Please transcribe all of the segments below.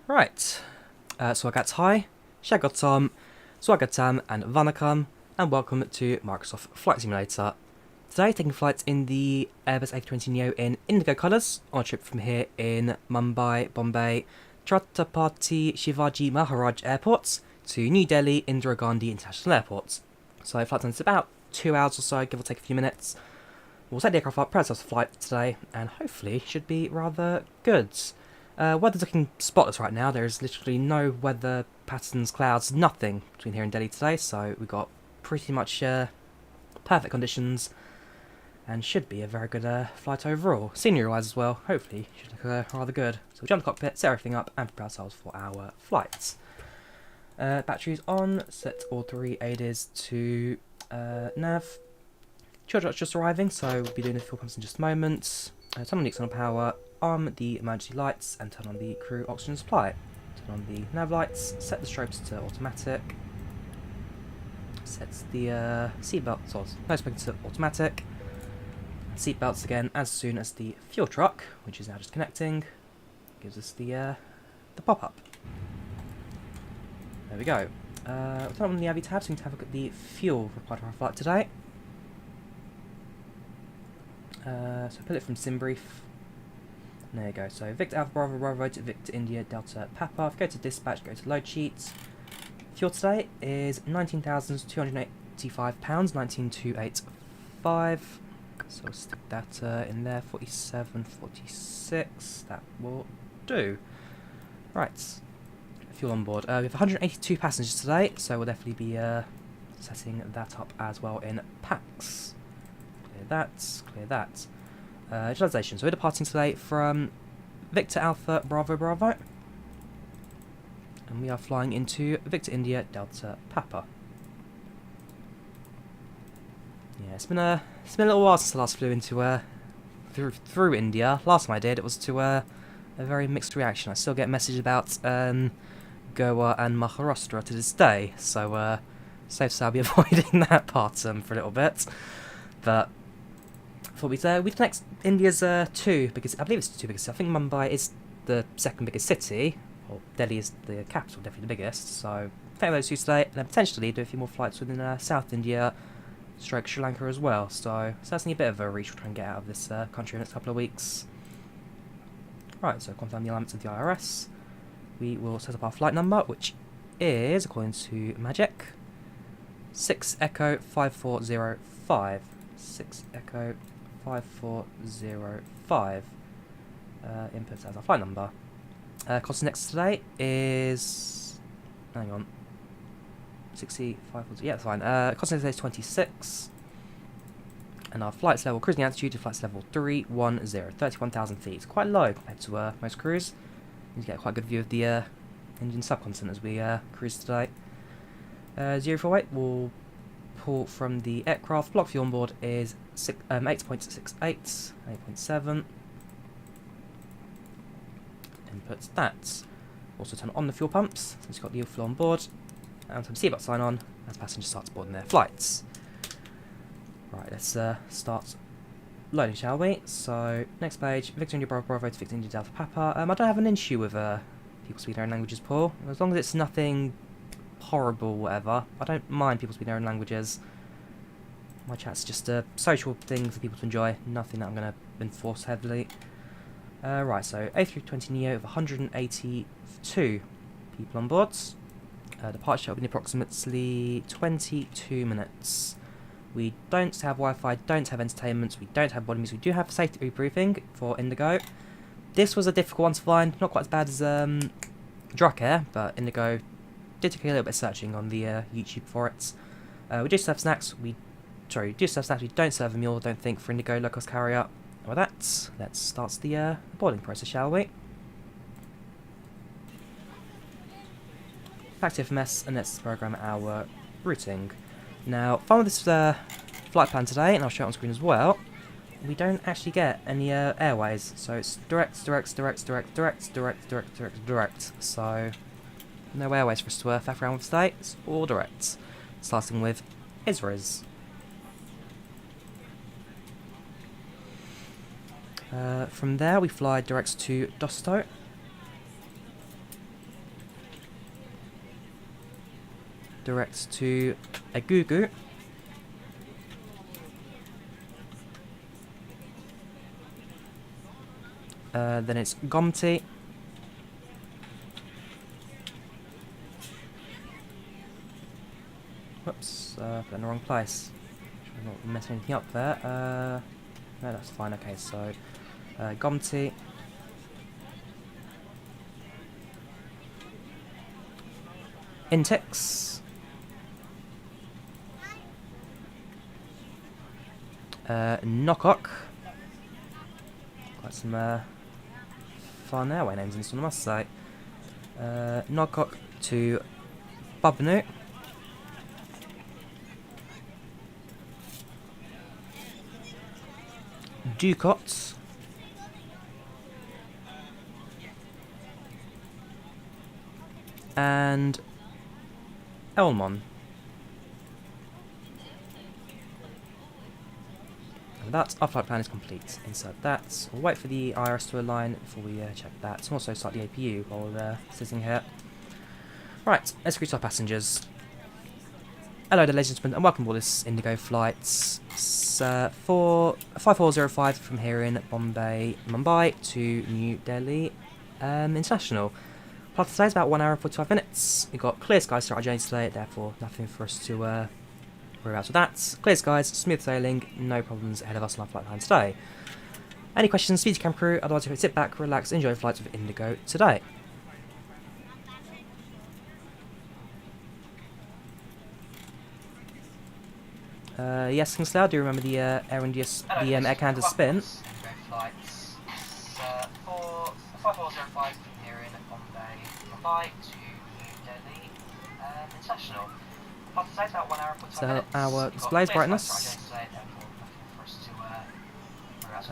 Right, Swagat Shagatom, Swagatam and Vanakam, and welcome to Microsoft Flight Simulator. Today taking flights in the Airbus A320neo in indigo colours on a trip from here in Mumbai Bombay Chhatrapati Shivaji Maharaj Airport to New Delhi Indira Gandhi International Airport. So flight time's about 2 hours or so, give or take a few minutes. We'll set the aircraft up, prepare ourselves for flight today, and hopefully should be rather good. Weather's looking spotless right now. There's literally no weather patterns, clouds, nothing between here and Delhi today, so we've got pretty much perfect conditions and should be a very good flight overall. Scenery-wise as well, hopefully should look rather good. So we'll jump the cockpit, set everything up and prepare ourselves for our flights. Batteries on, set all three ADAs to nav. Charger's just arriving, so we'll be doing the fuel pumps in just a moment. Turn on the external power, arm the emergency lights and turn on the crew oxygen supply. Turn on the nav lights, set the strobes to automatic, sets the seatbelts, or no spoken to automatic, seatbelts again as soon as the fuel truck, which is now just connecting, gives us the pop-up. There we go. We'll turn on the AV tab so we can have a look at the fuel required for our flight today. So pull it from SimBrief. There you go. So Victor Alpha Bravo Bravo to Victor India Delta Papa. If you go to dispatch, go to load sheets. Fuel today is £19,285, 19,285. So we'll stick that in there. 47.46. That will do. Right. Fuel on board. We have 182 passengers today, so we'll definitely be setting that up as well in PACX. Clear that, clear that. Utilization. So we're departing today from Victor Alpha Bravo Bravo, and we are flying into Victor India Delta Papa. Yeah, it's been a little while since I last flew into through India. Last time I did, it was to a very mixed reaction. I still get messages about Goa and Maharashtra to this day, so safe to say I'll be avoiding that part for a little bit. But thought we'd connect India's two biggest. I believe it's the two biggest. I think Mumbai is the second biggest city, or Delhi is the capital, definitely the biggest. So take those two today, and then potentially do a few more flights within South India, stroke Sri Lanka as well. So certainly a bit of a reach we'll try and get out of this country in the next couple of weeks. Right, so confirm the alignments of the IRS. We will set up our flight number, which is, according to Magic, 6 Echo 5405. 6 Echo 5405. Input as our flight number. Cost next today is, hang on, 65. Yeah, that's fine. Cost next today is 26, and our flight's level, cruising altitude to flight's level 310, 31,000 feet. It's quite low compared to most crews. You get quite a good view of the Indian subcontinent as we cruise today. 048 will pull from the aircraft. Block fuel on board is 8.68, 8.7. Inputs that. Also turn on the fuel pumps, so it's got the fuel on board. And some seatbelt sign on as passengers start boarding their flights. Right, let's start loading, shall we? So, next page, Victor India Bravo Bravo to Victor India Delta Papa. I don't have an issue with people speaking their own languages, Paul. As long as it's nothing horrible, whatever. I don't mind people speaking their own languages. My chat's just a social thing for people to enjoy, nothing that I'm going to enforce heavily. Right, so A320neo with 182 people on board. Departure will be in approximately 22 minutes. We don't have Wi-Fi, don't have entertainment, we don't have body music. We do have safety rebriefing for IndiGo. This was a difficult one to find, not quite as bad as Drawyah, but IndiGo did take a little bit of searching on the YouTube for it. We do serve snacks. We don't serve a meal, don't think, for IndiGo low-cost carrier. And with that, let's start the boarding process, shall we? Back to FMS, and let's program our routing. Now, fun with this flight plan today, and I'll show it on screen as well. We don't actually get any airways, so it's direct. So no airways for us to faff around with today. It's all direct. Starting with Isra's. From there we fly direct to Dosto. direct to Egungun. Then it's Gomti. Whoops, put it in the wrong place. I'm not messing anything up there. No, that's fine. Okay, so Gomti. Intix. Knockok. Quite some fun airway names in this one, I must say. Knockok to Babnu. Ducot. And Elmon. And that, our flight plan is complete. Insert that. We'll wait for the IRS to align before we check that. And also start the APU while we're sitting here. Right, let's greet our passengers. Hello there, ladies and gentlemen, and welcome aboard this IndiGo flight 5405 from here in Mumbai to New Delhi International. Flight today is about 1 hour and 45 minutes. We've got clear skies throughout our journey today, therefore nothing for us to worry about with that. Clear skies, smooth sailing, no problems ahead of us on our flight plan today. Any questions, speed to cam crew, otherwise you can sit back, relax, enjoy flights with IndiGo today. Yes, Kingsley, I do remember the Air Canada spin. Flights 5405 from here in Mumbai to New Delhi International. About 1 hour and 45 minutes. So our display's brightness.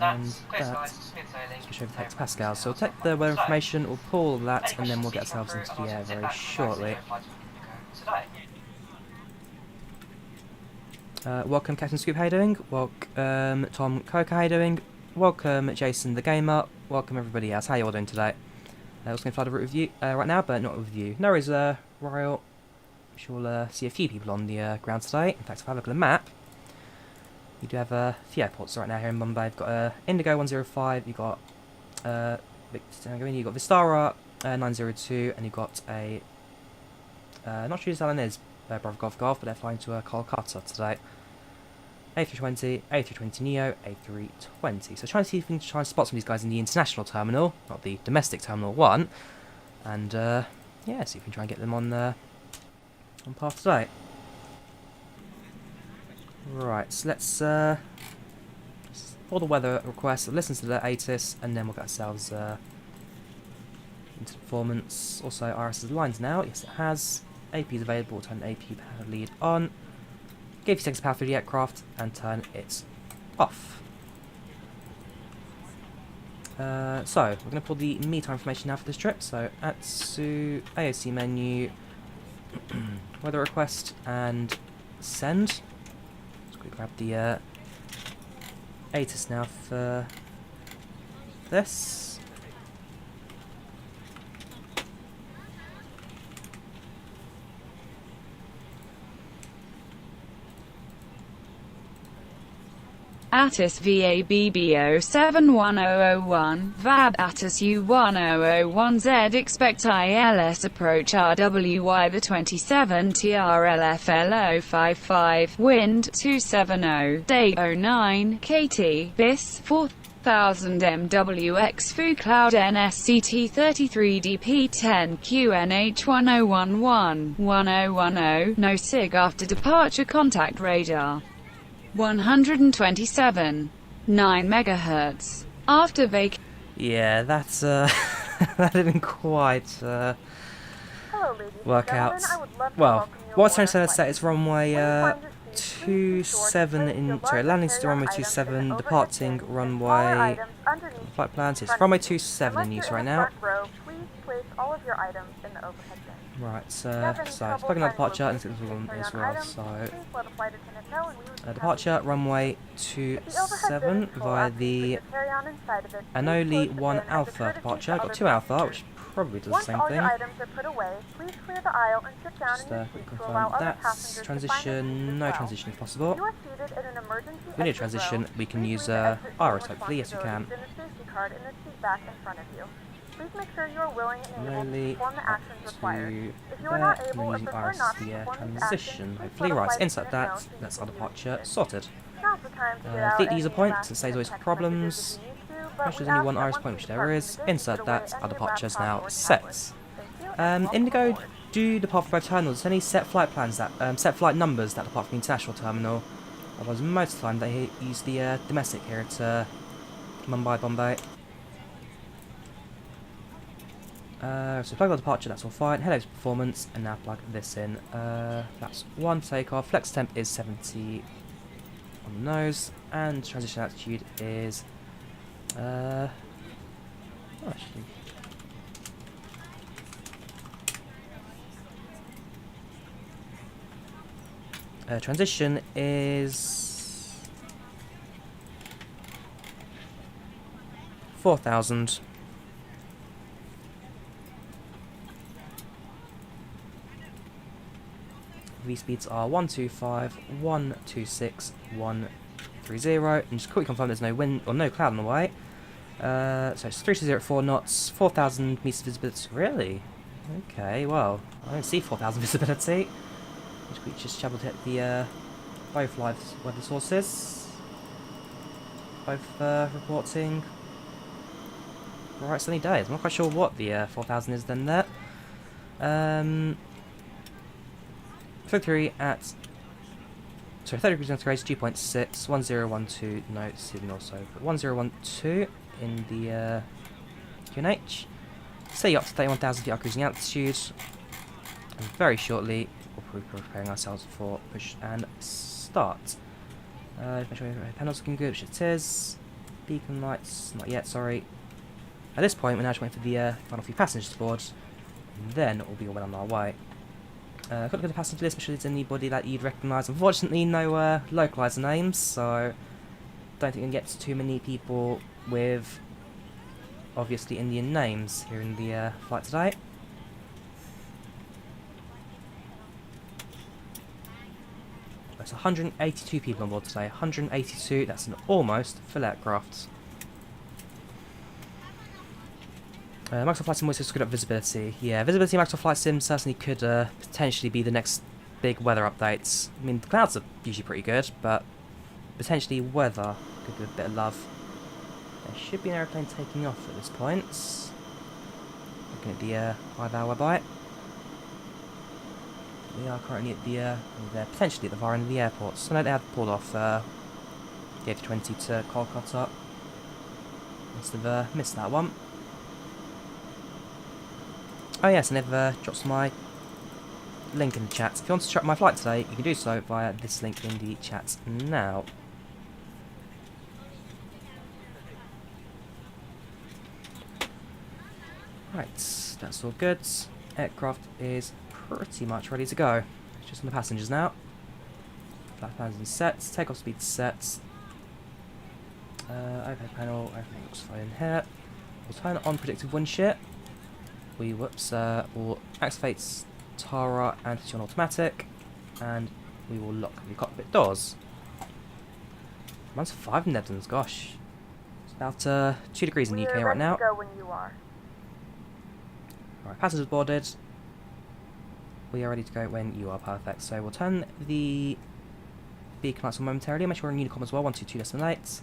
And that, switch over to Pascal. So we'll take the weather information, we'll pull all that, and then we'll get ourselves into the air very shortly. Welcome Captain Scoop, how you doing? Welcome Tom Coker, how you doing? Welcome Jason the Gamer. Welcome everybody else, how you all doing today? I was going to fly the route with you right now, but not with you. No worries, Royal. I'm sure we'll see a few people on the ground today. In fact, if I have a look at the map, we do have a few airports right now here in Mumbai. We've got IndiGo 105, you've got you've got Vistara 902, and you've got a not sure who this airline is, Bravo Golf Golf, but they're flying to Kolkata today. A320, A320neo, A320. So trying to see if we can try and spot some of these guys in the international terminal, not the domestic terminal 1, and yeah, see if we can try and get them on path today. Right, so let's all the weather requests, listen to the ATIS, and then we'll get ourselves into performance. Also, IRS has lines now. Yes, it has. AP is available. Turn the AP power lead on. Give you seconds of power through the aircraft and turn it off. So we're going to pull the META information now for this trip. So ATSU AOC menu, weather request, and send. Let's quickly grab the ATIS now for this. ATIS VABBO71001, VAB ATIS U1001Z expect ILS approach RWY27 TRLFL055, wind 270, day 09, KT, BIS 4000 MWX Fu Cloud NSCT 33DP10 QNH1011, 1010, no SIG after departure contact radar. 127, 9 megahertz. After vac. Yeah, that's that didn't quite work out. Well, what's trying to say is runway 27 in landing to runway 27, departing runway flight plans. It's runway 27 in use right now. Right, so it's plugging out departure and it's one as well. So departure runway 27 via the Anoli 1 Alpha departure. Got 2 Alpha, which probably does the Once same all thing. your items are put away, please clear the aisle and sit down Just in your seat to confirm allow other that's passengers to find their seats transition, as no well. transition if possible. You are seated in an emergency If we need a exit transition, row. we can Please use read the exit Iris, screen hopefully, yes we can. responsibilities in the safety card in the seat back in front of you. Please make sure you are willing and able to Slowly perform the up actions to required. If you there, are not and able then or using prefer Iris not as to the perform these transition, actions, please hopefully. let a Right, flight insert attendant know that, so you that's can our be departure assisted. sorted. Now's the time to get out Delete the any user point, last it saves always text problems. messages if you need to, but There's we only ask one that Iris once point, you which depart there from is. the gate, Insert put away that, any our departure is laptop now or set. tablet. Thank you, and welcome IndiGo aboard. do depart from both terminals. Any set flight plans that set flight numbers that depart from the international terminal. Otherwise, most of the time they use the domestic here at Mumbai Bombay. So plug on departure, that's all fine. Hello to performance, and now plug this in. That's 1 takeoff. Flex temp is 70 on the nose, and transition altitude is actually. Transition is 4,000. V speeds are 125, 126, 130, and just quickly confirm there's no wind or no cloud on the way. So it's 320 at 4 knots, 4,000 meters visibility. Really? Okay, well, I don't see 4,000 visibility. We just travel to hit the both live weather sources. Both reporting bright sunny days. I'm not quite sure what the 4,000 is then there. 33 at 30 degrees centigrade, 2.6, 1012, no signal, so 1012 in the QNH. Say up to 31,000 feet our cruising altitude, and very shortly we'll be preparing ourselves for push and start. Make sure the panel's looking good, which it is. Beacon lights, not yet, sorry. At this point, we're now just waiting for the final few passengers to board, and then we'll be all well on our way. Got to look at the passenger list, make sure there's anybody that you'd recognise. Unfortunately, no localiser names, so don't think we can get too many people with obviously Indian names here in the flight today. There's 182 people on board today. 182, that's an almost full aircraft. Microsoft Flight Sim always has good at visibility. Yeah, visibility in Microsoft Flight Sim certainly could potentially be the next big weather updates. I mean, the clouds are usually pretty good, but potentially weather could give a bit of love. There should be an aeroplane taking off at this point. Looking at the IVAO website. We are currently at they're potentially at the far end of the airport. So I know they have pulled off the A320 to Kolkata. Must have missed that one. Oh yes, and they've dropped my link in the chat. If you want to track my flight today, you can do so via this link in the chat now. Right, that's all good. Aircraft is pretty much ready to go. It's just on the passengers now. Flight plans and sets, takeoff speed set. Overhead panel, everything looks fine here. We'll turn on predictive wind shear. We'll activate Tara and put you on automatic, and we will lock the cockpit doors. Runs 5 in Netherlands, gosh. It's about 2 degrees in the UK right now. Go when you are. Right, passengers boarded. We are ready to go when you are, perfect. So we'll turn the beacon lights on momentarily. Make sure we're in Unicom as well, 122.8. Just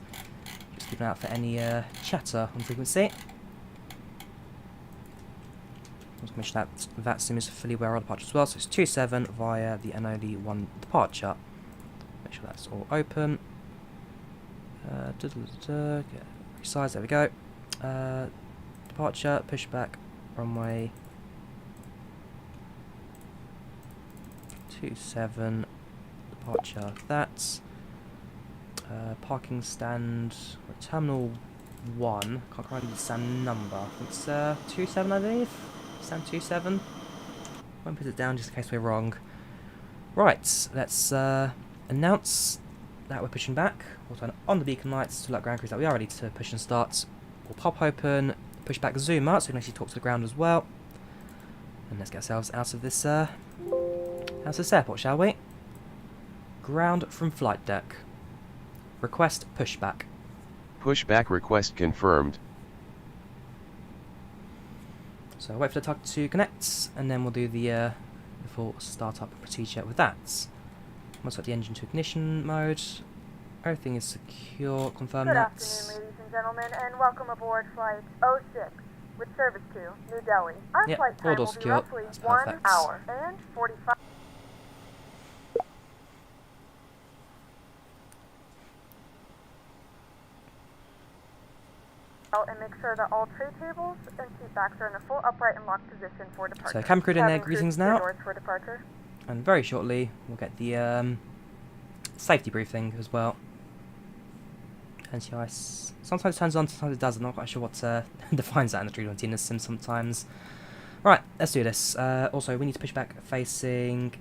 keep an eye out for any chatter on frequency. Let's make sure that sim is fully aware of departure as well. So it's 27 via the NOD1 departure. Make sure that's all open. Get resize, there we go. Departure, pushback, runway 27, departure, that's parking stand, terminal 1, can't quite read the stand number, I think it's 27 I believe, stand 27, won't put it down just in case we're wrong. Right, let's announce that we're pushing back. We'll turn on the beacon lights to let ground crews that we are ready to push and start. We'll pop open PushbackZoomer, so we can actually talk to the ground as well. And let's get ourselves out of this airport, shall we? Ground from flight deck. Request pushback. Pushback request confirmed. So wait for the tug to connect, and then we'll do the full startup procedure with that. We'll set the engine to ignition mode. Everything is secure. Confirm Good that. afternoon, ladies and gentlemen, and welcome aboard Flight 06 with service to New Delhi. Our Yep, flight all time doors will be secure. roughly That's 1 perfect. hour and 45. And make sure that all tray tables and seat backs are in a full upright and locked position for departure. So camera crew in there, Cabin crew greetings secure now. doors for departure. And very shortly we'll get the safety briefing as well. Anti-ice sometimes turns on, sometimes it doesn't. I'm not quite sure what defines that in the 320 in the sim sometimes. Right, let's do this. Also, we need to push back facing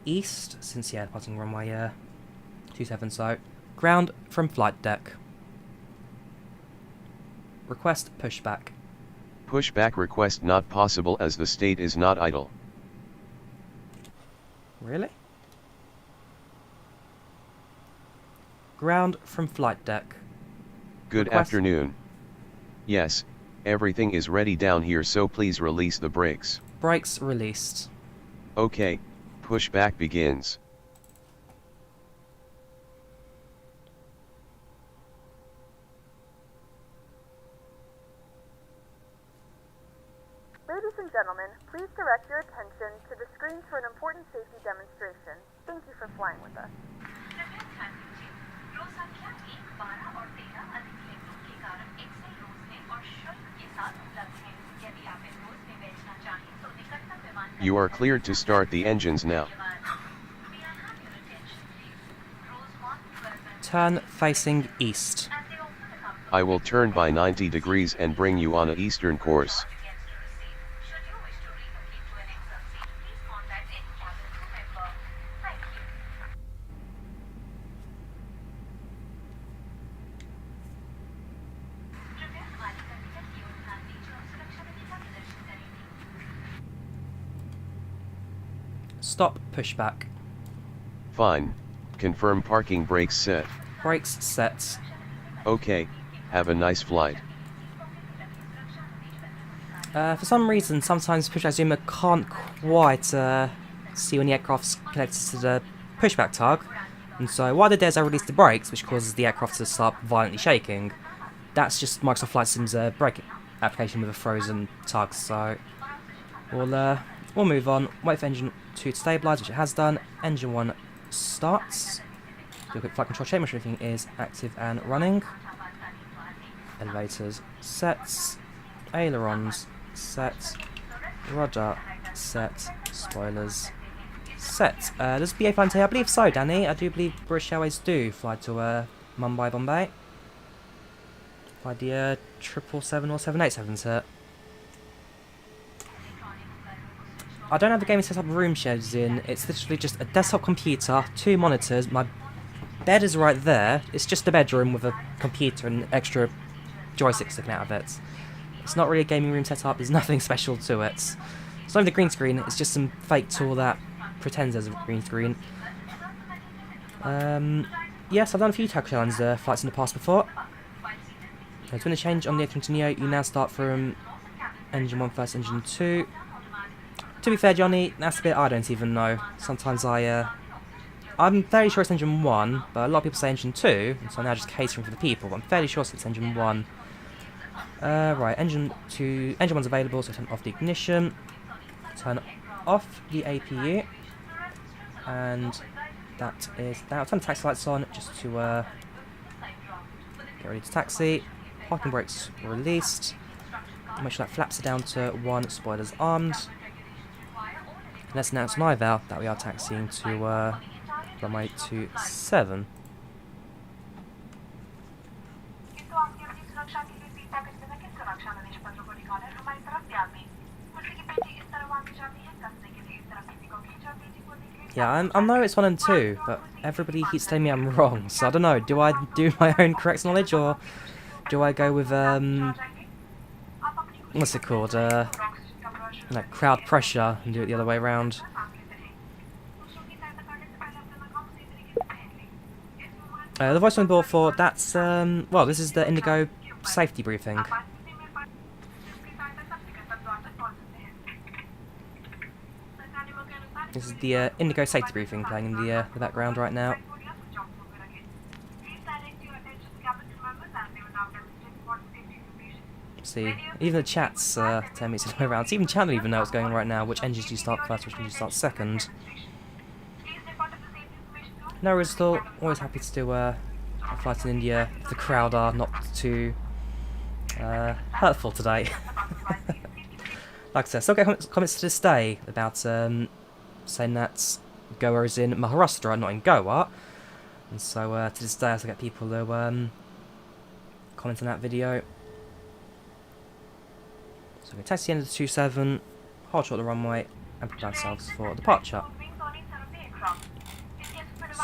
east, since, yeah, departing runway 27, so ground from flight deck. Request pushback. Pushback request not possible as the state is not idle. Really? Ground from flight deck. Good Request- afternoon. Yes, everything is ready down here, so please release the brakes. Brakes released. Okay, pushback begins. Ladies and gentlemen, please direct your attention to the screens for an important safety demonstration. Thank you for flying with us. You are cleared to start the engines now. Turn facing east. I will turn by 90 degrees and bring you on an eastern course. Stop pushback. Fine. Confirm parking brakes set. Brakes set. Okay, have a nice flight. For some reason, sometimes PushbackZoomer can't quite see when the aircraft's connected to the pushback tug, and so while it does, I release the brakes, which causes the aircraft to start violently shaking. That's just Microsoft Flight Sim's brake application with a frozen tug. So we'll move on. Wait for engine 2 to stabilise, which it has done. Engine 1 starts. Do a quick flight control check, make sure everything is active and running. Elevators set. Ailerons set. Rudder set. Spoilers set. Does BA fly today? I believe so, Danny. I do believe British Airways do fly to Mumbai Bombay. Fly the 777 or 787 set. I don't have the gaming setup room shares in. It's literally just a desktop computer, 2 monitors. My bed is right there. It's just a bedroom with a computer and extra joystick sticking out of it. It's not really a gaming room setup. There's nothing special to it. It's not even the green screen. It's just some fake tool that pretends there's a green screen. Yes, I've done a few Taco Challenge flights in the past before. So to change on the A320neo, you now start from engine 1 first, engine 2. To be fair, Johnny, that's a bit I don't even know. Sometimes I'm fairly sure it's engine 1, but a lot of people say engine 2, and so I'm now just catering for the people, but I'm fairly sure it's engine 1. Right, engine 1's available, so turn off the ignition, turn off the APU, and that is that. I'll turn the taxi lights on just to get ready to taxi. Parking brakes released. Make sure that flaps are down to 1, spoilers armed. Let's announce an IVAO that we are taxiing to runway 27. Yeah, I know it's 1 and 2, but everybody keeps telling me I'm wrong, so I don't know. Do I do my own correct knowledge, or do I go with what's it called? Like crowd pressure and do it the other way around. The voice on board for that's well, this is the IndiGo safety briefing. This is the IndiGo safety briefing playing in the background right now. See, even the chat's 10 minutes the way around. So even chat don't even know what's going on right now. Which engines do you start first? Which engines do you start second? No worries at all. Always happy to do a flight in India if the crowd are not too hurtful today. Like I said, still get comments to this day about saying that Goa is in Maharashtra, not in Goa. And so to this day I still get people who comment on that video. So we taxi the end of the 27, hold short of the runway, and prepare ourselves for departure.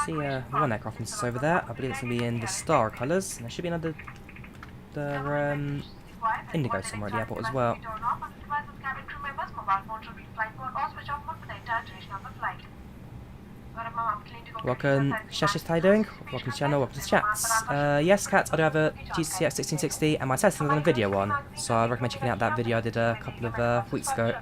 See one aircraft instance over there. I believe it's going to be in the star colours. And there should be another IndiGo somewhere at the airport as well. Welcome, Shashist, how you doing? Welcome to the channel, welcome to the chats. Yes, Kat, I do have a GTX 1660 and my testing is on a video one, so I'd recommend checking out that video I did a couple of weeks ago.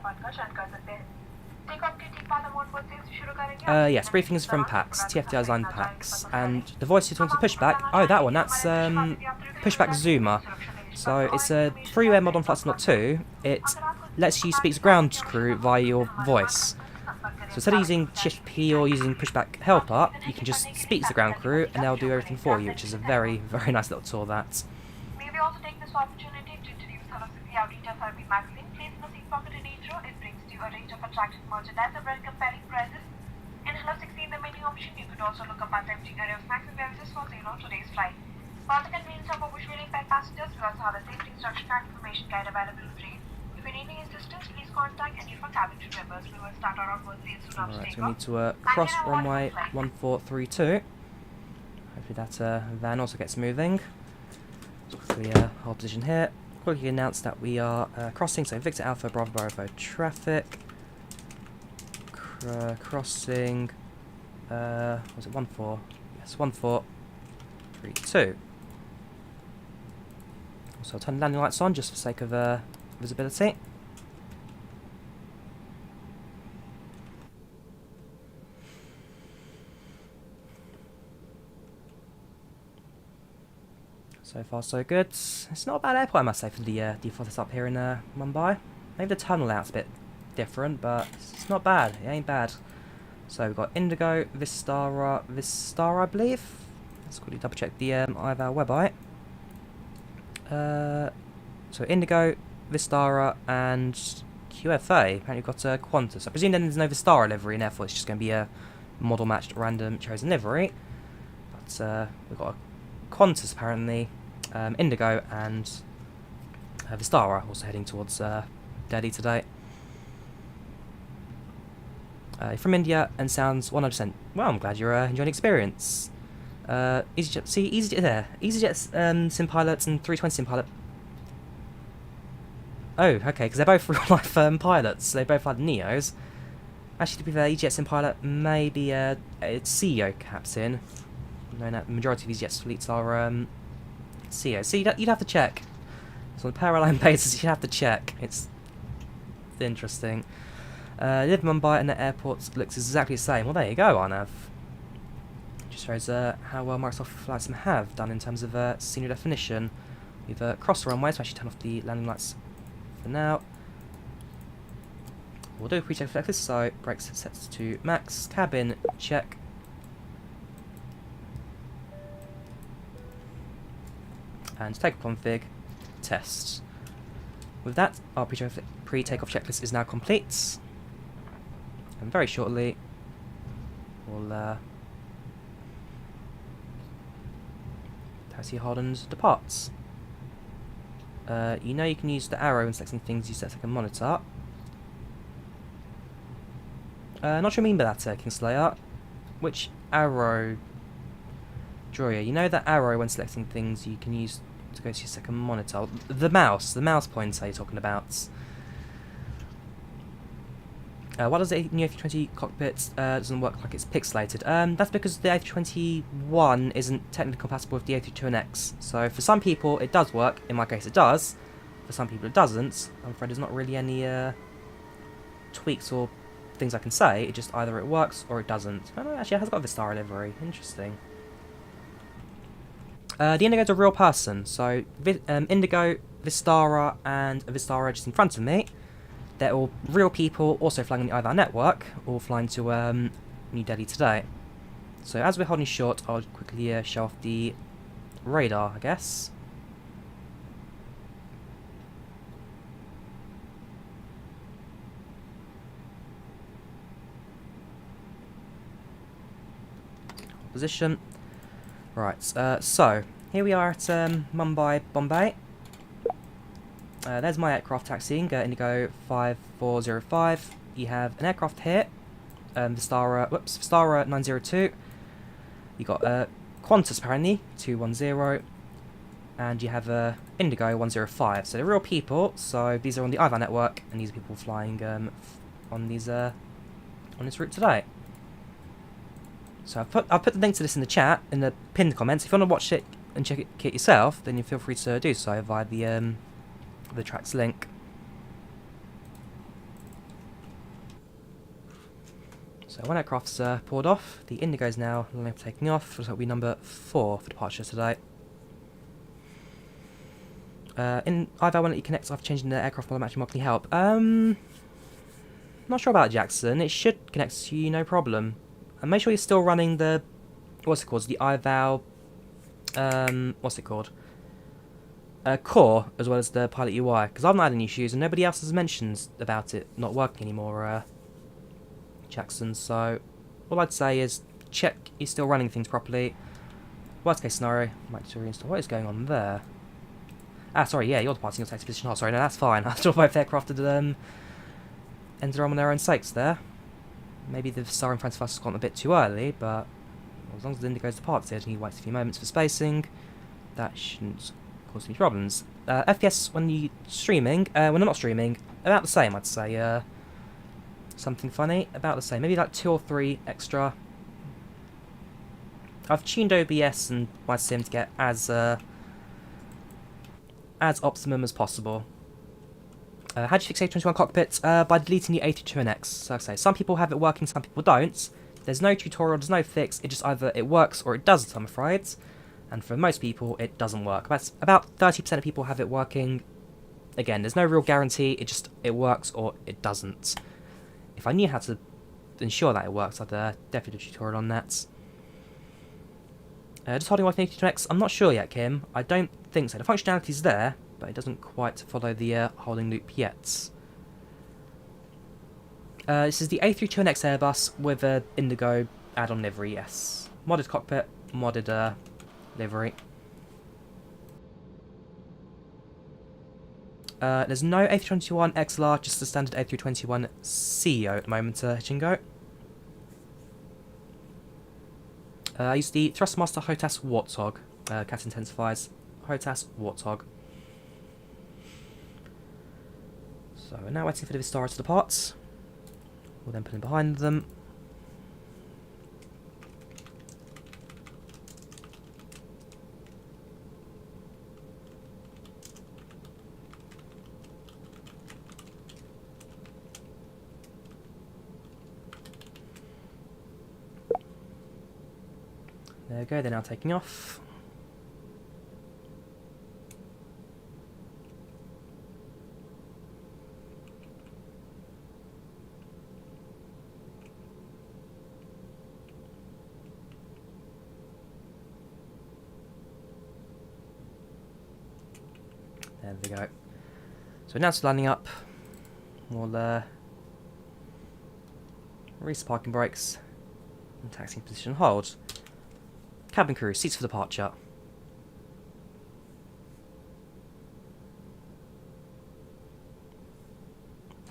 Yes, briefing is from PACX, TFDi designed PACX, and the voice you're talking to Pushback, oh that one, that's PushbackZoomer. So it's a freeware mod on FlightControlReplay 2, it lets you speak to ground crew via your voice. So instead of using Shift P or using Pushback Helper, you can just speak to the ground crew and they'll do everything for you, which is a very, very nice little tool that. May we also take this opportunity to introduce one of the Audita Therapy magazine placed in the seat pocket in intro. It brings to you a range of attractive merchandise at very compelling prices. And if you have succeeded in the menu option, you could also look up at the empty area of snacks and beverages for sale on today's flight. For the convenience of our visually impaired passengers, we also have a safety instruction and information guide available free. If you need any assistance, please contact any of our cabin crew members. We will start our onboard sales soon after Alright, takeoff. so we need to cross runway 1432. Hopefully that van also gets moving. So we hold position here. Quickly announce that we are crossing, so Victor Alpha Bravo Bravo traffic. Crossing, was it 14? Yes, 1432. So I'll turn the landing lights on just for the sake of visibility. So far so good. It's not a bad airport I must say for the default setup here in Mumbai. Maybe the tunnel layout's a bit different, but it's not bad. It ain't bad. So we've got IndiGo, Vistara I believe. Let's quickly double check the IVAO website. So IndiGo, Vistara and QFA. Apparently we've got Qantas. I presume then there's no Vistara livery in Airforce, it's just going to be a model matched random chosen livery. But we've got a Qantas apparently, IndiGo and Vistara also heading towards Delhi today. From India and sounds 100%. Well, I'm glad you're enjoying the experience. EasyJet, see, EasyJet Sim Pilots and 320 Sim Pilot. Oh, okay, because they're both real-life pilots. They both had Neos. Actually, to be fair, EasyJet Sim Pilot may be a CEO captain. Knowing that the majority of EasyJet's fleets are CEO. So you'd have to check. So on a parallel basis, you'd have to check. It's interesting. Live in Mumbai and the airport looks exactly the same. Well, there you go, Arnav. Just shows how well Microsoft Flight Sim have done in terms of scenery definition. We've crossed the runway, so actually turn off the landing lights for now. We'll do a pre-check for this, so brakes set to max, cabin check. And takeoff config, test. With that, our pre-takeoff checklist is now complete. And very shortly, we'll taxi Harden's departs. You know you can use the arrow when selecting things you set like a monitor. Not sure what I mean by that, Kingslayer. Which arrow? Drawyah, you know that arrow when selecting things you can use to go to your second monitor. The mouse pointer you're talking about. Why does the new A320 cockpit doesn't work like it's pixelated? That's because the A321 isn't technically compatible with the A320neo. So for some people it does work. In my case it does. For some people it doesn't. I'm afraid there's not really any tweaks or things I can say. It just either it works or it doesn't. Oh no, actually it has got a Vistara livery. Interesting. The IndiGo's a real person. So IndiGo, Vistara, and a Vistara just in front of me. They're all real people, also flying on the IVAO network, all flying to New Delhi today. So as we're holding short, I'll quickly show off the radar, I guess. Position. Right, so here we are at Mumbai Bombay. There's my aircraft taxiing, IndiGo 5405. You have an aircraft here, Vistara 902. You got Qantas apparently 210, and you have IndiGo 105. So they're real people. So these are on the IVAO network, and these are people flying on these on this route today. So I'll put the link to this in the chat, in the pinned comments. If you want to watch it and check it yourself, then you feel free to do so via the tracks link. So one aircraft's poured off. The IndiGo's now taking off. Looks like we'll be number 4 for departure today. In IVAO, when it connects after changing the aircraft model matching marketing help. Not sure about Jackson. It should connect to you, no problem. And make sure you're still running the what's it called? The IVAO. What's it called? Core, as well as the Pilot UI, because I've not had any issues and nobody else has mentioned about it not working anymore, Jackson. So all I'd say is check you're still running things properly. Worst case scenario, might have to reinstall. What is going on there? Ah, sorry, yeah, you're departing your taxi position. Oh, sorry, no, that's fine. I thought both aircraft had ended on their own sakes there. Maybe the star in front of us has gone a bit too early, but as long as the IndiGo's departed and he waits a few moments for spacing, that shouldn't cause any problems. FPS when you're streaming, when I'm not streaming, about the same, I'd say. Something funny, about the same. Maybe like 2 or 3 extra. I've tuned OBS and my sim to get as optimum as possible. How do you fix A321 cockpit? By deleting the A320neo. So like I say, some people have it working, some people don't. There's no tutorial, there's no fix. It just either it works or it doesn't, I'm afraid. And for most people, it doesn't work. About 30% of people have it working. Again, there's no real guarantee. It works or it doesn't. If I knew how to ensure that it works, I'd definitely do a tutorial on that. Just holding off A320neo. I'm not sure yet, Kim. I don't think so. The functionality's there, but it doesn't quite follow the holding loop yet. This is the A320neo Airbus with a IndiGo add-on livery, yes. Modded cockpit, modded livery. There's no A321 XLR, just the standard A321 CEO at the moment, Hitchingo. I use the Thrustmaster HOTAS Warthog. Cat intensifiers. HOTAS Warthog. So we're now waiting for the Vistara to depart. We'll then put in behind them. There we go, they're now taking off. There we go. So now it's landing up. We'll release parking brakes and taxiing position hold. Cabin crew, seats for departure.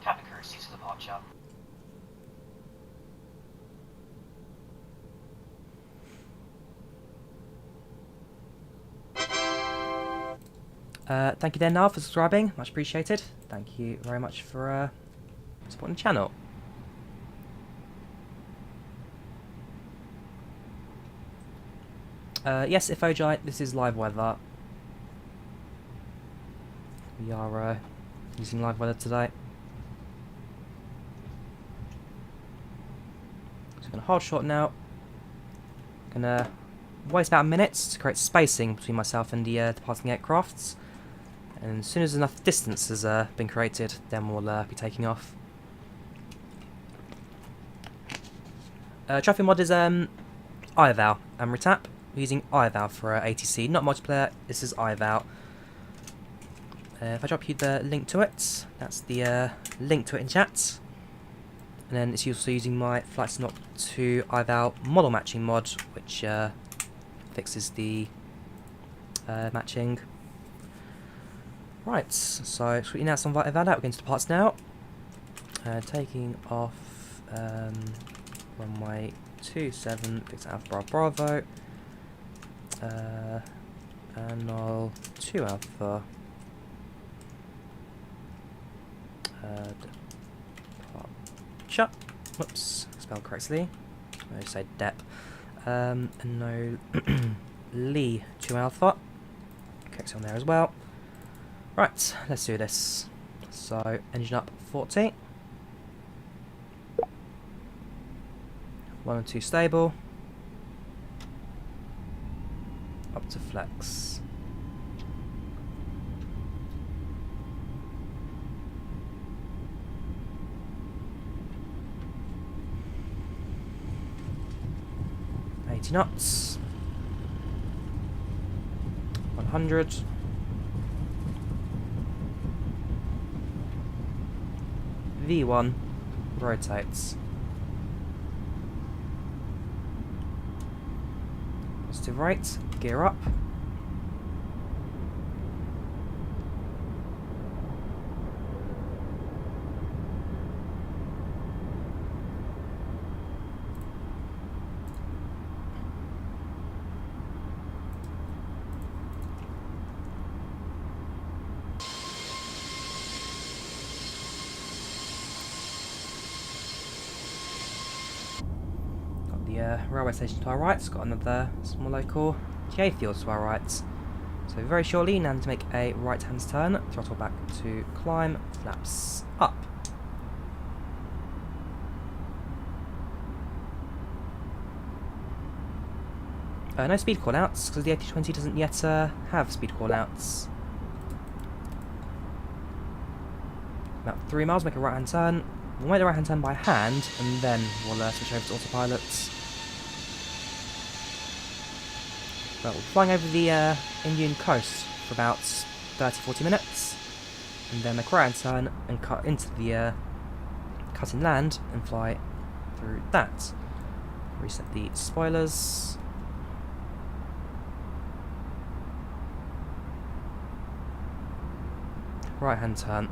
Cabin crew, seats for departure. Thank you there, Nav, for subscribing. Much appreciated. Thank you very much for supporting the channel. Yes, if Ojai, this is live weather. We are using live weather today. So I'm going to hold short now. I'm going to wait about a minute to create spacing between myself and the departing aircrafts. And as soon as enough distance has been created, then we'll be taking off. Traffic mod is IVAO and Retap. We're using IVAO for ATC, not multiplayer. This is IVAO. If I drop you the link to it, that's the link to it in chat. And then it's also using my FlightControlReplay 2 IVAO model matching mod, which fixes the matching. Right, so quickly now some IVAO. We're going to the parts now. Taking off runway 27, Victor Alpha Bravo. Annual 2 Alpha. Departure. Whoops, spelled correctly. I say dep. And no Lee 2 Alpha. Correct on there as well. Right, let's do this. So engine up 40. 1 and 2 stable. Up to flex. Knots. 100. V1 rotates. Positive right, gear up. Railway station to our right, it's got another small local TA field to our right. So very shortly, now to make a right hand turn, throttle back to climb, flaps up. No speed callouts, because the A320 doesn't yet have speed callouts. About 3 miles, make a right hand turn. We'll make the right hand turn by hand, and then we'll switch over to autopilot. But we're flying over the Indian coast for about 30-40 minutes, and then make a right hand turn and cut into the cut in land and fly through that. Reset the spoilers. Right hand turn.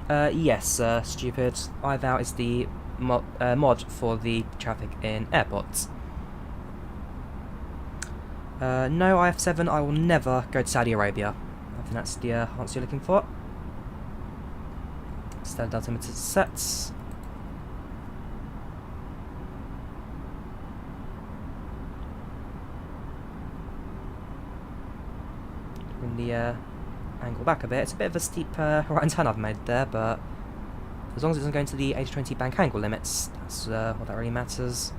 Yes, stupid. IVAO is the mod for the traffic in airports. No IF7, I will never go to Saudi Arabia. I think that's the answer you're looking for. Standard altimeter sets. Bring the angle back a bit. It's a bit of a steep right-hand turn I've made there, but as long as it doesn't go into the A320 bank angle limits, that's what that really matters.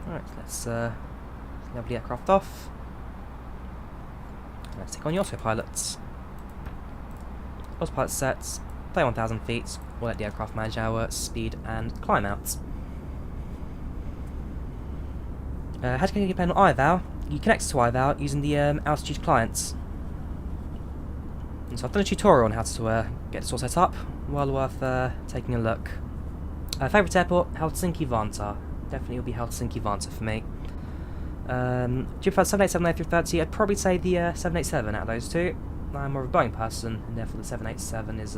Alright, let's level the aircraft off. Let's take on the autopilots. Autopilot sets, 31,000 feet. We'll let the aircraft manage our speed and climb out. How to depend on IVAO? You connect to IVAO using the altitude clients. And so I've done a tutorial on how to get this all set up. Well worth taking a look. Favourite airport? Helsinki Vantaa. Definitely will be Helsinki Vantaa for me. Do you prefer 787 A330? I'd probably say the 787 out of those two. I'm more of a Boeing person, and therefore the 787 is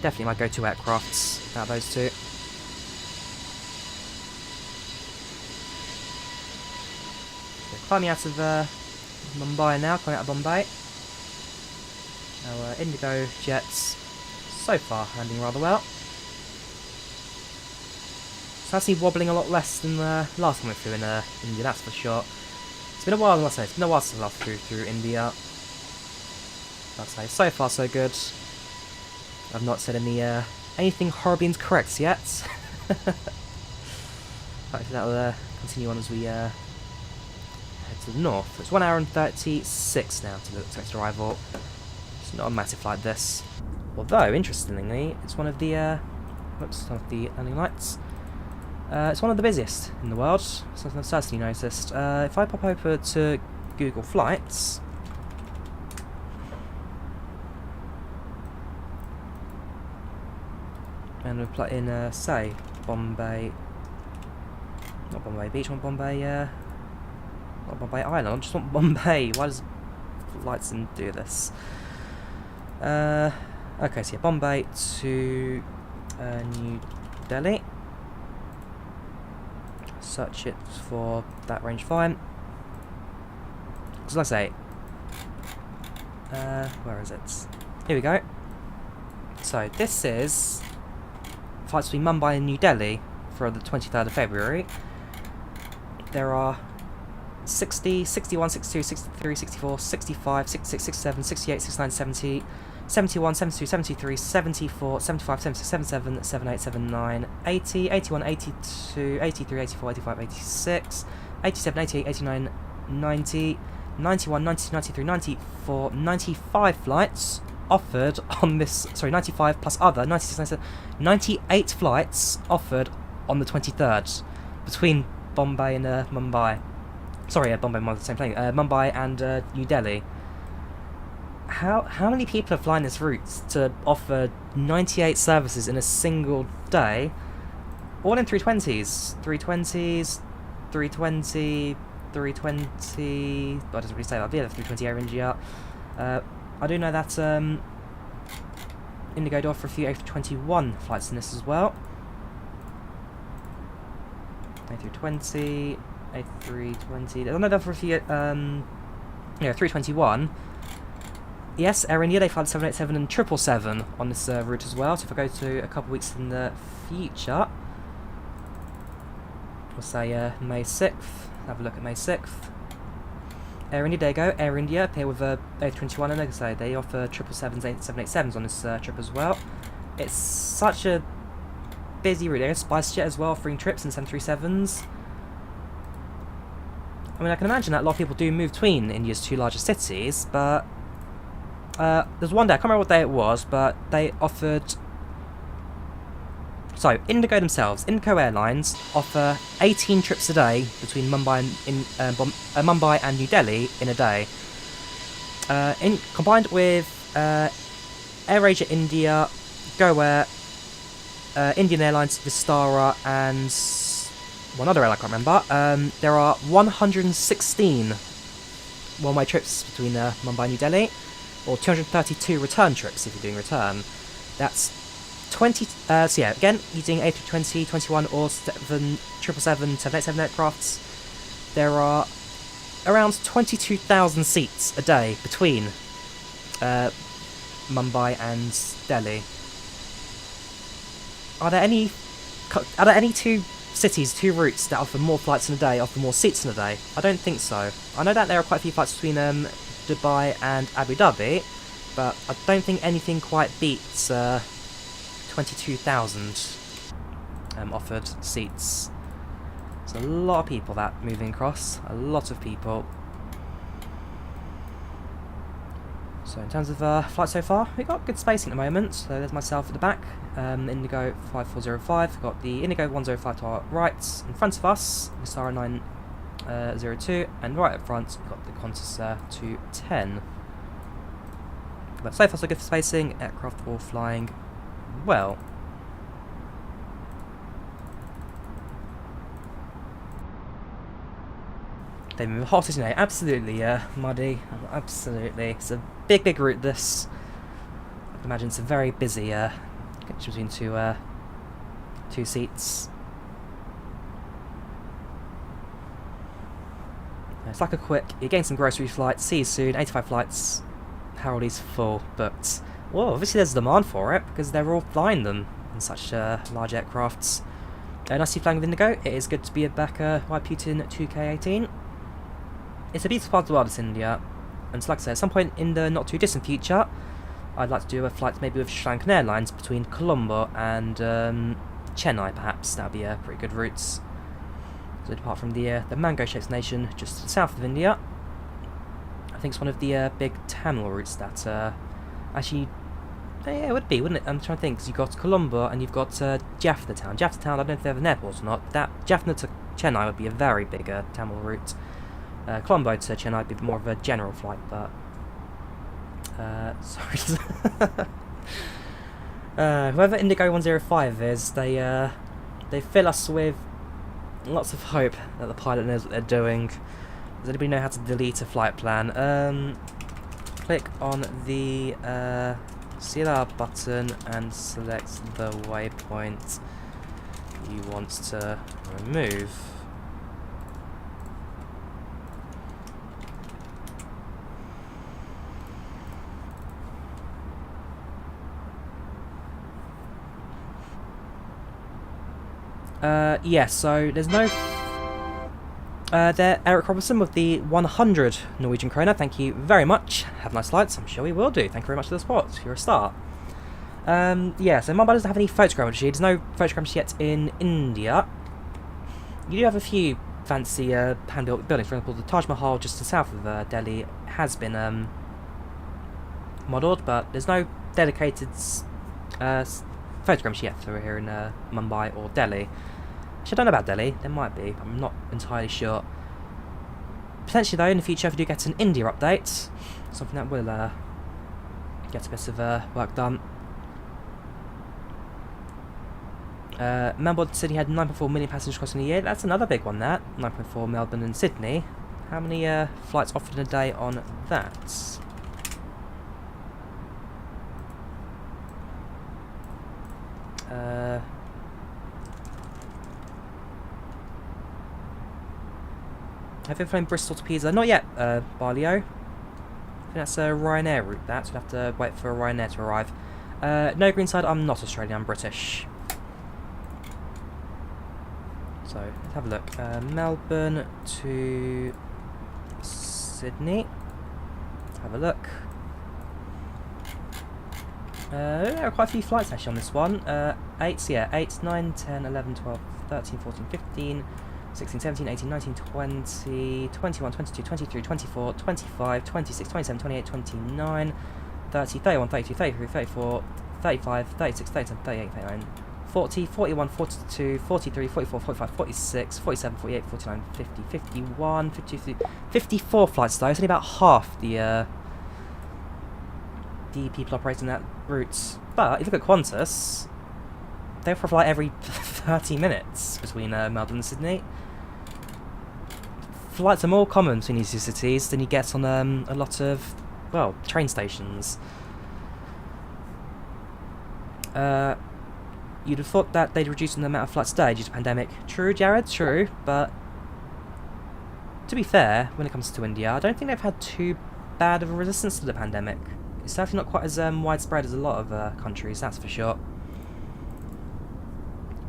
definitely my go-to aircrafts out of those two. So climbing out of Mumbai now, coming out of Bombay. Our Indigo jets so far landing rather well. It's actually wobbling a lot less than the last time we flew in India, that's for sure. It's been a while, must say. It's been a while since I last flew through India. I'd say so far so good. I've not said anything horribly incorrect yet. Hopefully that'll continue on as we head to the north. It's 1 hour and 36 now to the expected arrival. It's not a massive flight, this. Although, interestingly, it's one of the landing lights. It's one of the busiest in the world, something I've certainly noticed. If I pop over to Google Flights, and we'll plug in, say, Bombay, not Bombay Beach, I want Bombay, not Bombay Island, I just want Bombay. Why does Flights do this? Okay, so yeah, Bombay to New Delhi. Search it for that range fine. So let's say, where is it? Here we go. So this is flights between Mumbai and New Delhi for the 23rd of February. There are 60, 61, 62, 63, 64, 65, 66, 67, 68, 69, 70, 71, 72, 73, 74, 75, 76, 77, 78, 79, 80, 81, 82, 83, 84, 85, 86, 87, 88, 89, 90, 91, 92, 93, 94, 95 flights offered on this, sorry, 95 plus other, 96, 97, 98 flights offered on the 23rd between Bombay and Mumbai. Sorry, Bombay and Mumbai, the same plane. Mumbai and New Delhi. How many people are flying this route to offer 98 services in a single day? All in 320s. 320s, 320, 320... Well, it doesn't really say that. Yeah, the 320 Air India. I do know that IndiGo do offer a few A321 flights in this as well. A320, A320... I know they offer a few... yeah, 321. Yes, Air India, they fly 787 and 777 on this route as well. So if I go to a couple weeks in the future, we'll say May 6th, have a look at May 6th. Air India, there you go, Air India, appear with A321, and like I say, they offer 777s, 787s on this trip as well. It's such a busy route. There's SpiceJet as well, offering trips and 737s. I mean, I can imagine that a lot of people do move between India's two largest cities, but there's one day, I can't remember what day it was, but they offered... So, IndiGo themselves, IndiGo Airlines, offer 18 trips a day between Mumbai Mumbai and New Delhi in a day. Combined with AirAsia India, GoAir, Indian Airlines, Vistara, and one other airline I can't remember, there are 116 one-way trips between Mumbai and New Delhi, or 232 return trips if you're doing return. That's 20, so yeah, again, using A320, 21 or 777, 787 aircrafts, there are around 22,000 seats a day between Mumbai and Delhi. Are there any two cities, two routes that offer more flights in a day, offer more seats in a day? I don't think so. I know that there are quite a few flights between Dubai and Abu Dhabi, but I don't think anything quite beats 22,000 offered seats. There's a lot of people that moving across, a lot of people. So in terms of flights so far, we've got good spacing at the moment. So there's myself at the back, IndiGo 5405, we've got the IndiGo 105 to our right, in front of us, Vistara 902, and right up front we've got the Qantas 210. But so far so good for spacing, aircraft all flying well. They move hot, isn't it? Absolutely, muddy. Absolutely. It's a big, big route, this. I can imagine it's a very busy, between two seats. It's like a quick, you're getting some grocery flights, see you soon, 85 flights, Haroldie's full, but, well, obviously there's demand for it, because they're all flying them in such large aircrafts. Nice to be flying with IndiGo. It is good to be back by Putin 2K18. It's a beautiful part of the world, it's India, and so like I said, at some point in the not too distant future, I'd like to do a flight maybe with Sri Lankan Airlines between Colombo and Chennai, perhaps. That would be a pretty good route. So apart from the mango-shaped nation just to the south of India, I think it's one of the big Tamil routes that actually, yeah, it would be, wouldn't it? I'm trying to think, because you've got Colombo and you've got Jaffna Town. Jaffna Town, I don't know if they have an airport or not. That Jaffna to Chennai would be a very big Tamil route. Colombo to Chennai would be more of a general flight, but sorry. Whoever IndiGo 105 is, they fill us with lots of hope that the pilot knows what they're doing. Does anybody know how to delete a flight plan? Click on the CLR button and select the waypoint you want to remove. Yes, so there's no... there, Eric Robinson with the 100 Norwegian kroner, thank you very much. Have nice flights, I'm sure we will do. Thank you very much for the support, you're a star. Yeah, so Mumbai doesn't have any photogrammetry, there's no photogrammetry yet in India. You do have a few fancy hand-built buildings, for example the Taj Mahal just to the south of Delhi has been modelled, but there's no dedicated photogrammetry yet for here in Mumbai or Delhi. Actually, I don't know about Delhi, there might be, I'm not entirely sure. Potentially though, in the future if we do get an India update, something that will get a bit of work done. Melbourne City had 9.4 million passengers crossing a year, that's another big one that, 9.4 Melbourne and Sydney. How many flights offered in a day on that? Have you flown Bristol to Pisa? Not yet, Barlio. I think that's a Ryanair route, that, so we'll have to wait for Ryanair to arrive. No, Greenside, I'm not Australian, I'm British. So, let's have a look. Melbourne to Sydney. Have a look. There are quite a few flights actually on this one. 8, yeah, 8, 9, 10, 11, 12, 13, 14, 15, 16, 17, 18, 19, 20, 21, 22, 23, 24, 25, 26, 27, 28, 29, 30, 31, 32, 33, 34, 35, 36, 37, 38, 39, 40, 41, 42, 43, 44, 45, 46, 47, 48, 49, 50, 51, 52, 54 flights though. It's only about half the people operating that route. But if you look at Qantas, they offer a flight every 30 minutes between Melbourne and Sydney. Flights are more common between these two cities than you get on a lot of, well, train stations. You'd have thought that they'd reduce the amount of flights today due to the pandemic. True, Jared, true, but to be fair, when it comes to India, I don't think they've had too bad of a resistance to the pandemic. It's certainly not quite as widespread as a lot of countries, that's for sure.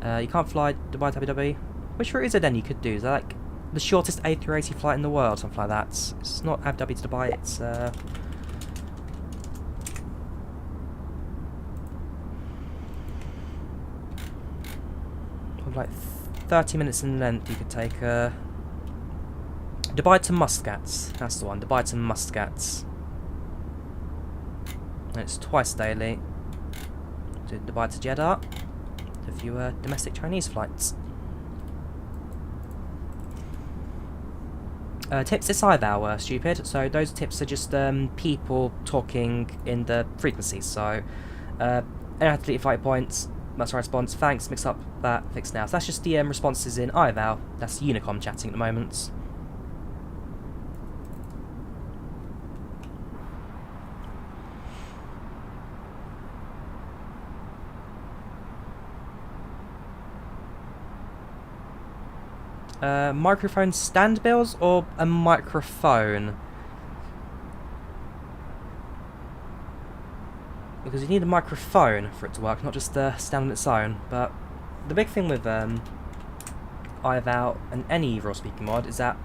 You can't fly Dubai to Abu Dhabi. Which route is it then you could do? Is that like the shortest A380 flight in the world, something like that? It's not Abu Dhabi to Dubai, it's like 30 minutes in length you could take Dubai to Muscat, that's the one, Dubai to Muscat. And it's twice daily. To Dubai to Jeddah, a few domestic Chinese flights. Tips, it's IVAO, stupid. So those tips are just people talking in the frequency. So I have to delete 5 points. That's our response. Thanks, mix up that, fix now. So that's just the responses in IVAO. That's Unicom chatting at the moment. Microphone stand builds or a microphone? Because you need a microphone for it to work, not just stand on its own. But the big thing with IVAO and any raw speaking mod is that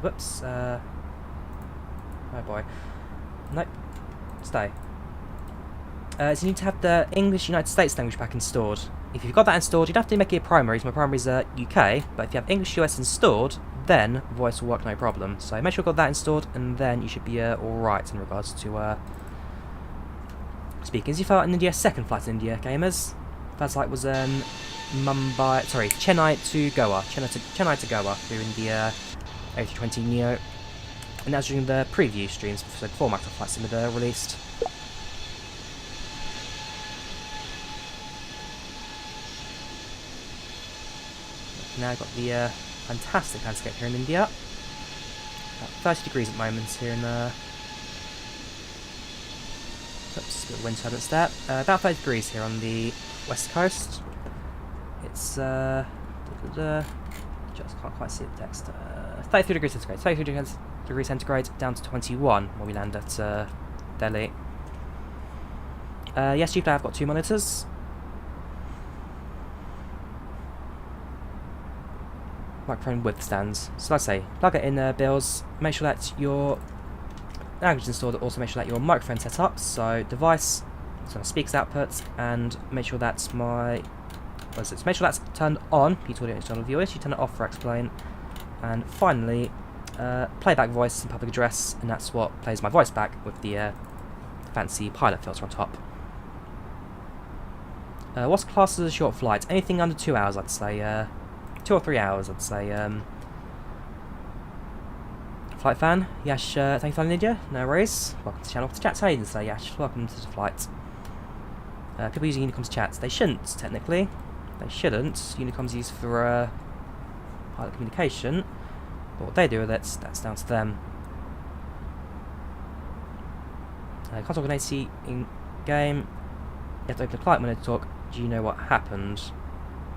whoops, oh boy, nope, stay. So you need to have the English United States language pack installed. If you've got that installed, you'd have to make it a primary, so my primary is UK, but if you have English US installed, then voice will work no problem. So make sure you've got that installed, and then you should be alright in regards to speaking. As you felt in India's second flight in India, gamers, first flight was Chennai to Goa, Chennai to Goa through India A320neo, and that was during the preview streams, so before Microsoft Flight Simulator released. Now I've got the fantastic landscape here in India. About 30 degrees at the moment here in oops, a bit of wind turbulence there. About 30 degrees here on the west coast. It's just can't quite see the text. 33 degrees centigrade. 33 degrees centigrade down to 21 when we land at Delhi. Yes, chiefly I've got 2 monitors. Microphone width stands. So like I say, plug it in bills, make sure that your language is installed, also make sure that your microphone set up, so device, so speakers outputs, and make sure that's make sure that's turned on, you told it external viewers, you turn it off for explain, and finally, playback voice and public address, and that's what plays my voice back with the fancy pilot filter on top. What's classed as a short flight? Anything under 2 hours, I'd say. 2 or 3 hours, I'd say. Flight fan, Yash, thank you for flying in India. No worries. Welcome to the channel. To chat, how you say, Yash? Welcome to the flight. People using Unicom's chats. They shouldn't, technically. They shouldn't. Unicom's used for pilot communication. But what they do with it, that's down to them. Can't talk an AC in game. You have to open the client mode to talk. Do you know what happened?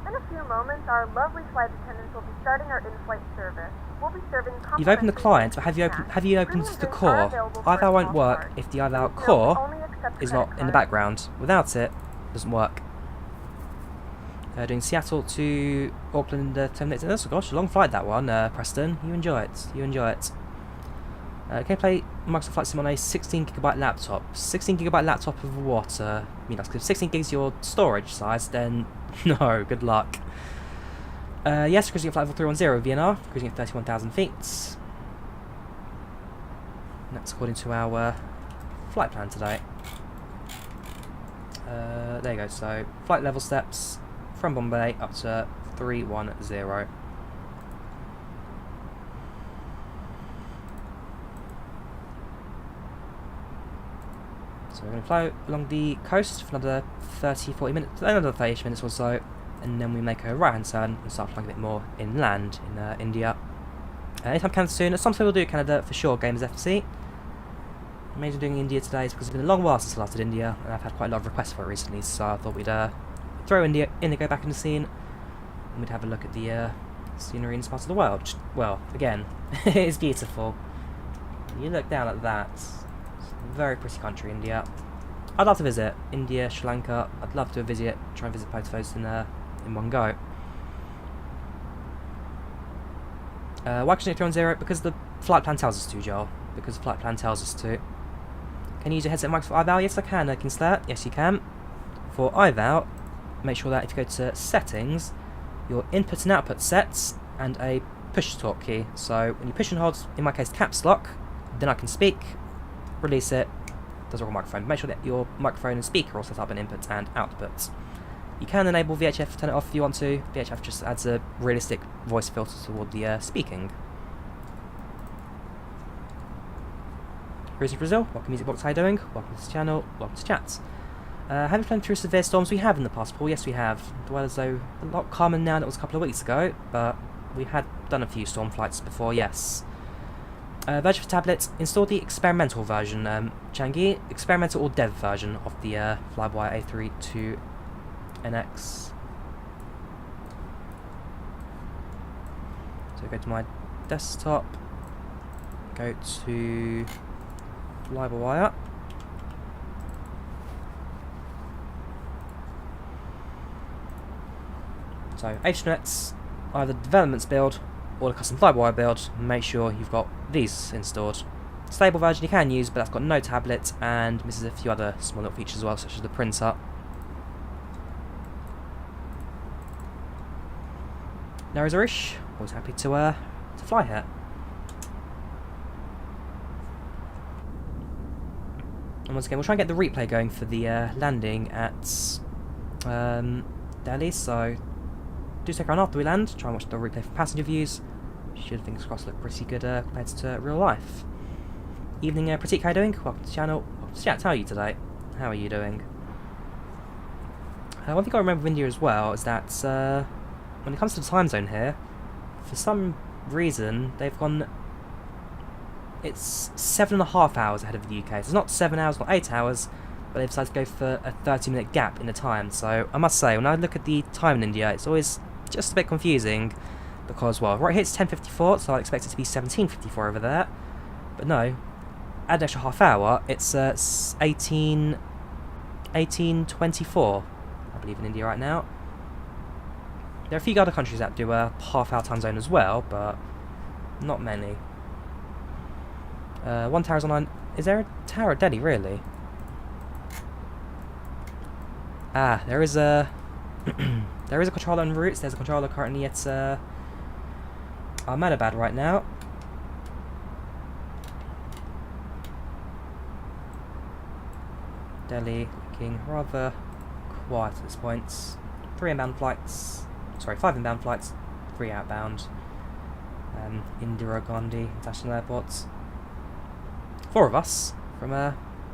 In a few moments, our lovely flight attendants will be starting our in-flight service. We'll be serving You've opened the client, but have you opened the core? IVAO won't work if the IVAO core is not in the background. Without it, it doesn't work. Doing Seattle to Auckland 10 minutes. Oh gosh, a long flight that one, Preston. You enjoy it. You enjoy it. Can you play Microsoft Flight Sim on a 16GB laptop? 16GB laptop of what? I mean, that's because if 16 gigs your storage size, then no, good luck. Yes, cruising at flight level 310 VNR, cruising at 31,000 feet. And that's according to our flight plan today. There you go, so flight level steps from Bombay up to 310. So we're going to fly along the coast for another 30-40 minutes, another 30 minutes or so, and then we make a right hand turn and start flying a bit more inland in India. Anytime Canada soon, some people do Canada for sure, Gamers FC. The reason I'm doing India today is because it's been a long while since I last did India, and I've had quite a lot of requests for it recently, so I thought we'd throw IndiGo back in the scene, and we'd have a look at the scenery in this part of the world. Which, well, again, it is beautiful. You look down at that. Very pretty country, India. I'd love to visit India, Sri Lanka. I'd love to visit, try and visit both of those in one go. Why can you 310? Because the flight plan tells us to, Joel. Because the flight plan tells us to. Can you use your headset mic for IVAO? Yes, I can, Kinsler. Yes, you can. For IVAO, make sure that if you go to settings, your input and output sets, and a push to talk key. So when you push and hold, in my case, caps lock, then I can speak. Release it, does all microphone. Make sure that your microphone and speaker are all set up in inputs and outputs. You can enable VHF, turn it off if you want to. VHF just adds a realistic voice filter toward the speaking. Here's Brazil, welcome Music Box, how you doing? Welcome to the channel, welcome to chats. Have you flown through severe storms? We have in the past, Paul, yes we have. The weather's though a lot calmer now than it was a couple of weeks ago, but we had done a few storm flights before, yes. Version for tablets, install the experimental version, Changi, experimental or dev version of the Flyby A320neo. So go to my desktop, go to Drawyah. So H2Net's either developments build or the custom FlyWire build. Make sure you've got these installed. Stable version you can use, but that's got no tablet and misses a few other small little features as well, such as the printer. No worries, Arish. Always happy to fly here. And once again, we'll try and get the replay going for the landing at Delhi. So do stick around after we land. Try and watch the replay for passenger views. Should, fingers crossed, look pretty good compared to real life. Evening, Pratik, how are you doing? Welcome to the channel. Chat, how are you today? How are you doing? One thing I remember of India as well is that when it comes to the time zone here, for some reason they've gone. It's 7.5 hours ahead of the UK. So it's not 7 hours, not 8 hours, but they've decided to go for a 30-minute gap in the time. So I must say, when I look at the time in India, it's always just a bit confusing because, well, right here it's 10:54, so I expect it to be 17:54 over there. But no, add an extra half hour, it's 18:24, I believe, in India right now. There are a few other countries that do a half-hour time zone as well, but not many. One tower's online. Is there a tower at Delhi, really? Ah, there is a there is a controller en route. There's a controller currently at Ahmedabad right now. Delhi looking rather quiet at this point. 3 inbound flights. Sorry, 5 inbound flights, 3 outbound. Indira Gandhi International Airport. 4 of us from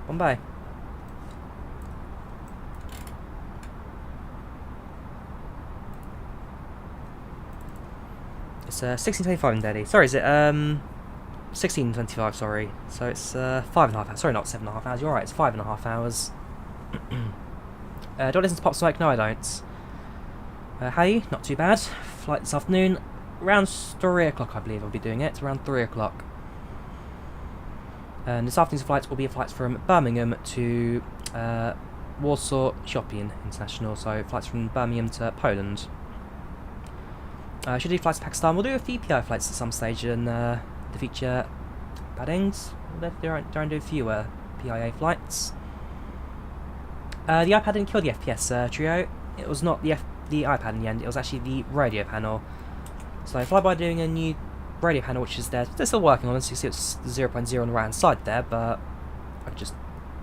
Bombay. It's 16:25 in Delhi. Sorry, is it 16:25? Sorry. So it's 5.5 hours. Sorry, not 7.5 hours. You're right. It's 5.5 hours. Do I listen to Pop Smoke? No, I don't. How are you? Not too bad. Flight this afternoon. Around 3 o'clock, I believe I'll be doing it. Around 3 o'clock. And this afternoon's flight will be a flight from Birmingham to Warsaw Shopping International. So flights from Birmingham to Poland. Should do flights to Pakistan. We'll do a few PI flights at some stage in the future. Paddings. We'll try and do a few PIA flights. The iPad didn't kill the FPS trio. It was not the iPad in the end. It was actually the radio panel. So Flyby doing a new radio panel, which is there. They're still working on it. So you see it's 0.0 on the right hand side there, but I could just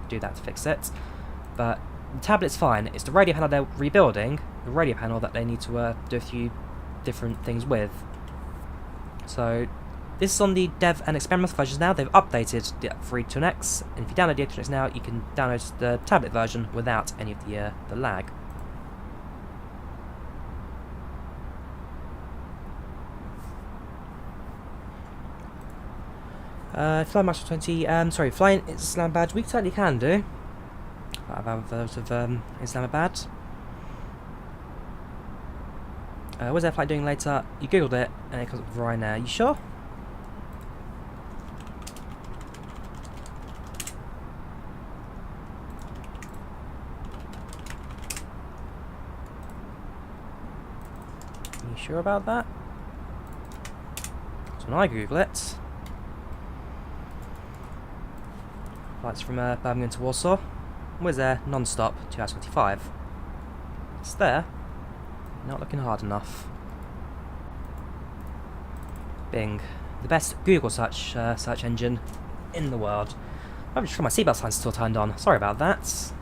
do that to fix it. But the tablet's fine. It's the radio panel they're rebuilding. The radio panel that they need to do a few different things with. So this is on the dev and experimental versions now. They've updated the A320neo, and if you download the A320neo now, you can download the tablet version without any of the lag. Flying Master 20, flying Islamabad, we certainly can do. Out of Islamabad. What's their flight doing later? You googled it, and it comes up with Ryanair. You sure? You sure about that? So when I Google it, flights from Birmingham to Warsaw. Where's there? Non-stop, 2 hours 25. It's there. Not looking hard enough. Bing. The best Google search engine in the world. I've just got my seatbelt signs still turned on. Sorry about that.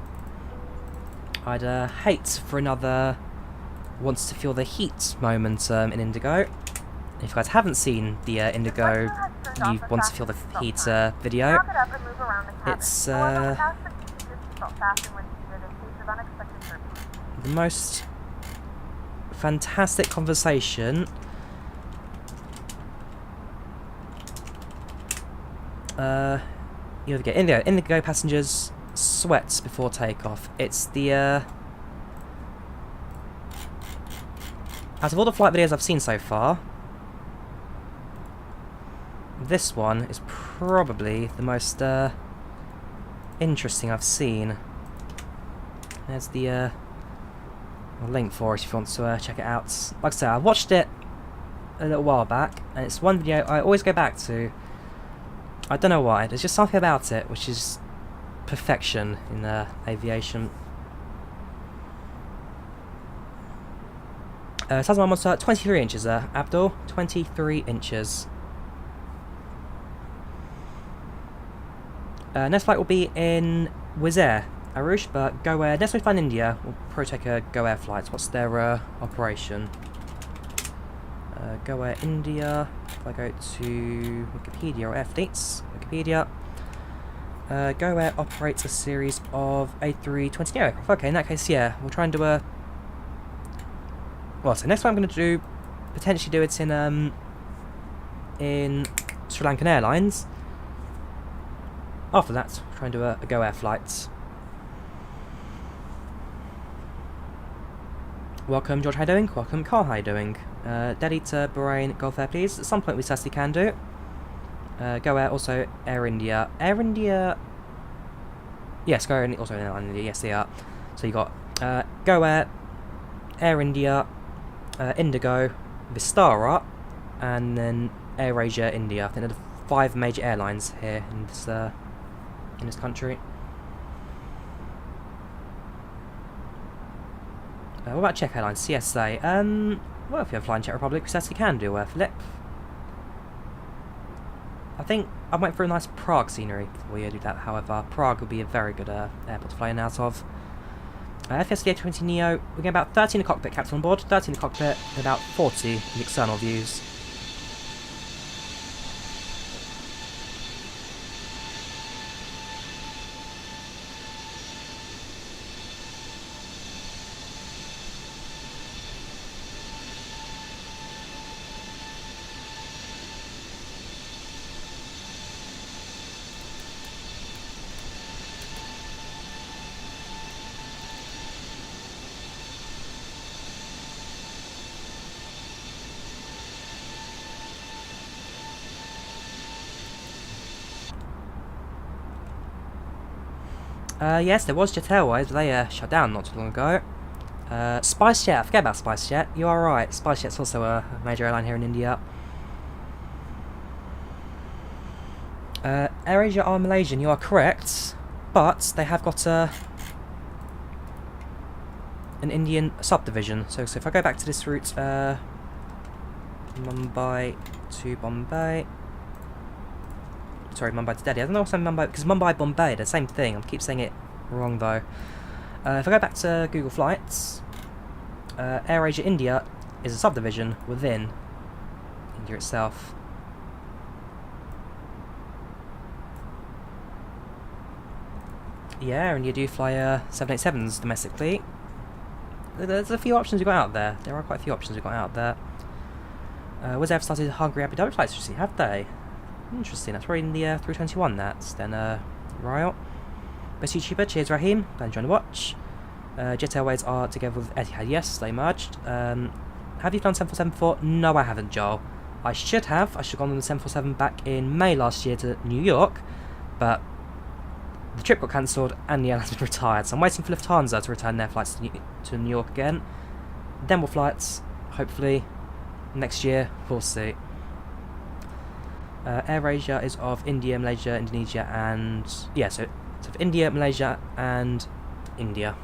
I'd hate for another wants to feel the heat moment in IndiGo. If you guys haven't seen the IndiGo you want to feel the heat video, it's the most fantastic conversation. You get IndiGo passengers sweat before takeoff. It's the out of all the flight videos I've seen so far, this one is probably the most interesting I've seen. There's the link for it if you want to check it out. Like I say, I watched it a little while back, and it's one video I always go back to. I don't know why, there's just something about it which is perfection in aviation. Size of my monster, 23 inches, Abdul. 23 inches. Next flight will be in Wizz Air, Arush, but Go Air. Next we find India. We'll probably take a Go Air flight. What's their operation? Go Air India. If I go to Wikipedia or Airfleets, Wikipedia. Go Air operates a series of A320neo aircraft. Okay, in that case, yeah, we'll try and do a. Well, so next one I'm going to do, potentially do it in Sri Lankan Airlines. After that, we'll try and do a Go Air flight. Welcome, George, how you doing? Welcome, Carl, how you doing? Delhi to Bahrain, Gulf Air, please. At some point we certainly can do. Go Air, also Air India. Air India... Yes, Go Air, also Air India, yes they are. So you got Go Air, Air India, IndiGo, Vistara, and then AirAsia India. I think there are 5 major airlines here in this country. What about Czech Airlines? CSA. Well, if you have flying Czech Republic, we certainly can do Philip. I think I went for a nice Prague scenery before you do that. However, Prague would be a very good airport to fly in and out of. FSD A320neo, we get about 30 in the cockpit, captain on board, 30 in the cockpit, and about 40 in the external views. Yes, there was Jet Airways, but they shut down not too long ago. SpiceJet, I forget about SpiceJet. You are right, SpiceJet's also a major airline here in India. AirAsia are Malaysian, you are correct, but they have got an Indian subdivision. So if I go back to this route, Mumbai to Bombay. Sorry, Mumbai to Delhi. I don't know what's Mumbai, because Mumbai Bombay, the same thing. I keep saying it wrong though. If I go back to Google Flights, AirAsia India is a subdivision within India itself. Yeah, and you do fly 787s domestically. There's a few options you've got out there. There are quite a few options you've got out there. Wizz Air started Hungary Abu Dhabi flights, have they? Interesting, that's probably in the 321 that's then Riot. Best YouTuber, cheers Raheem, glad you joined the watch. Jet Airways are together with Etihad, yes, they merged. Have you flown 747 before? No, I haven't, Joel. I should have gone on the 747 back in May last year to New York, but the trip got cancelled and the airline's been retired, so I'm waiting for Lufthansa to return their flights to New York again. Then more flights, hopefully, next year, we'll see. AirAsia is of India, Malaysia, Indonesia, and yeah, so it's of India, Malaysia, and India.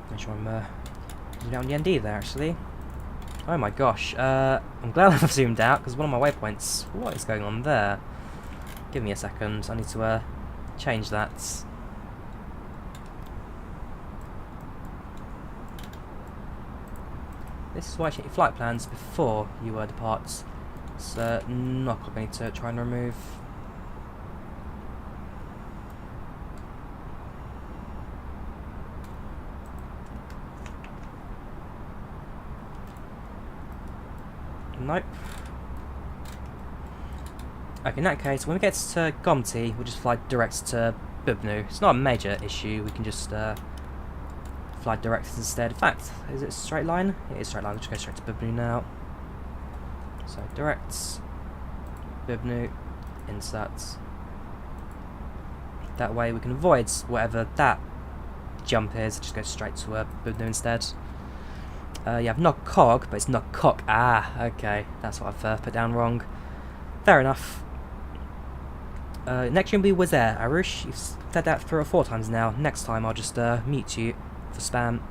Make sure I'm down the ND there actually. Oh my gosh, I'm glad I've zoomed out because one of my waypoints. What is going on there? Give me a second. I need to change that. This is why you check your flight plans before you depart. It's not what I need to try and remove. Nope. Okay, in that case, when we get to Gomti, we'll just fly direct to Bubnu. It's not a major issue, we can just fly direct instead. In fact, is it a straight line? It is straight line, let's just go straight to Bubnu now. So direct, Bubnu, inserts. That way we can avoid whatever that jump is, just go straight to Bubnu instead. You have knock cog, but it's knock cock. Ah, okay, that's what I've put down wrong. Fair enough. Next you'll be was there, Arush. You've said that 3 or 4 times now. Next time I'll just mute you for spam.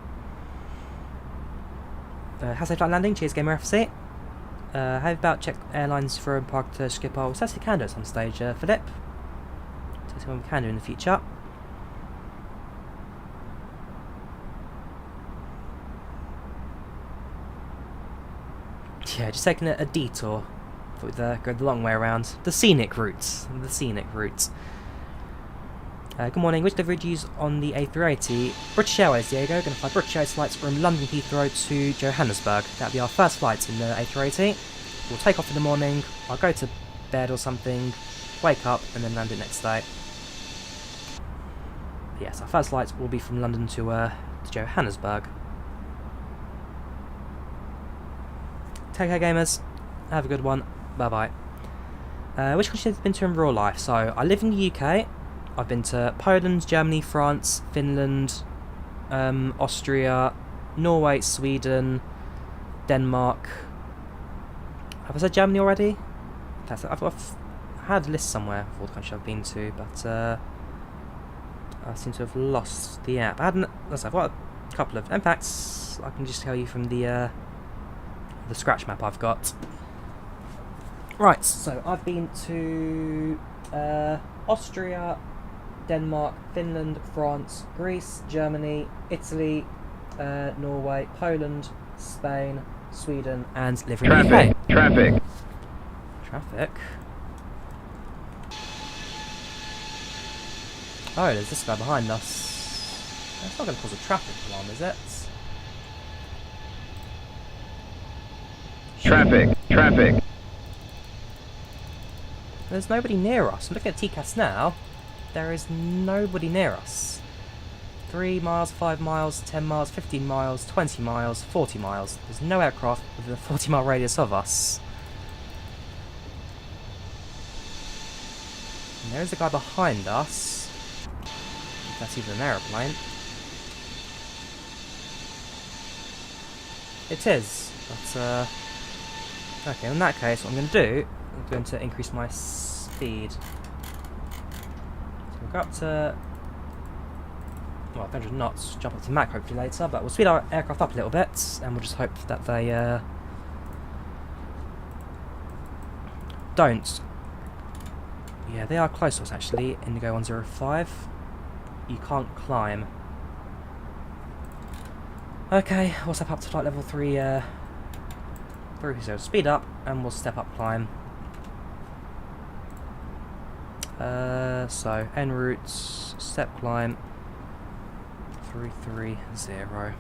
How's safe flight landing? Cheers, Gamer FC. How about check airlines for park to Schiphol? So we can do at some stage, Philip. So see what we can do in the future. Yeah, just taking a detour. Thought we'd go the long way around. The scenic routes. The scenic routes. Good morning. Which delivery do you use on the A380? British Airways, Diego. Going to fly British Airways flights from London Heathrow to Johannesburg. That'll be our first flight in the A380. We'll take off in the morning. I'll go to bed or something, wake up, and then land it next day. But yes, our first flight will be from London to Johannesburg. Take care, gamers. Have a good one. Bye bye. Which country have you been to in real life? So, I live in the UK. I've been to Poland, Germany, France, Finland, Austria, Norway, Sweden, Denmark. Have I said Germany already? I've had a list somewhere of all the countries I've been to, but I seem to have lost the app. I've got a couple of impacts. I can just tell you from the scratch map I've got. Right, so I've been to Austria, Denmark, Finland, France, Greece, Germany, Italy, Norway, Poland, Spain, Sweden, and live in the UK. Traffic. Traffic? Oh, there's this guy behind us. That's not going to cause a traffic alarm, is it? Traffic. There's nobody near us. I'm looking at TCAS now. There is nobody near us. 3 miles, 5 miles, 10 miles, 15 miles, 20 miles, 40 miles. There's no aircraft within a 40-mile radius of us. And there is a guy behind us. If that's even an aeroplane. It is. But, okay, in that case, what I'm going to do, I'm going to increase my speed. So we'll go up to, well, 100 knots, jump up to Mach hopefully later, but we'll speed our aircraft up a little bit, and we'll just hope that they don't. Yeah, they are close to us actually, IndiGo 105. You can't climb. Okay, we'll step up to flight level 3, so speed up, and we'll step up climb. So, en route, step climb, 330.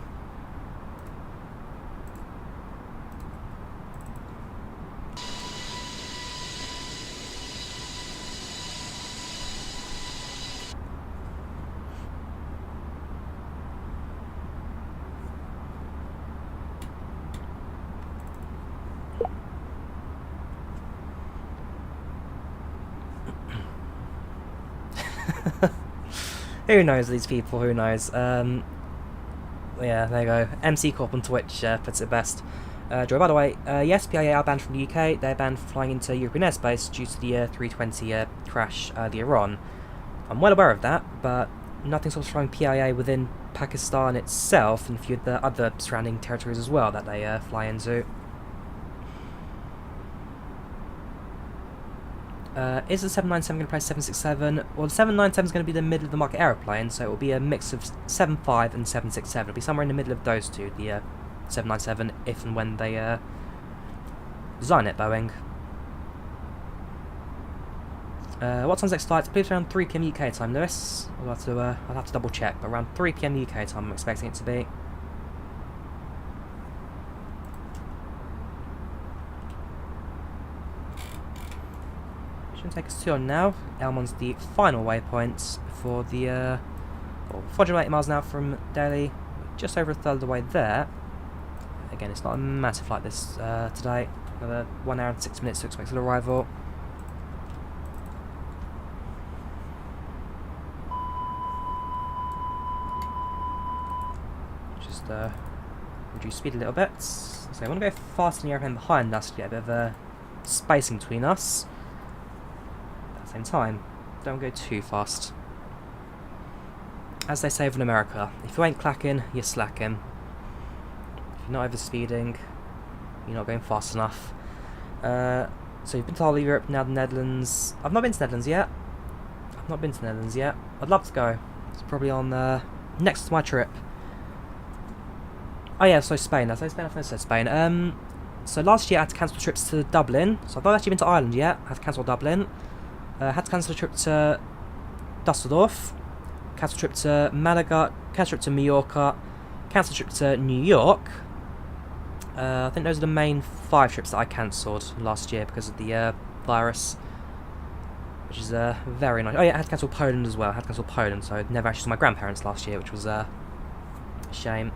Who knows these people, who knows? Yeah, there you go. MC Corp on Twitch puts it best. Joy, by the way, yes, PAA are banned from the UK. They're banned from flying into European airspace due to the 320 crash earlier on. I'm well aware of that, but nothing stops flying PAA within Pakistan itself and a few of the other surrounding territories as well that they fly into. Is the 797 going to replace 767? Well, the 797 is going to be the middle of the market aeroplane, so it will be a mix of 75 and 767. It'll be somewhere in the middle of those two, the 797, if and when they design it, Boeing. What time's next flight? Please around 3 PM UK time, Lewis. I'll have to double check, but around 3 PM UK time I'm expecting it to be. take us 2 on now. Elmon's the final waypoint before the 480 miles an hour from Delhi. Just over a third of the way there. Again, it's not a massive flight this today. Another 1 hour and 6 minutes to expected arrival. Just reduce speed a little bit. So I want to go faster than the airplane behind us to get a bit of a spacing between us. At the same time, don't go too fast. As they say over in America, if you ain't clacking, you're slacking. If you're not overspeeding, you're not going fast enough. So you've been to all of Europe, now the Netherlands. I've not been to the Netherlands yet. I'd love to go. It's probably on next to my trip. Oh yeah, so Spain. I said Spain. So last year I had to cancel trips to Dublin. So I've not actually been to Ireland yet. I had to cancel Dublin. Had to cancel a trip to Dusseldorf. Cancel trip to Malaga. Cancel trip to Mallorca. Cancel trip to New York. I think those are the main 5 trips that I cancelled last year because of the virus. Which is very nice. Oh yeah, I had to cancel Poland as well. So I never actually saw my grandparents last year, which was a shame.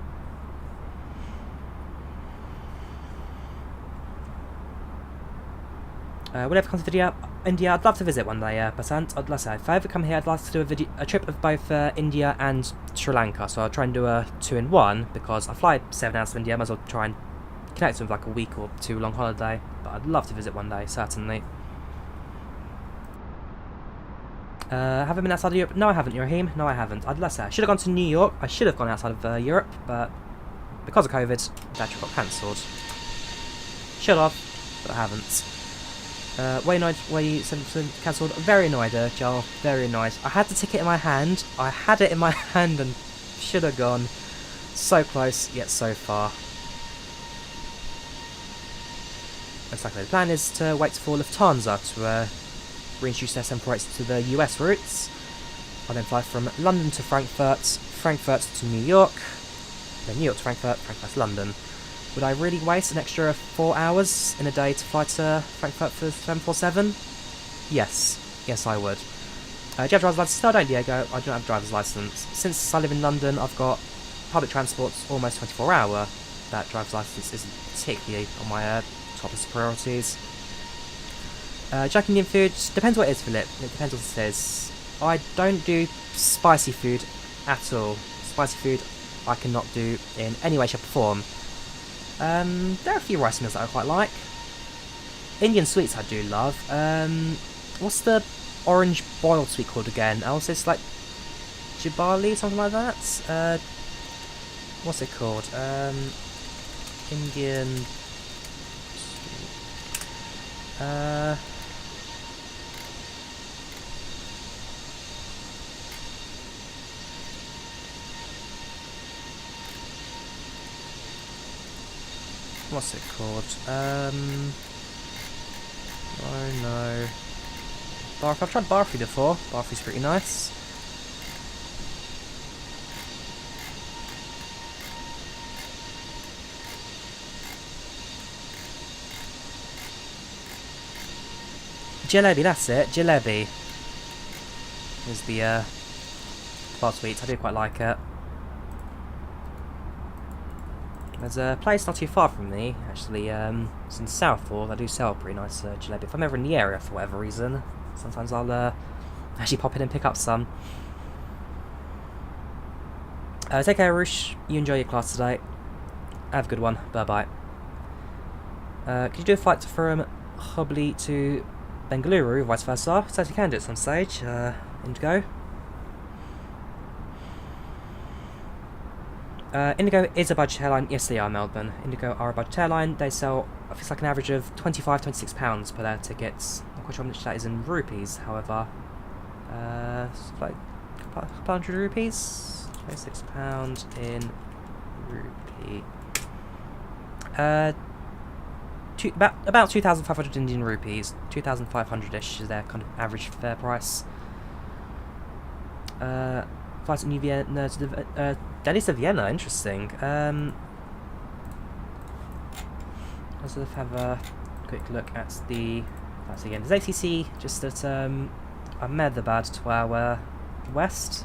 Whenever it comes to India, I'd love to visit one day, Basant. I'd love to. If I ever come here, I'd like to do a trip of both India and Sri Lanka. So I'll try and do a 2-in-1 because I fly 7 hours to India. I might as well try and connect with like a week or 2 long holiday. But I'd love to visit one day, certainly. Have I been outside of Europe? No, I haven't, Rahim. No, I haven't. I'd love to. I should have gone to New York. I should have gone outside of Europe, but because of COVID, that trip got cancelled. Should have, but I haven't. Way annoyed, way cancelled. Very annoyed, Joel. Very annoyed. I had the ticket in my hand. And should have gone. So close, yet so far. Exactly. The plan is to wait for Lufthansa to reintroduce their 748s to the US routes. I'll then fly from London to Frankfurt, Frankfurt to New York, then New York to Frankfurt, Frankfurt to London. Would I really waste an extra 4 hours in a day to fly to Frankfurt for 747? Yes. Yes, I would. Do you have a driver's license? No, I don't, Diego. I don't have a driver's license. Since I live in London, I've got public transport's almost 24 hour. That driver's license isn't particularly on my top list of priorities. Jack Indian food, depends what it is, Philip. It depends what it is. I don't do spicy food at all. Spicy food I cannot do in any way, shape or form. There are a few rice meals that I quite like. Indian sweets I do love. What's the orange boiled sweet called again? Also, it's like Jibali, something like that. What's it called? Indian sweet. What's it called? Oh no. Barfi. I've tried Barfi before. Barfi's pretty nice. Jalebi, that's it. Jalebi is the bar sweets. I do quite like it. There's a place not too far from me, actually, it's in Southall. They do sell pretty nice jalebi. If I'm ever in the area for whatever reason, sometimes I'll actually pop in and pick up some. Take care, Roosh. You enjoy your class today. Have a good one. Bye-bye. Could you do a flight from Hubli to Bengaluru, vice versa? Certainly can do at some stage. IndiGo. IndiGo is a budget airline. Yes, they are, Melbourne. IndiGo are a budget airline. They sell, I think it's like an average of £25–26 per their tickets. Not quite sure how much that is in rupees, however. It's like a couple hundred rupees. £26 in rupee. About 2,500 Indian rupees. 2,500-ish is their kind of average fare price. Flights at New Vienna to the Delhi to Vienna, interesting. Let's have a quick look at the So again, there's ATC just at Ahmedabad to our west.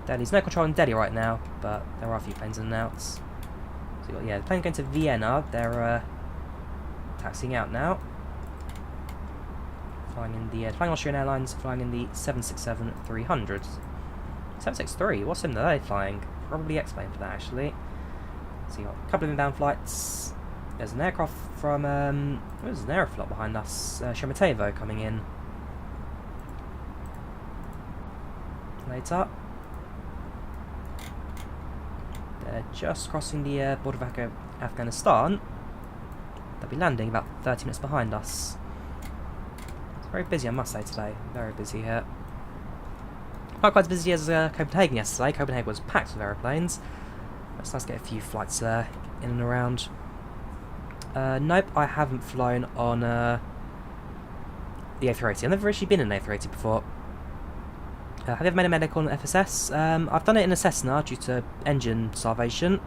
Delhi's no control in Delhi right now, but there are a few planes in and out. So you got, the plane going to Vienna. They're taxiing out now. Flying in the Flying Austrian Airlines, flying in the 767-300. 763, what's in there they flying? Probably explain for that actually. So you got a couple of inbound flights. There's an aircraft from there's an Aeroflot behind us, Sheremetyevo coming in. Later. They're just crossing the border of Afghanistan. They'll be landing about 30 minutes behind us. It's very busy, I must say, today. Very busy here. Not quite as busy as Copenhagen yesterday. Copenhagen was packed with aeroplanes. It's nice to get a few flights in and around. Nope, I haven't flown on the A380. I've never actually been in an A380 before. Have you ever made a medical on FSS? I've done it in a Cessna due to engine starvation.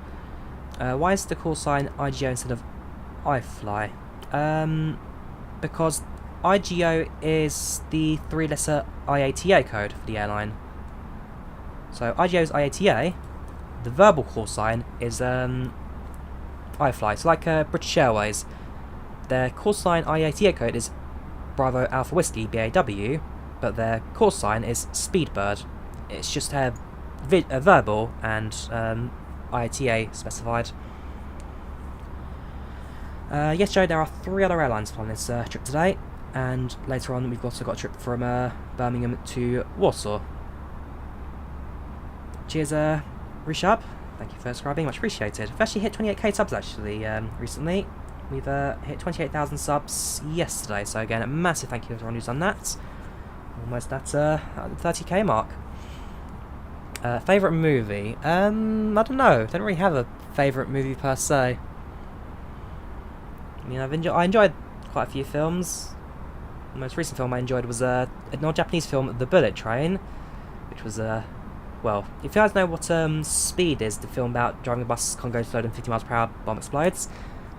Why is the call sign IGO instead of iFly? Because IGO is the 3-letter IATA code for the airline. So IGO is IATA. The verbal call sign is iFly. So like British Airways, their call sign IATA code is Bravo Alpha Whiskey BAW, but their call sign is Speedbird. It's just verbal and IATA specified. Yes, Joe, there are 3 other airlines flying this trip today, and later on we've also got a trip from Birmingham to Warsaw. Cheers, Rishab. Thank you for subscribing, much appreciated. We've actually hit 28k subs actually recently. We've hit 28,000 subs yesterday, so again, a massive thank you to everyone who's done that. Almost at the 30k mark. Favourite movie? I don't know. Don't really have a favourite movie per se. I mean, I enjoyed quite a few films. The most recent film I enjoyed was an old Japanese film, The Bullet Train, which was well, if you guys know what Speed is, the film about driving a bus can't go slower than 50 miles per hour, bomb explodes.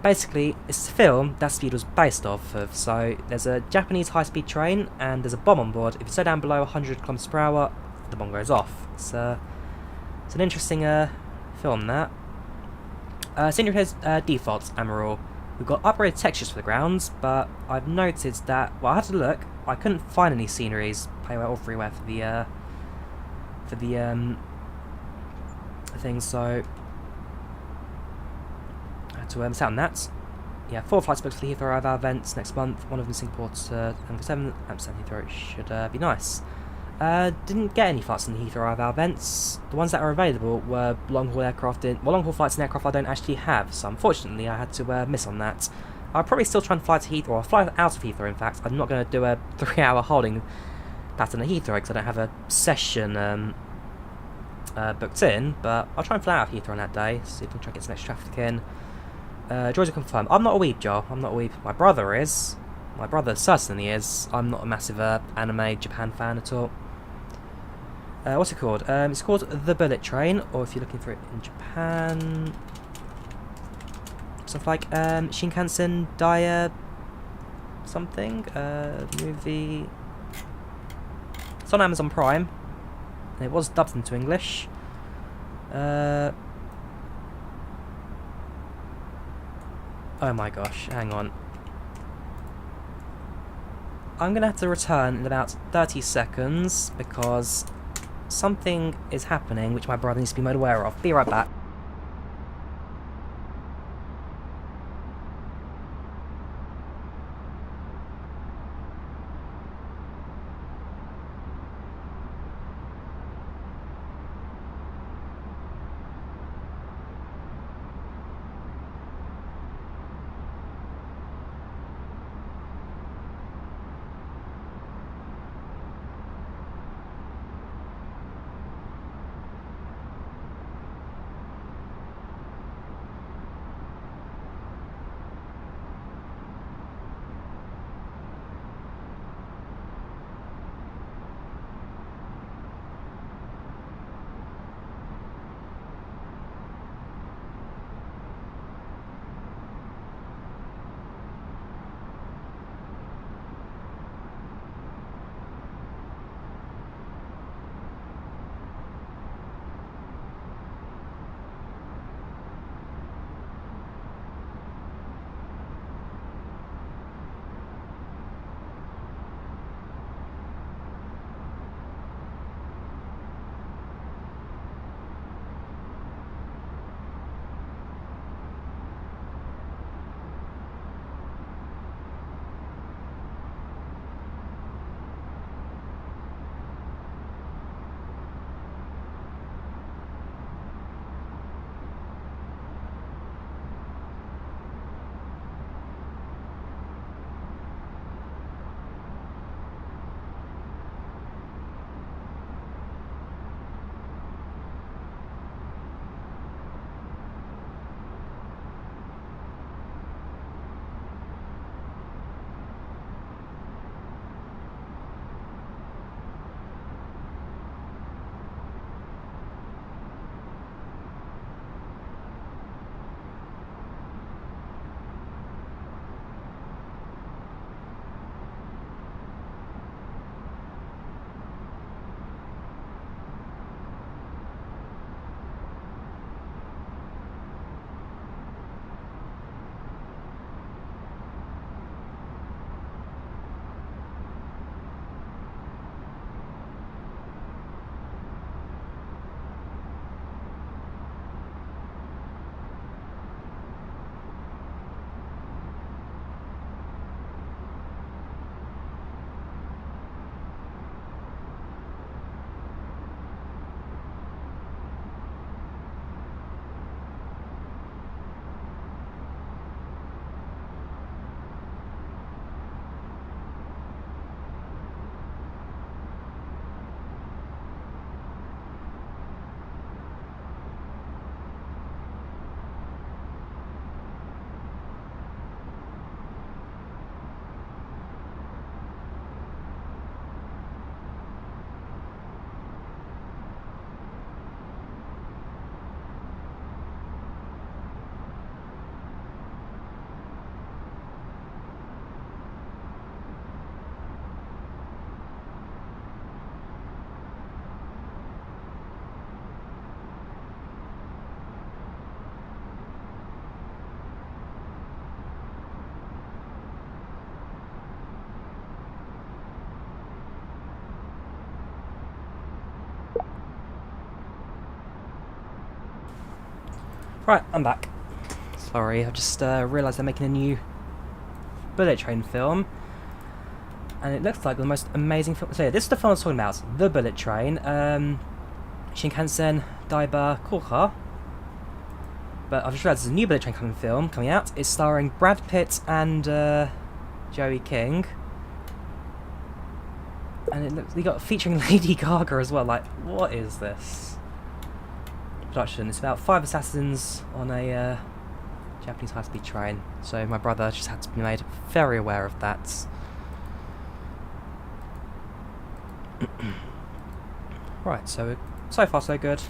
Basically, it's a film that Speed was based off of. So there's a Japanese high-speed train and there's a bomb on board. If you slow down below 100 kilometers per hour, the bomb goes off. It's an interesting film, that. Scenery has defaults, Amaral. We've got upgraded textures for the grounds, but I've noticed that, well, I had to look, I couldn't find any sceneries, payware or freeware for the thing, so I had to set on that. Yeah, 4 flights booked for the Heathrow IVAO events next month, one of them Singapore to Amsterdam Heathrow should be nice. Didn't get any flights in the Heathrow IVAO events. The ones that are available were long-haul flights in aircraft I don't actually have, so unfortunately I had to miss on that. I'll probably still try and fly to Heathrow, or fly out of Heathrow in fact. I'm not going to do a 3-hour holding pattern at Heathrow because I don't have a session booked in, but I'll try and fly out of Heathrow on that day, see if we can try and get some extra traffic in. Droys are confirmed. I'm not a weeb, Joel. I'm not a weeb. My brother is. My brother certainly is. I'm not a massive anime Japan fan at all. What's it called? It's called The Bullet Train, or if you're looking for it in Japan, stuff like Shinkansen Dia something movie. It's on Amazon Prime. It was dubbed into English. Oh my gosh, hang on. I'm going to have to return in about 30 seconds because something is happening which my brother needs to be made aware of. Be right back. Right, I'm back. Sorry, I've just realised they're making a new bullet train film. And it looks like the most amazing film. So yeah, this is the film I was talking about. The bullet train. Shinkansen Daiba Koha. But I've just realised there's a new bullet train coming out. It's starring Brad Pitt and Joey King. And it looks, we got featuring Lady Gaga as well. Like, what is this production? It's about 5 assassins on a Japanese high-speed train. So my brother just had to be made very aware of that. Right, so far so good.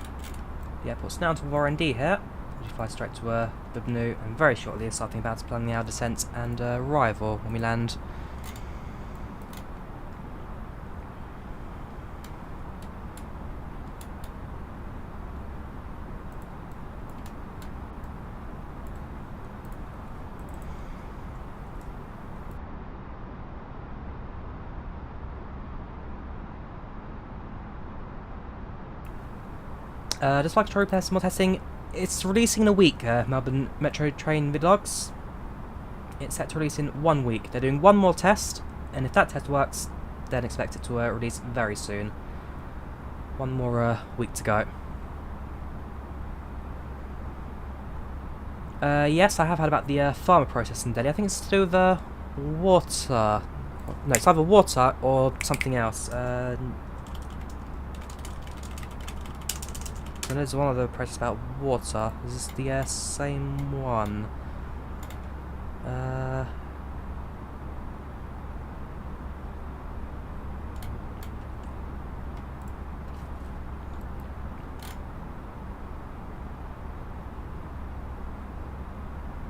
The airport's now to R&D here. We fly straight to Bubnu, and very shortly is something about to plan our descent and arrival when we land. Just like FlightControlReplay some more testing, it's releasing in a week, Melbourne Metro Train Vlogs. It's set to release in 1 week. They're doing one more test, and if that test works, then expect it to release very soon. One more week to go. Yes, I have heard about the pharma process in Delhi. I think it's to do with water. No, it's either water or something else. And there's one other process about water. Is this the same one?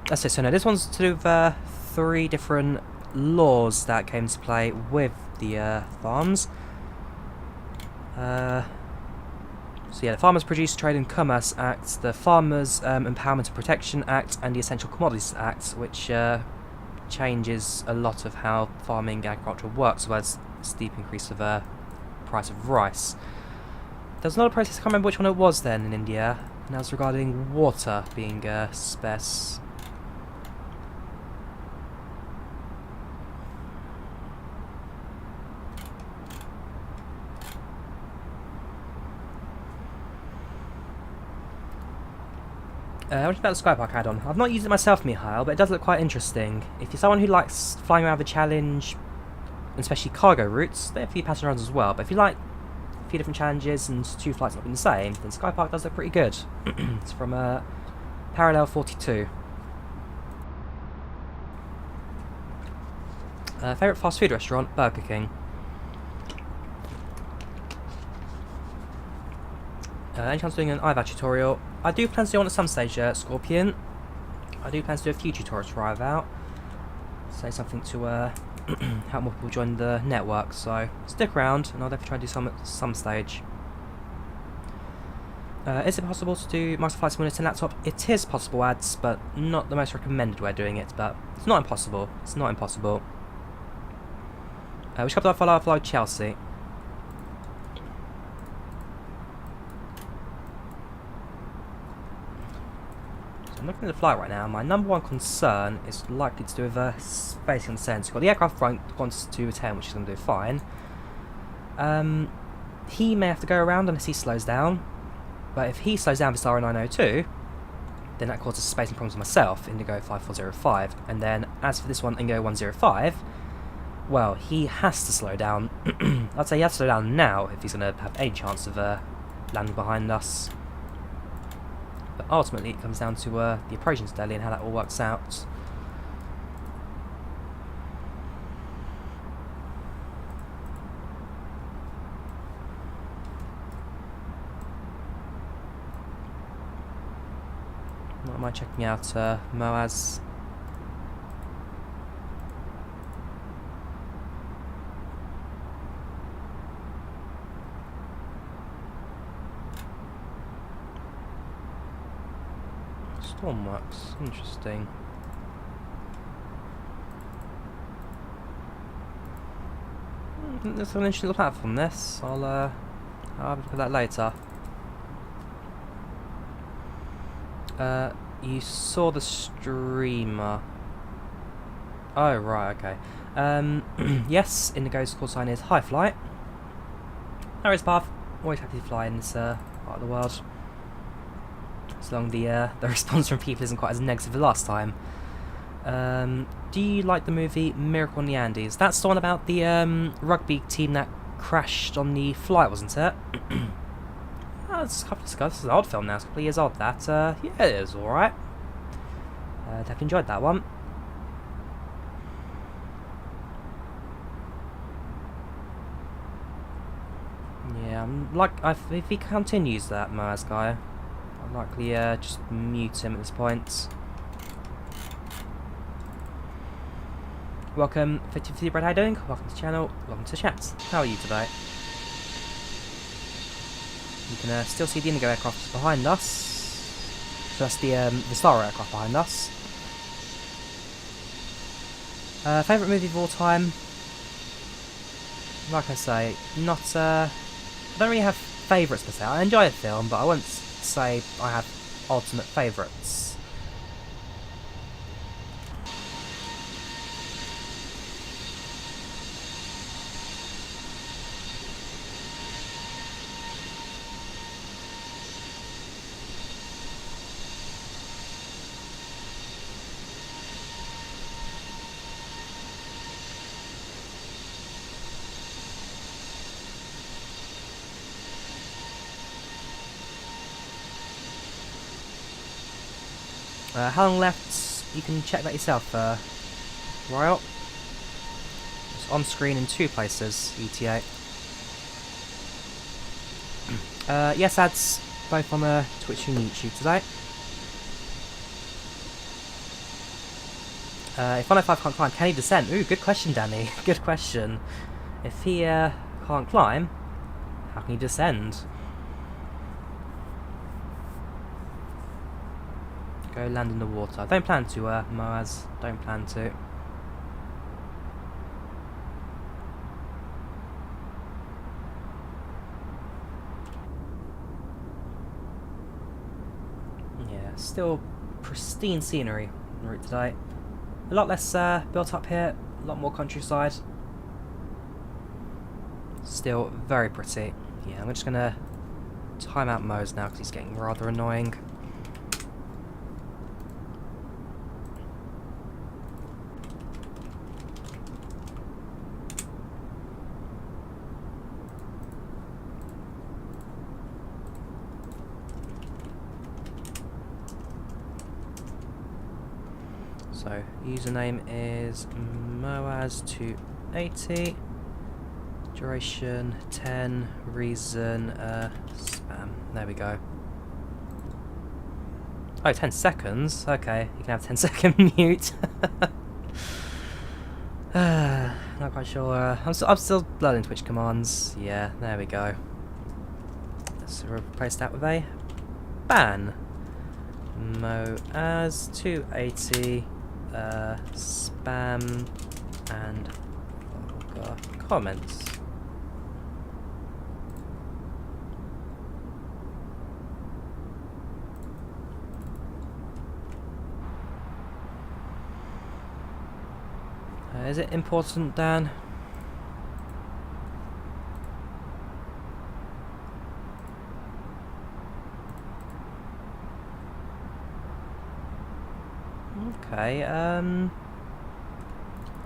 That's it. So no, this one's to do with 3 different laws that came into play with the farms. So yeah, the Farmers Produce, Trade and Commerce Act, the Farmers Empowerment and Protection Act, and the Essential Commodities Act, which changes a lot of how farming and agriculture works, as well as a steep increase of price of rice. There's another process, I can't remember which one it was then in India, and that was regarding water being scarce. What about the Skypark add-on? I've not used it myself, Mihail, but it does look quite interesting. If you're someone who likes flying around the challenge, especially cargo routes, they have a few passenger runs as well, but if you like a few different challenges and 2 flights not being the same, then Skypark does look pretty good. It's from Parallel 42. Favourite fast food restaurant? Burger King. Any chance of doing an IVAO tutorial? I do plan to do one at some stage, Scorpion. I do plan to do a few tutorials for IVAO. Say something to help more people join the network, so stick around and I'll definitely try to do some at some stage. Is it possible to do Microsoft Flight Simulator on laptop? It is possible, ads, but not the most recommended way of doing it, but it's not impossible. It's not impossible. Which couple do I follow Chelsea? I'm looking at the flight right now. My number 1 concern is likely to do with space consent. We've got the aircraft front wants to attend, which is going to do fine. He may have to go around unless he slows down. But if he slows down for Star 902, then that causes spacing problems for myself, IndiGo 5405. And then as for this one, IndiGo 105, well, he has to slow down. I'd say he has to slow down now if he's going to have any chance of landing behind us. But ultimately it comes down to the approach into Delhi and how that all works out. What am I checking out? Moaz. Stormworks, interesting. There's an interesting little platform, this. I'll have a look at that later. You saw the streamer. Oh, right, okay. Yes, IndiGo's call sign is Hi Flight. There is Path. Always happy to fly in this part of the world. As long as the response from people isn't quite as negative as last time. Do you like the movie Miracle in the Andes? That's the one about the rugby team that crashed on the flight, wasn't it? It's a couple of this is an old film now. It's a couple of years old. That yeah, it was alright. Definitely enjoyed that one. Yeah, if he continues that Moaz guy, I'll likely just mute him at this point. Welcome, 50 Bread, how you doing? Welcome to the channel, welcome to the chat. How are you today? You can still see the IndiGo aircraft behind us. So that's the Star aircraft behind us. Favourite movie of all time? Like I say, not I don't really have favourites per se. I enjoy a film, but I wouldn't say I have ultimate favourites. How long left? You can check that yourself, Royal. It's on screen in 2 places, ETA. Yes, ads both on Twitch and YouTube today. If 105 can't climb, can he descend? Ooh, good question, Danny. Good question. If he can't climb, how can he descend? Go land in the water. I don't plan to, Moaz. Don't plan to. Yeah, still pristine scenery en route today. A lot less built up here, a lot more countryside. Still very pretty. Yeah, I'm just gonna time out Moaz now because he's getting rather annoying. So, username is Moaz280, duration 10, reason spam. There we go. Oh, 10 seconds? Okay, you can have 10-second mute. Not quite sure. I'm still learning Twitch commands. Yeah, there we go. Let's replace that with a ban. Moaz280. Spam and vulgar comments. Is it important, Dan? Okay,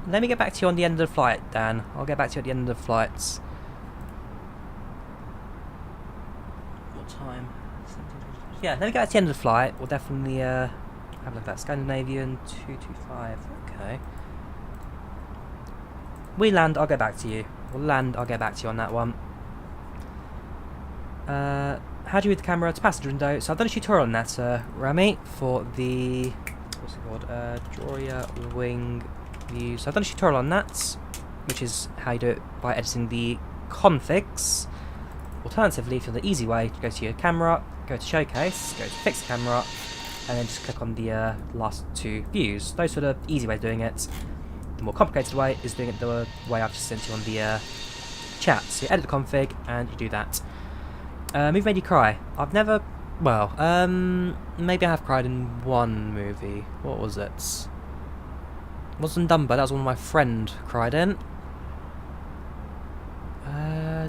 let me get back to you on the end of the flight, Dan. I'll get back to you at the end of the flights. What time? Yeah, let me get back to the end of the flight. We'll definitely have a look at that. Scandinavian 225. Okay. We land, I'll get back to you. We'll land, I'll get back to you on that one. How do you read the camera to passenger window? So I've done a tutorial on that, Rami, for the... what's it called? Drawyah wing view. So I've done a tutorial on that, which is how you do it by editing the configs. Alternatively, if you're the easy way, go to your camera, go to showcase, go to fix camera, and then just click on the last 2 views. Those are the easy way of doing it. The more complicated way is doing it the way I've just sent you on the chat. So you edit the config and you do that. Movie made you cry. I've never Well, maybe I have cried in one movie. What was it? It wasn't Dumbo, that was one my friend cried in.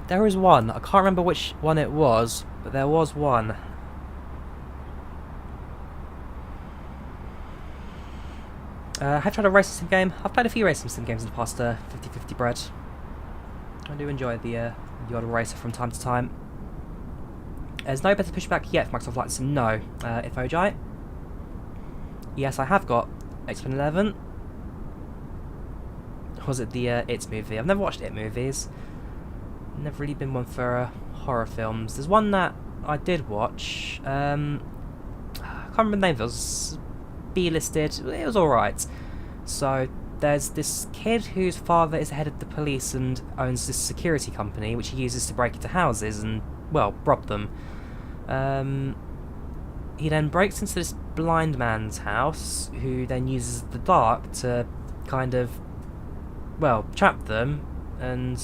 There is one. I can't remember which one it was, but there was one. Have you tried a racing sim game? I've played a few racing sim games in the past 50/50 bread. I do enjoy the odd racer from time to time. There's no better pushback yet for Microsoft Flight Sim. No. FOJ. Yes, I have got X-Men 11. Was it the It movie? I've never watched It movies. Never really been one for horror films. There's one that I did watch. I can't remember the name. It was B-listed. It was alright. So there's this kid whose father is the head of the police and owns this security company, which he uses to break into houses and, well, rob them. He then breaks into this blind man's house, who then uses the dark to kind of, well, trap them, and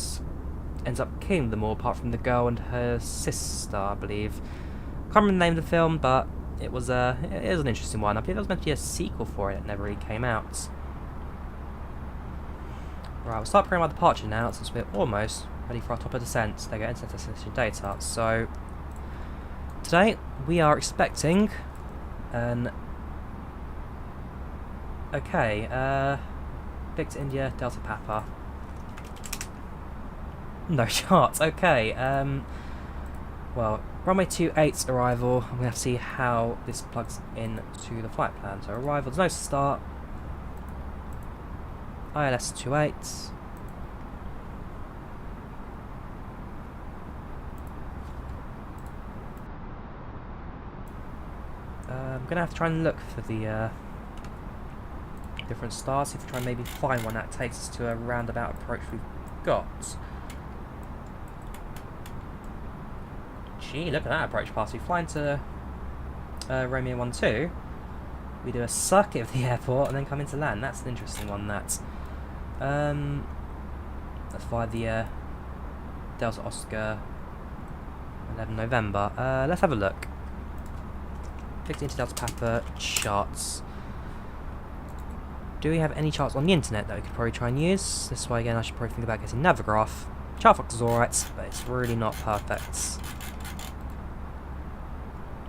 ends up killing them all, apart from the girl and her sister, I believe. Can't remember the name of the film, but it was an interesting one. I believe there was meant to be a sequel for it that never really came out. Right, we'll start preparing our departure now, since we're almost ready for our top of descent. They get internet destination data. So today we are expecting an Victor India Delta Papa. No charts. Okay. Well, runway 28 arrival. I'm gonna have to see how this plugs in to the flight plan. So arrival, there's no start. ILS 28. I'm gonna have to try and look for the different stars. See if we try and maybe find one that takes us to a roundabout approach we've got. Gee, look at that approach pass. We fly into Romeo 12. We do a circuit of the airport and then come into land. That's an interesting one. That. Let's fly the Delta Oscar 11 November. Let's have a look. 15 to Delta Papa charts. Do we have any charts on the internet that we could probably try and use? This way again, I should probably think about getting Navigraph. Chart factor's alright, but it's really not perfect.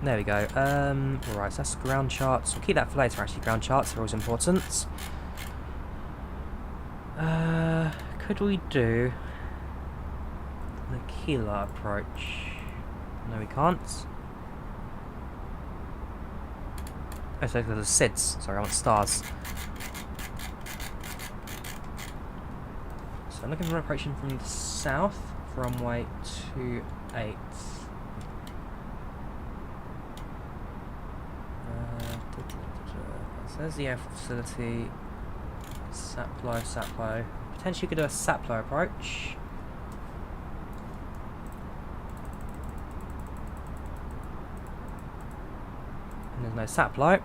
There we go. Right, so that's ground charts. We'll keep that for later, actually. Ground charts are always important. Could we do the Kila approach? No, we can't. Oh, so there's SIDS. Sorry, I want stars. So I'm looking for an approach from the south, runway 28. So there's the airport facility. Saplo. Potentially could do a Saplo approach. And there's no Saplo.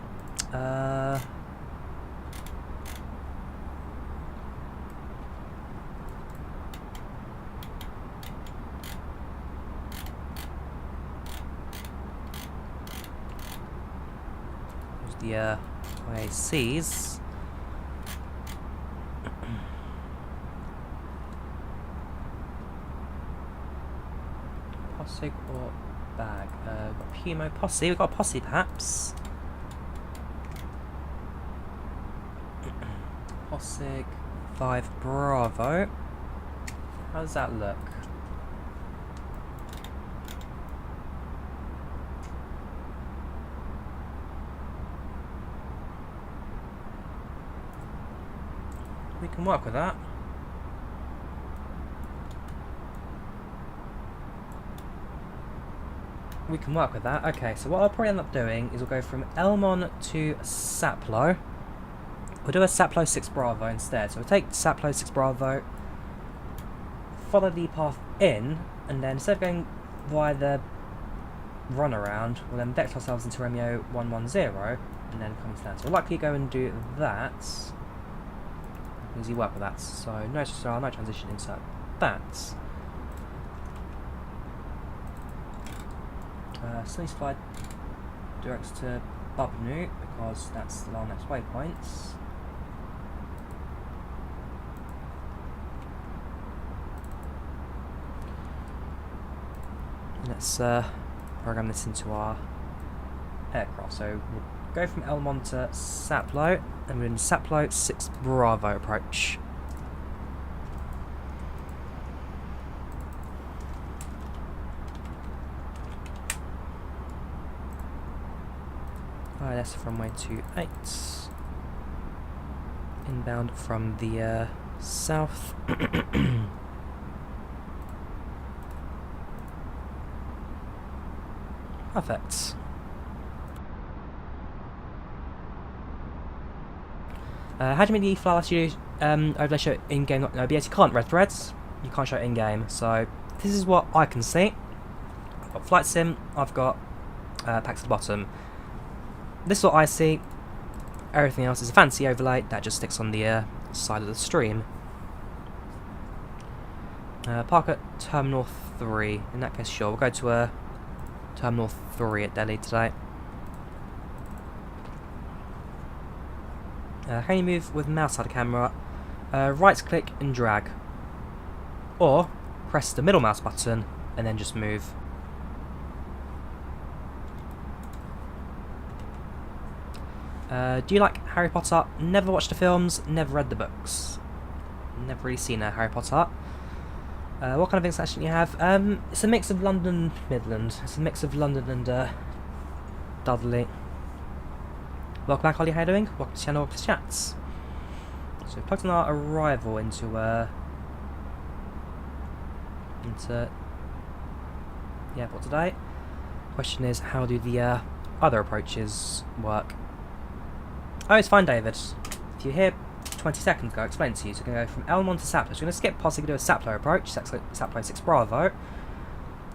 There's the IACs. Posse or bag? We've got Pumo Posse. We've got Posse perhaps. Posse 5 Bravo. How does that look? We can work with that. We can work with that. Okay, so what I'll probably end up doing is we'll go from Elmon to Saplo. We'll do a Saplo 6 Bravo instead. So we'll take Saplo 6 Bravo, follow the path in, and then instead of going via the runaround, we'll then vector ourselves into Romeo 110 and then come to that. So we'll likely go and do that. Easy work with that. So no star, no transition, insert that. So let's fly directs to Bubnu because that's the next waypoints. Let's program this into our aircraft. So we'll go from Elmon to Saplo, and we're in Saplo 6 Bravo approach. ILS from runway 28. Inbound from the south. Perfect. How do you make the FlyLive Studio overlay show in-game not in OBS? You can't red threads. You can't show it in-game. So this is what I can see. I've got Flight Sim. I've got PACX at the bottom. This is what I see. Everything else is a fancy overlay that just sticks on the side of the stream. Park at Terminal 3. In that case, sure. We'll go to Terminal 3 at Delhi today. Can you move with mouse side of camera? Right click and drag. Or press the middle mouse button and then just move. Do you like Harry Potter? Never watched the films, never read the books. Never really seen Harry Potter. What kind of accent do you have? It's a mix of London and Midland. It's a mix of London and Dudley. Welcome back, Holly. How you doing? Welcome to the channel, welcome to chats. So we've plugged in our arrival into the airport today. Question is, how do the other approaches work? Oh, it's fine, David. If you're here 20 seconds ago, I explained to you. So we're going to go from Elmon to Saplo. So we're going to skip past, we can do a Saplo approach, Saplo 6 Bravo. And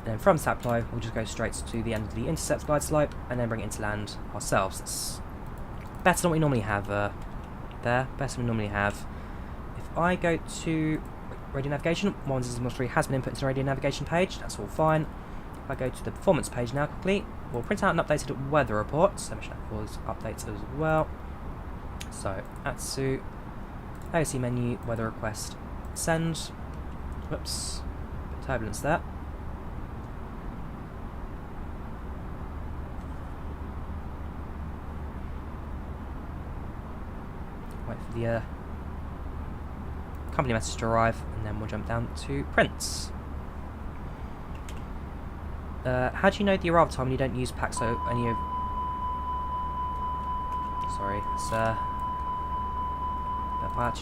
then from Saplo, we'll just go straight to the end of the intercept glide slope and then bring it into land ourselves. That's better than what we normally have there. Better than we normally have. If I go to radio navigation, 1.0.3 has been input into the radio navigation page. That's all fine. If I go to the performance page now quickly, we'll print out an updated weather report. So make sure that cause updates as well. So, Atsu, AOC menu, weather request, send. Whoops, bit of turbulence there. Wait for the company message to arrive, and then we'll jump down to prints. How do you know the arrival time when you don't use PACX any of... Sorry, it's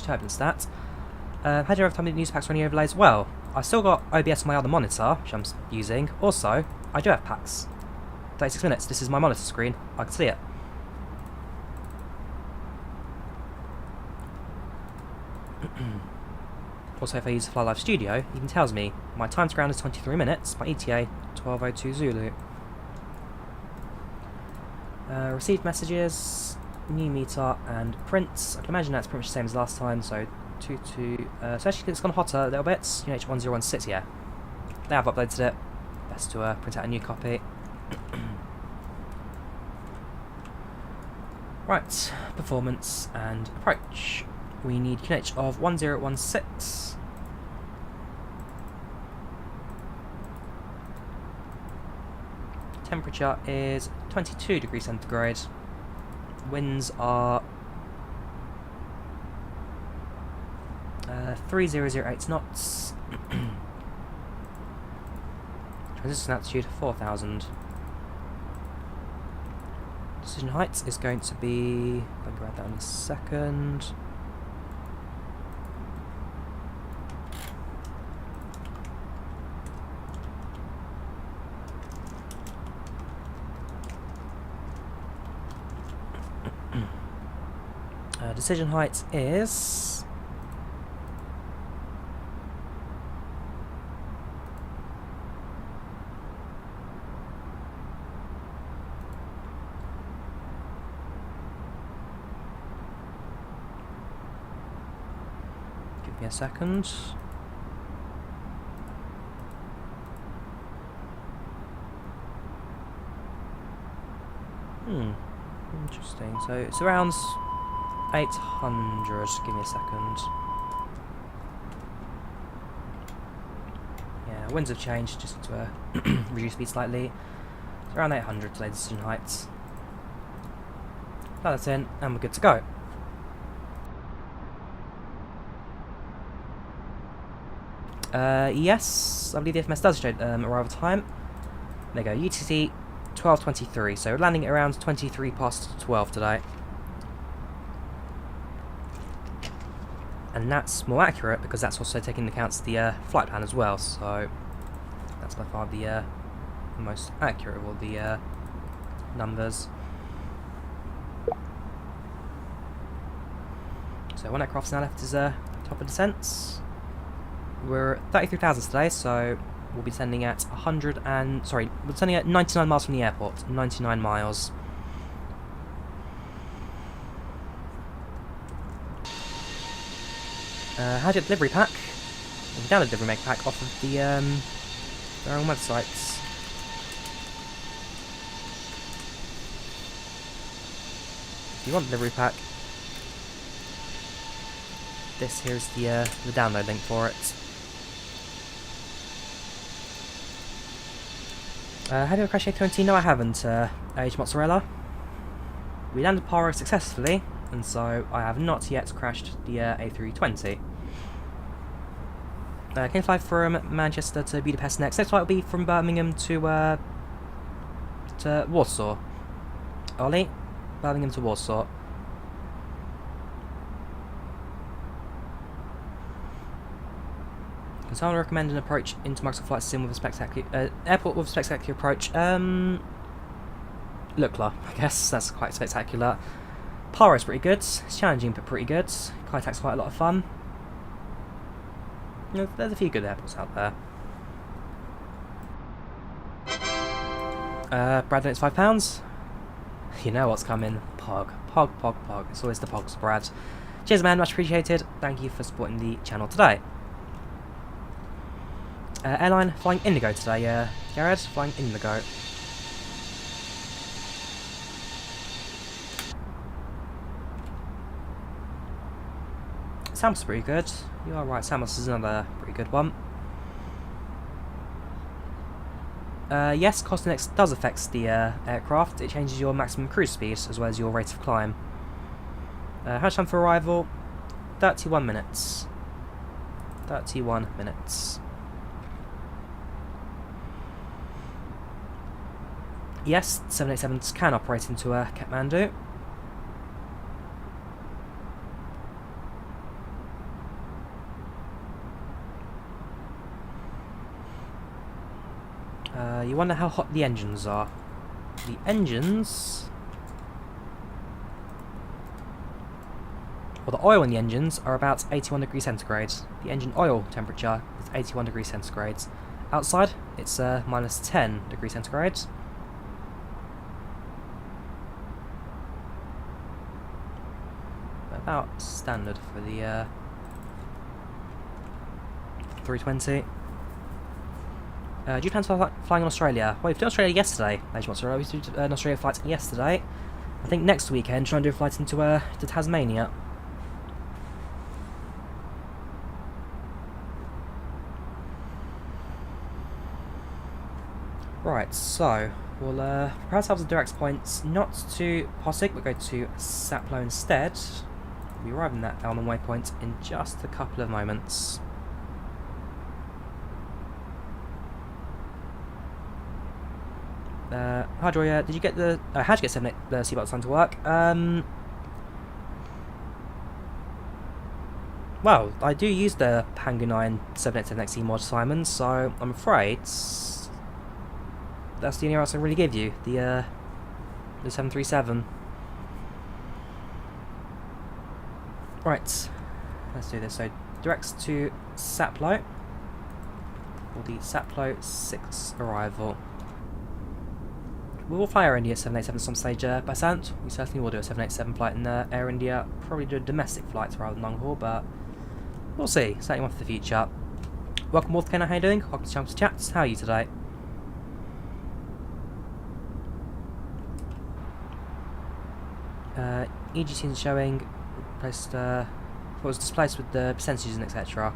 turbulence that. How do you arrive time when you use PACX or any overlays? Well, I've still got OBS on my other monitor, which I'm using. Also, I do have PACX. 36 minutes, this is my monitor screen, I can see it. Also, if I use FlyLive Studio, it even tells me my time to ground is 23 minutes, my ETA 12:02 Zulu. Received messages, new meter, and prints. I can imagine that's pretty much the same as last time, so 22. So actually, it's gone hotter a little bit. UH1016, yeah. They have uploaded it. Best to print out a new copy. Right, performance and approach. We need QNH of 1016. Temperature is 22 degrees centigrade. Winds are 3008 knots. Transition altitude 4000. Decision height is going to be, I'll grab that in a second. Decision height is give me a second. Interesting. So it's around 800. Give me a second. Yeah, winds have changed just to reduce speed slightly. It's around 800 today, decision heights. That's in, and we're good to go. Yes, I believe the FMS does show arrival time. There you go, UTC 12:23, so we're landing at around 23 past 12 today. And that's more accurate because that's also taking into account the flight plan as well, so that's by far the most accurate of all the numbers. So one aircraft's now left is top of descents. We're 33,000 today, so we'll be descending at we're descending at 99 miles from the airport. 99 miles. How do you get delivery pack? Well, download delivery make pack off of the their own websites. If you want delivery pack, this here's the download link for it. Have you ever crashed A320? No, I haven't, Age Mozzarella. We landed Paro successfully, and so I have not yet crashed the A320. Can you fly from Manchester to Budapest next? Next flight will be from Birmingham to Warsaw. Ollie? Birmingham to Warsaw. Can someone recommend an approach into Microsoft Flight Sim with a spectacular airport with a spectacular approach? Lukla, I guess that's quite spectacular. Paro's pretty good. It's challenging but pretty good. Kaitak's quite a lot of fun. You know, there's a few good airports out there. Brad, it's £5. You know what's coming. Pog. Pog, pog, pog. It's always the pogs, Brad. Cheers, man. Much appreciated. Thank you for supporting the channel today. Airline flying IndiGo today, Garrett, flying IndiGo. Samos is pretty good. You are right, Samos is another pretty good one. Yes, cost index does affect the aircraft. It changes your maximum cruise speed as well as your rate of climb. How much time for arrival? 31 minutes. 31 minutes. Yes, 787s can operate into Kathmandu. You wonder how hot the engines are. The engines... Well, the oil in the engines are about 81 degrees centigrade. The engine oil temperature is 81 degrees centigrade. Outside, it's minus 10 degrees centigrade. About standard for the 320. Do you plan to flying in Australia? Well, we flew Australia yesterday. We did an Australia flight yesterday. I think next weekend try and do a flight into to Tasmania. Right, so we'll prepare ourselves at direct points, not to PACX, but go to Saplo instead. We'll be arriving at that Elman waypoint in just a couple of moments. Hi Drawyah, did you get the... how'd you get the seatbelt sign to work? Well, I do use the Pangu 9 787XE mod, Simon, so I'm afraid that's the only answer I can really give you. The 737. Right, let's do this. So, directs to Saplo, or the Saplo 6 arrival. We will fly Air India 787 some stage, Basant. We certainly will do a 787 flight in Air India. Probably do a domestic flight rather than long haul, but we'll see. Certainly one for the future. Welcome, Wolfkana. How you doing? Welcome to Champs Chats. How are you today? EGC is showing replaced what was displaced with the percentages and etc.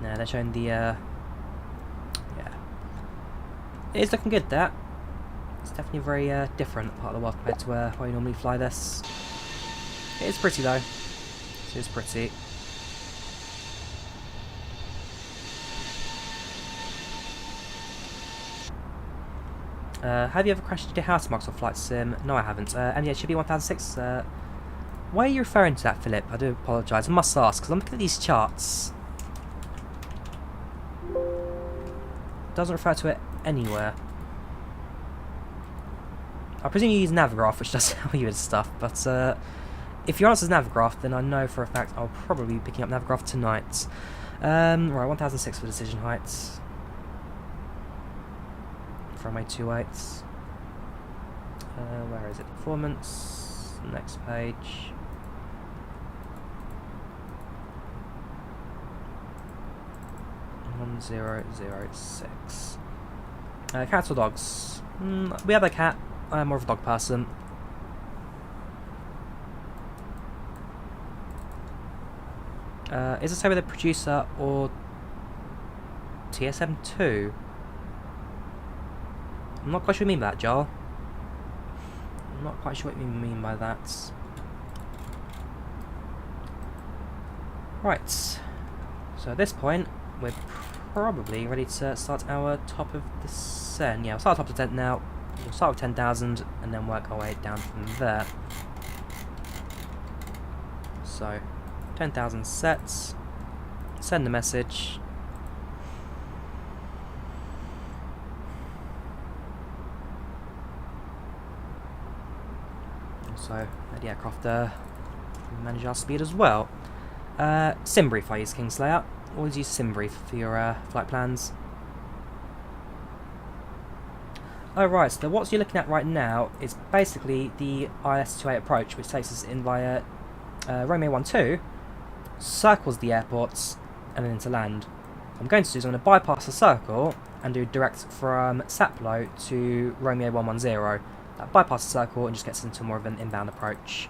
No, they're showing the yeah. It is looking good, that. It's definitely a very different part of the world compared to where you normally fly this. It is pretty though. It is pretty. Have you ever crashed your house marks or flight sim? No, I haven't. And yeah, it should be 1006. Why are you referring to that, Philip? I do apologise. I must ask, because I'm looking at these charts. It doesn't refer to it anywhere. I presume you use Navigraph, which does tell you stuff, but if your answer is Navigraph, then I know for a fact I'll probably be picking up Navigraph tonight. Right, 1006 for decision heights. Runway 28. Where is it? Performance. Next page. (1006). Cats or dogs? We have a cat. I'm more of a dog person. Is this over the producer or TSM2? I'm not quite sure what you mean by that, Joel. I'm not quite sure what you mean by that. Right. So at this point, we're probably ready to start our top of descent. Yeah, we'll start top of descent now. We'll start with 10,000 and then work our way down from there. So, 10,000 sets. Send the message. So, the aircraft manage our speed as well. SimBrief I use Kingslayer. Always use SimBrief for your flight plans. Alright, so what you're looking at right now is basically the Ios28 Approach, which takes us in via Romeo 12, circles the airports, and then into land. What I'm going to do is I'm going to bypass the circle and do direct from Saplo to Romeo 110. That bypass the circle and just gets into more of an inbound approach.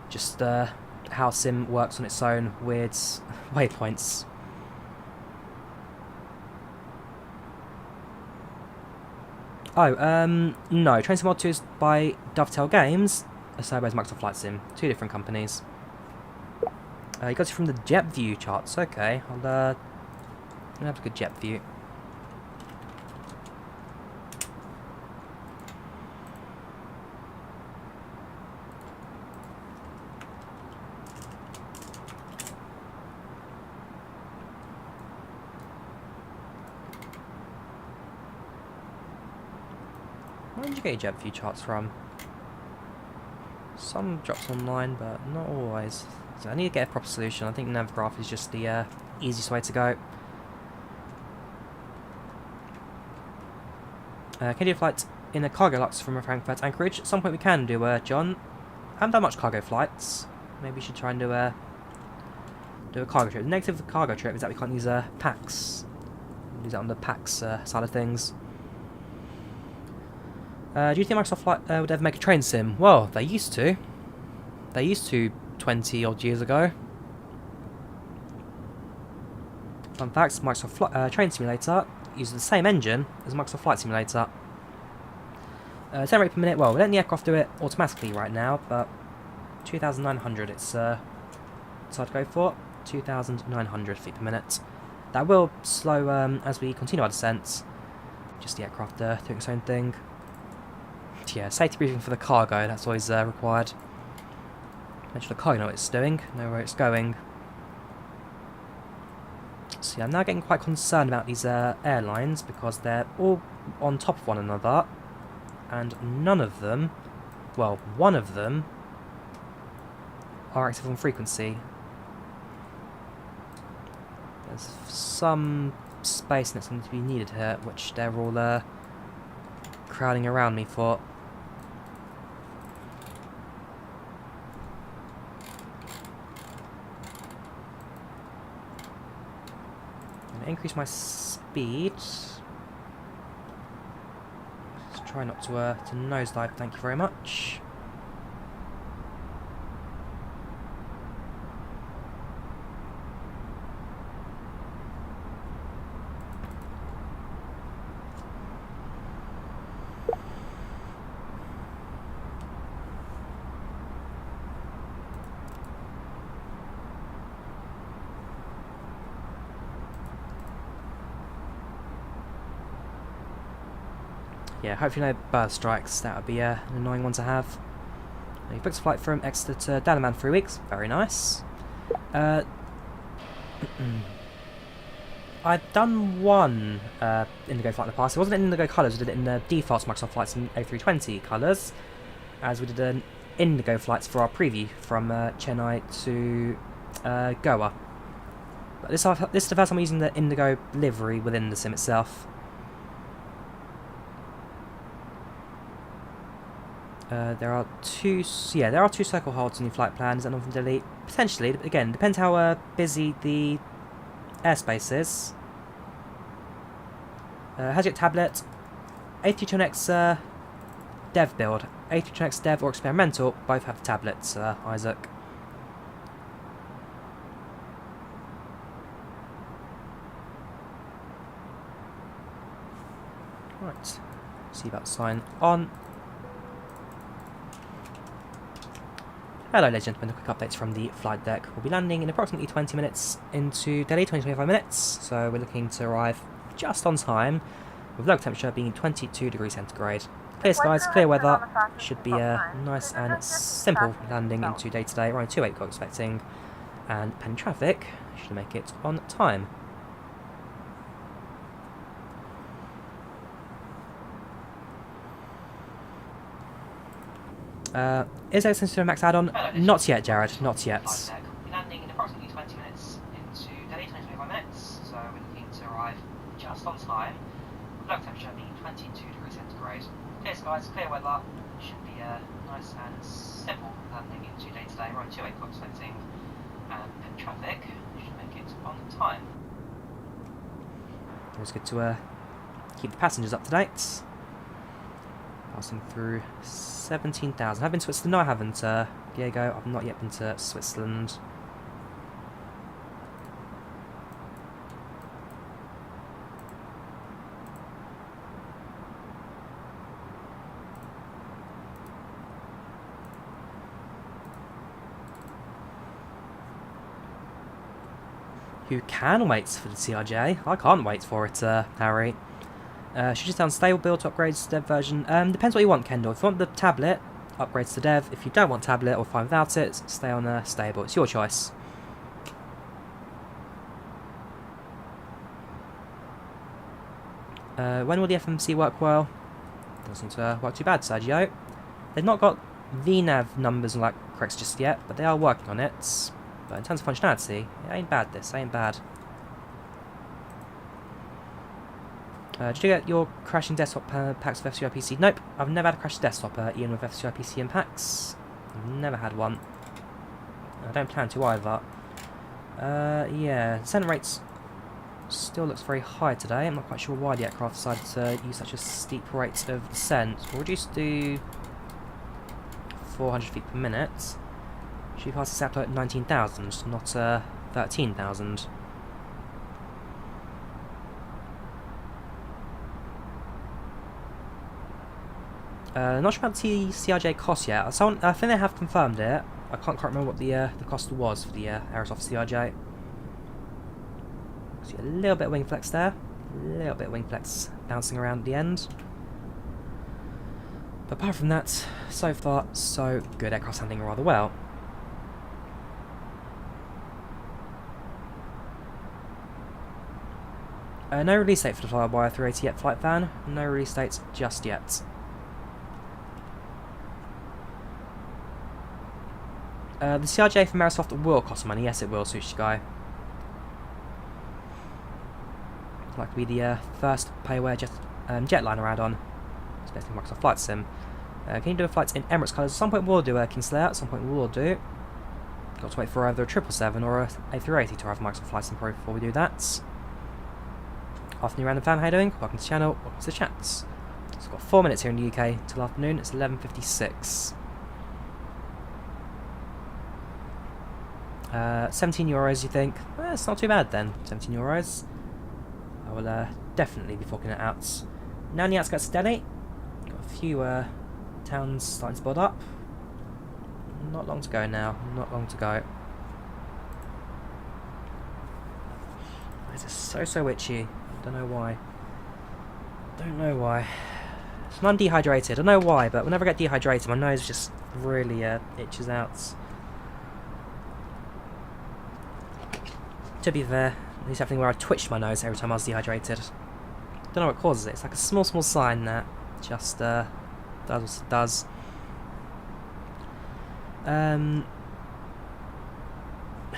Just how Sim works on its own weird waypoints. Oh, no. Train Sim Mod 2 is by Dovetail Games. So is Microsoft Flight Sim. Two different companies. You got it from the jet view charts. Okay, I'll have a good jet view. Where did you get your jet view charts from? Some drops online, but not always. So I need to get a proper solution. I think Navigraph is just the easiest way to go. Can you do a flight in a cargo lux from Frankfurt to Anchorage? At some point we can do, John. I haven't done much cargo flights. Maybe we should try and do a cargo trip. The negative of the cargo trip is that we can't use PACX. We'll use that on the PACX side of things. Do you think Microsoft Flight would ever make a train sim? Well, they used to. They used to 20 odd years ago. Fun facts, Microsoft Train Simulator uses the same engine as Microsoft Flight Simulator. 10 rate per minute, well, we're letting the aircraft do it automatically right now, but 2,900 it's hard to go for. 2,900 feet per minute. That will slow as we continue our descent. Just the aircraft doing its own thing. Yeah, safety briefing for the cargo, that's always required. Make sure the cargo know what it's doing, know where it's going. So yeah, I'm now getting quite concerned about these airlines because they're all on top of one another and none of them, well, one of them are active on frequency. There's some space that's going to be needed here, which they're all crowding around me for. Increase my speed. Let's try not to nosedive, thank you very much. Yeah, hopefully no bird strikes. That would be an annoying one to have. He booked a flight from Exeter to Dalaman 3 weeks. Very nice. I've done one IndiGo flight in the past. It wasn't in IndiGo colours, we did it in the default Microsoft flights in A320 colours, as we did an IndiGo flights for our preview from Chennai to Goa. But this is the first time I'm using the IndiGo livery within the sim itself. There are two circle holds in the flight plans and nothing to delete. Potentially, again, depends how busy the airspace is. Has your tablet, A320neo dev build, A320neo dev or experimental, both have tablets, Isaac. Right, see about sign on. Hello ladies and gentlemen, quick updates from the flight deck. We'll be landing in approximately 20 minutes into Delhi, 20-25 minutes, so we're looking to arrive just on time, with local temperature being 22 degrees centigrade. Clear skies, clear weather, should be a nice and simple landing into day today, around 2:08 we're expecting, and pending traffic should make it on time. Is there a max add-on? Not yet, Jared, not yet. Landing in approximately 20 minutes into Delhi, 20-25 minutes, so we're looking to arrive just on time, with local temperature being 22 degrees centigrade. Clear skies, clear weather, should be a nice and simple landing into day today, around 2:08 we're expecting, and pending traffic should make it on time. Always good to keep the passengers up to date. Passing through 17,000. I've been to Switzerland. No, I haven't. Diego, I've not yet been to Switzerland. You can wait for the CRJ. I can't wait for it, Harry. Should just down stable build to upgrades to dev version. Depends what you want, Kendall. If you want the tablet, upgrades to dev. If you don't want tablet or fine without it, stay on stable. It's your choice. When will the FMC work well? Doesn't work too bad, Sergio. They've not got VNAV numbers and like corrects just yet, but they are working on it. But in terms of functionality, it ain't bad. This ain't bad. Did you get your crashing desktop packs with FCI PC? Nope, I've never had a crashed desktop even with FCI PC and packs. I've never had one. I don't plan to either. Yeah, descent rates still looks very high today. I'm not quite sure why the aircraft decided to use such a steep rate of descent. We'll reduce to 400 feet per minute. Should be past the sapler at 19,000, not 13,000. Not sure about the CRJ cost yet. I think they have confirmed it. I can't quite remember what the cost was for the Aerosoft CRJ. See a little bit of wing flex there. A little bit of wing flex bouncing around at the end. But apart from that, so far, so good. Aircraft's handling rather well. No release date for the FlyLive 380 yet, Flight Fan. No release dates just yet. The CRJ from Aerosoft will cost money. Yes, it will, Sushi Guy. Like to be the first payware jetliner add-on, especially Microsoft Flight Sim. Can you do flights in Emirates colours? At some point we'll do Kingslayer. At some point we will do. Got to wait for either a 777 or a A380 to arrive Microsoft Flight Sim Pro before we do that. Afternoon random fan, how you doing? Welcome to the channel, welcome to the chats. So we've got 4 minutes here in the UK until afternoon, it's 11:56. €17 you think? It's not too bad then, €17. I will definitely be forking it out. Now in the outskirts of Delhi, got a few towns starting to build up. Not long to go now, not long to go. It's so itchy. Don't know why. Don't know why. I'm dehydrated. I don't know why, but whenever I get dehydrated, my nose just really itches out. To be fair, it's happening where I twitched my nose every time I was dehydrated. Don't know what causes it. It's like a small sign that just does what it does. Down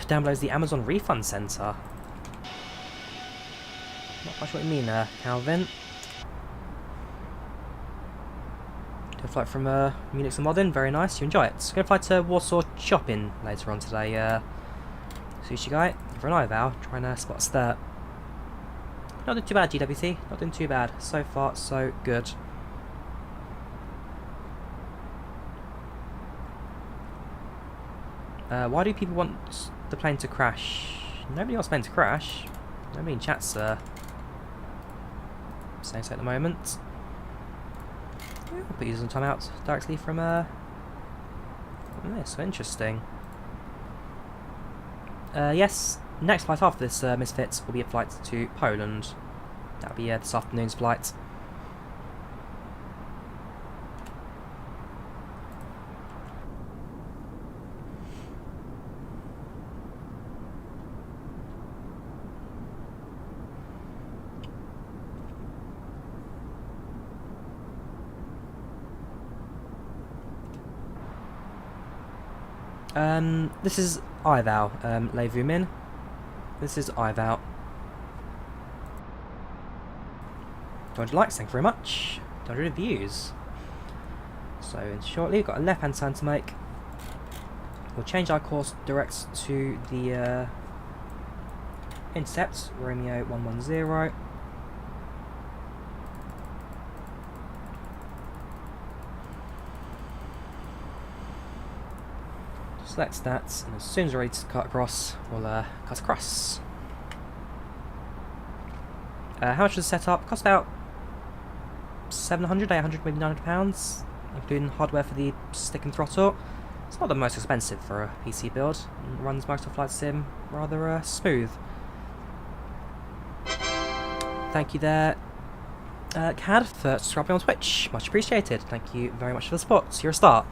below is the Amazon Refund Centre. Not quite sure what you mean there, Calvin. Do a flight from Munich to Modern, very nice, you enjoy it. Going to fly to Warsaw Shopping later on today, Sushi Guy, for an IVAO, trying to spot us there. Not doing too bad, GWT, not doing too bad. So far, so good. Why do people want the plane to crash? Nobody wants the plane to crash. Nobody in chat's saying so at the moment. I'll put you some time out directly from this. So interesting. Yes, next flight after this Misfits will be a flight to Poland. That'll be this afternoon's flight. This is IVAO, Lei Vu Min. This is IVAO. 200 likes, thank you very much. 200 views. So shortly, we've got a left-hand turn to make. We'll change our course direct to the intercept, Romeo 110. Select that, and as soon as we're ready to cut across, we'll cut across. How much does the setup? Cost about 700, 800, maybe £900, including hardware for the stick and throttle. It's not the most expensive for a PC build. It runs Microsoft Flight Sim rather smooth. Thank you there, Cad, for subscribing on Twitch. Much appreciated. Thank you very much for the support. You're a star.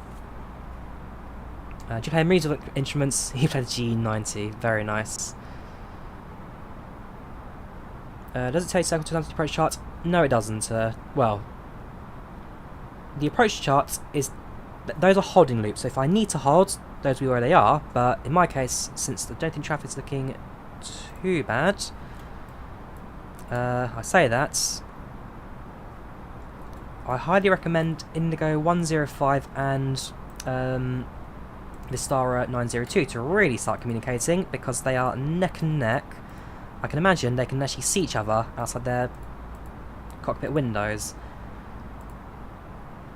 Do you play musical instruments? He played the G90. Very nice. Does it tell you circle to the approach chart? No, it doesn't. Well, the approach chart is... those are holding loops, so if I need to hold, those will be where they are, but in my case, since I don't think traffic's looking too bad, I say that, I highly recommend IndiGo 105 and Vistara 902 to really start communicating, because they are neck and neck. I can imagine they can actually see each other outside their cockpit windows.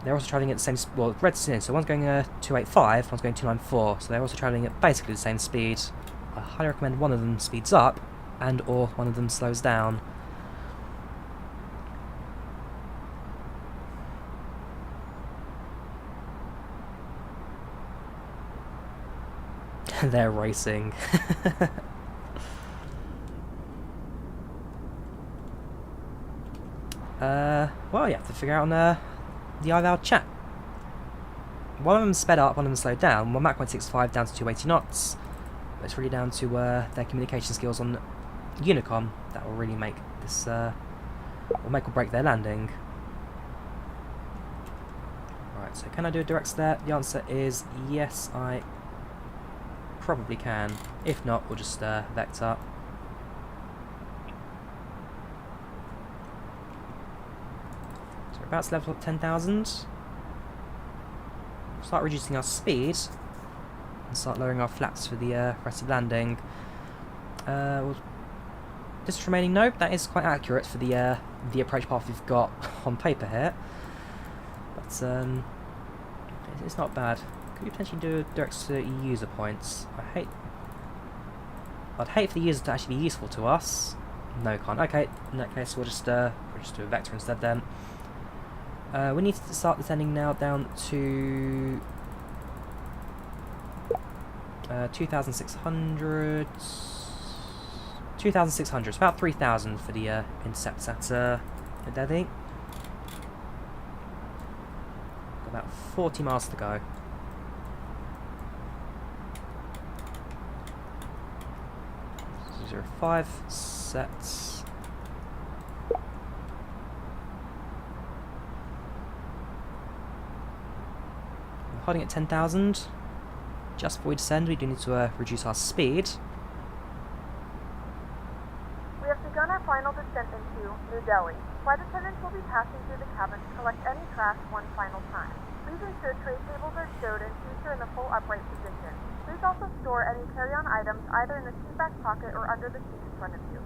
They're also travelling at the same well, red scene, so one's going 285, one's going 294, so they're also travelling at basically the same speed. I highly recommend one of them speeds up, and or one of them slows down. They're racing. Well, you have to figure out on the IVAO chat. One of them sped up, one of them slowed down. One Mach 165 down to 280 knots. But it's really down to their communication skills on Unicom that will really make this, will make or break their landing. Right, so can I do a direct there? The answer is yes, I probably can. If not, we'll just vector. So we're about to level up 10,000. Start reducing our speed and start lowering our flaps for the rest of landing. Distance remaining, no, that is quite accurate for the approach path we've got on paper here. But it's not bad. Could you potentially do direct to user points? I'd hate for the user to actually be useful to us. No, can't. Okay, in that case we'll just do a vector instead then. We need to start descending now down to 2,600. 2,600. It's about 3,000 for the intercepts at I think. 40 miles to go. Zero 05 sets. We're holding at 10,000. Just before we descend, we do need to reduce our speed. We have begun our final descent into New Delhi. Flight attendants will be passing through the cabin to collect any trash one final time. Please ensure tray tables are stowed in future in the full upright position. Please also store any carry-on items either in the seat back pocket or under the seat in front of you.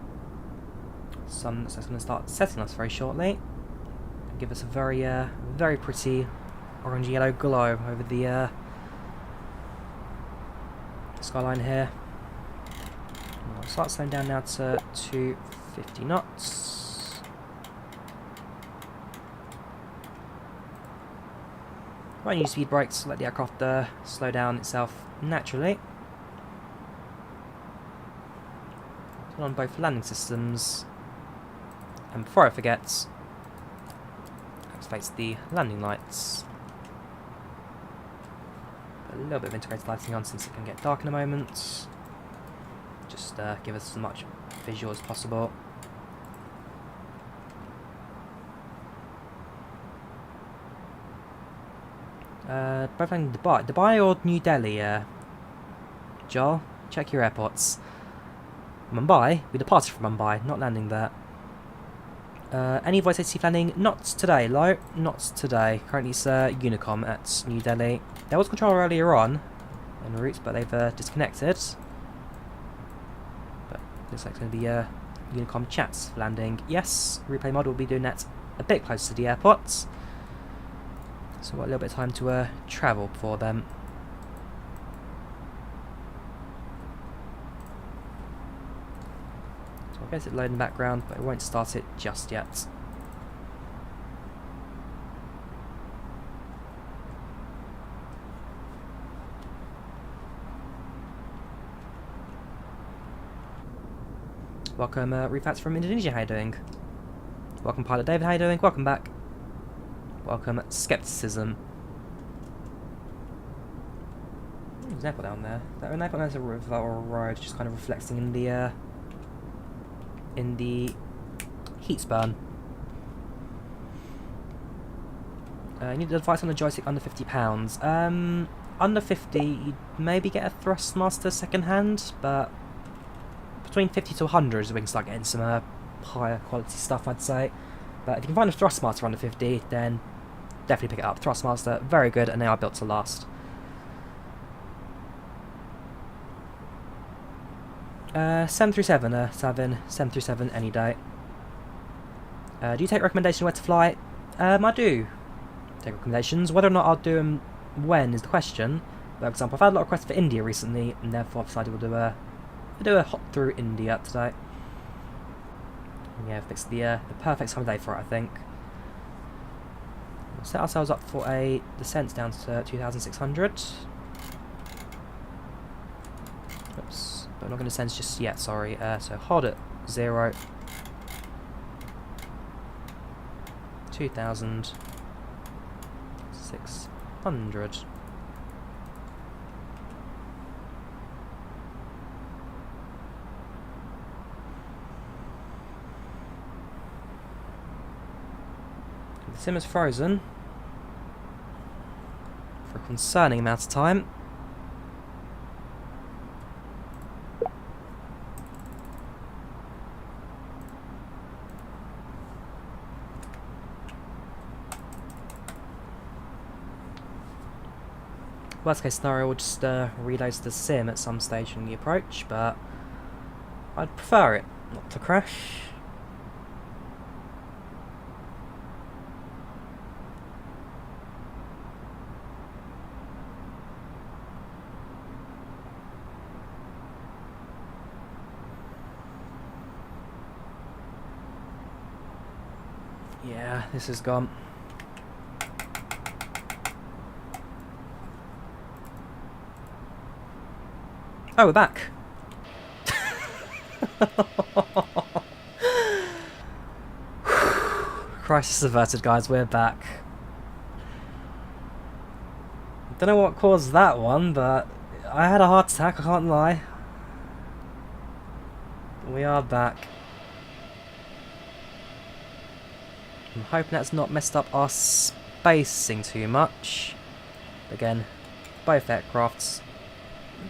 Sun is going to start setting us very shortly. Give us a very, very pretty orange-yellow glow over the skyline here. I'll start slowing down now to 250 knots. Won't use speed brakes, let the aircraft slow down itself naturally. Turn on both landing systems. And before I forget, activate the landing lights. Put a little bit of integrated lighting on since it can get dark in a moment. Just give us as much visual as possible. Both landing Dubai or New Delhi, Joel, check your airports. Mumbai? We departed from Mumbai, not landing there. Any voice ATC landing? Not today, Lo. Not today. Currently it's Unicom at New Delhi. There was control earlier on en route, but they've disconnected. But looks like it's going to be Unicom chats landing. Yes, replay mod will be doing that a bit closer to the airport. So we've got a little bit of time to travel before them. So I'll get it loading in the background, but I won't start it just yet. Welcome, Refats from Indonesia, how you doing? Welcome, Pilot David, how you doing? Welcome back. Welcome, Skepticism. There's an airport down there. That an airport has a river or a road, just kind of reflecting in the heat span. You need advice on the joystick under £50. Under 50, you'd maybe get a Thrustmaster second hand, but between 50 to 100 is where we can start getting some higher quality stuff, I'd say. But if you can find a Thrustmaster under 50, then definitely pick it up. Thrustmaster, very good, and they are built to last. 737, 737 any day. Do you take recommendations where to fly? I do take recommendations. Whether or not I'll do them when is the question. For example, I've had a lot of requests for India recently, and therefore I've decided we'll do a hop through India today. Yeah, fix the perfect time of day for it, I think. We'll set ourselves up for a descent down to 2,600. Oops, but I'm not going to descend just yet, sorry. So hold it, 0. 2,600. The sim is frozen for a concerning amount of time. Worst case scenario, we'll just reload the sim at some stage in the approach, but I'd prefer it not to crash. Yeah, this is gone. Oh, we're back. Crisis averted, guys. We're back. Don't know what caused that one, but I had a heart attack, I can't lie. We are back. I'm hoping that's not messed up our spacing too much. Again, both aircrafts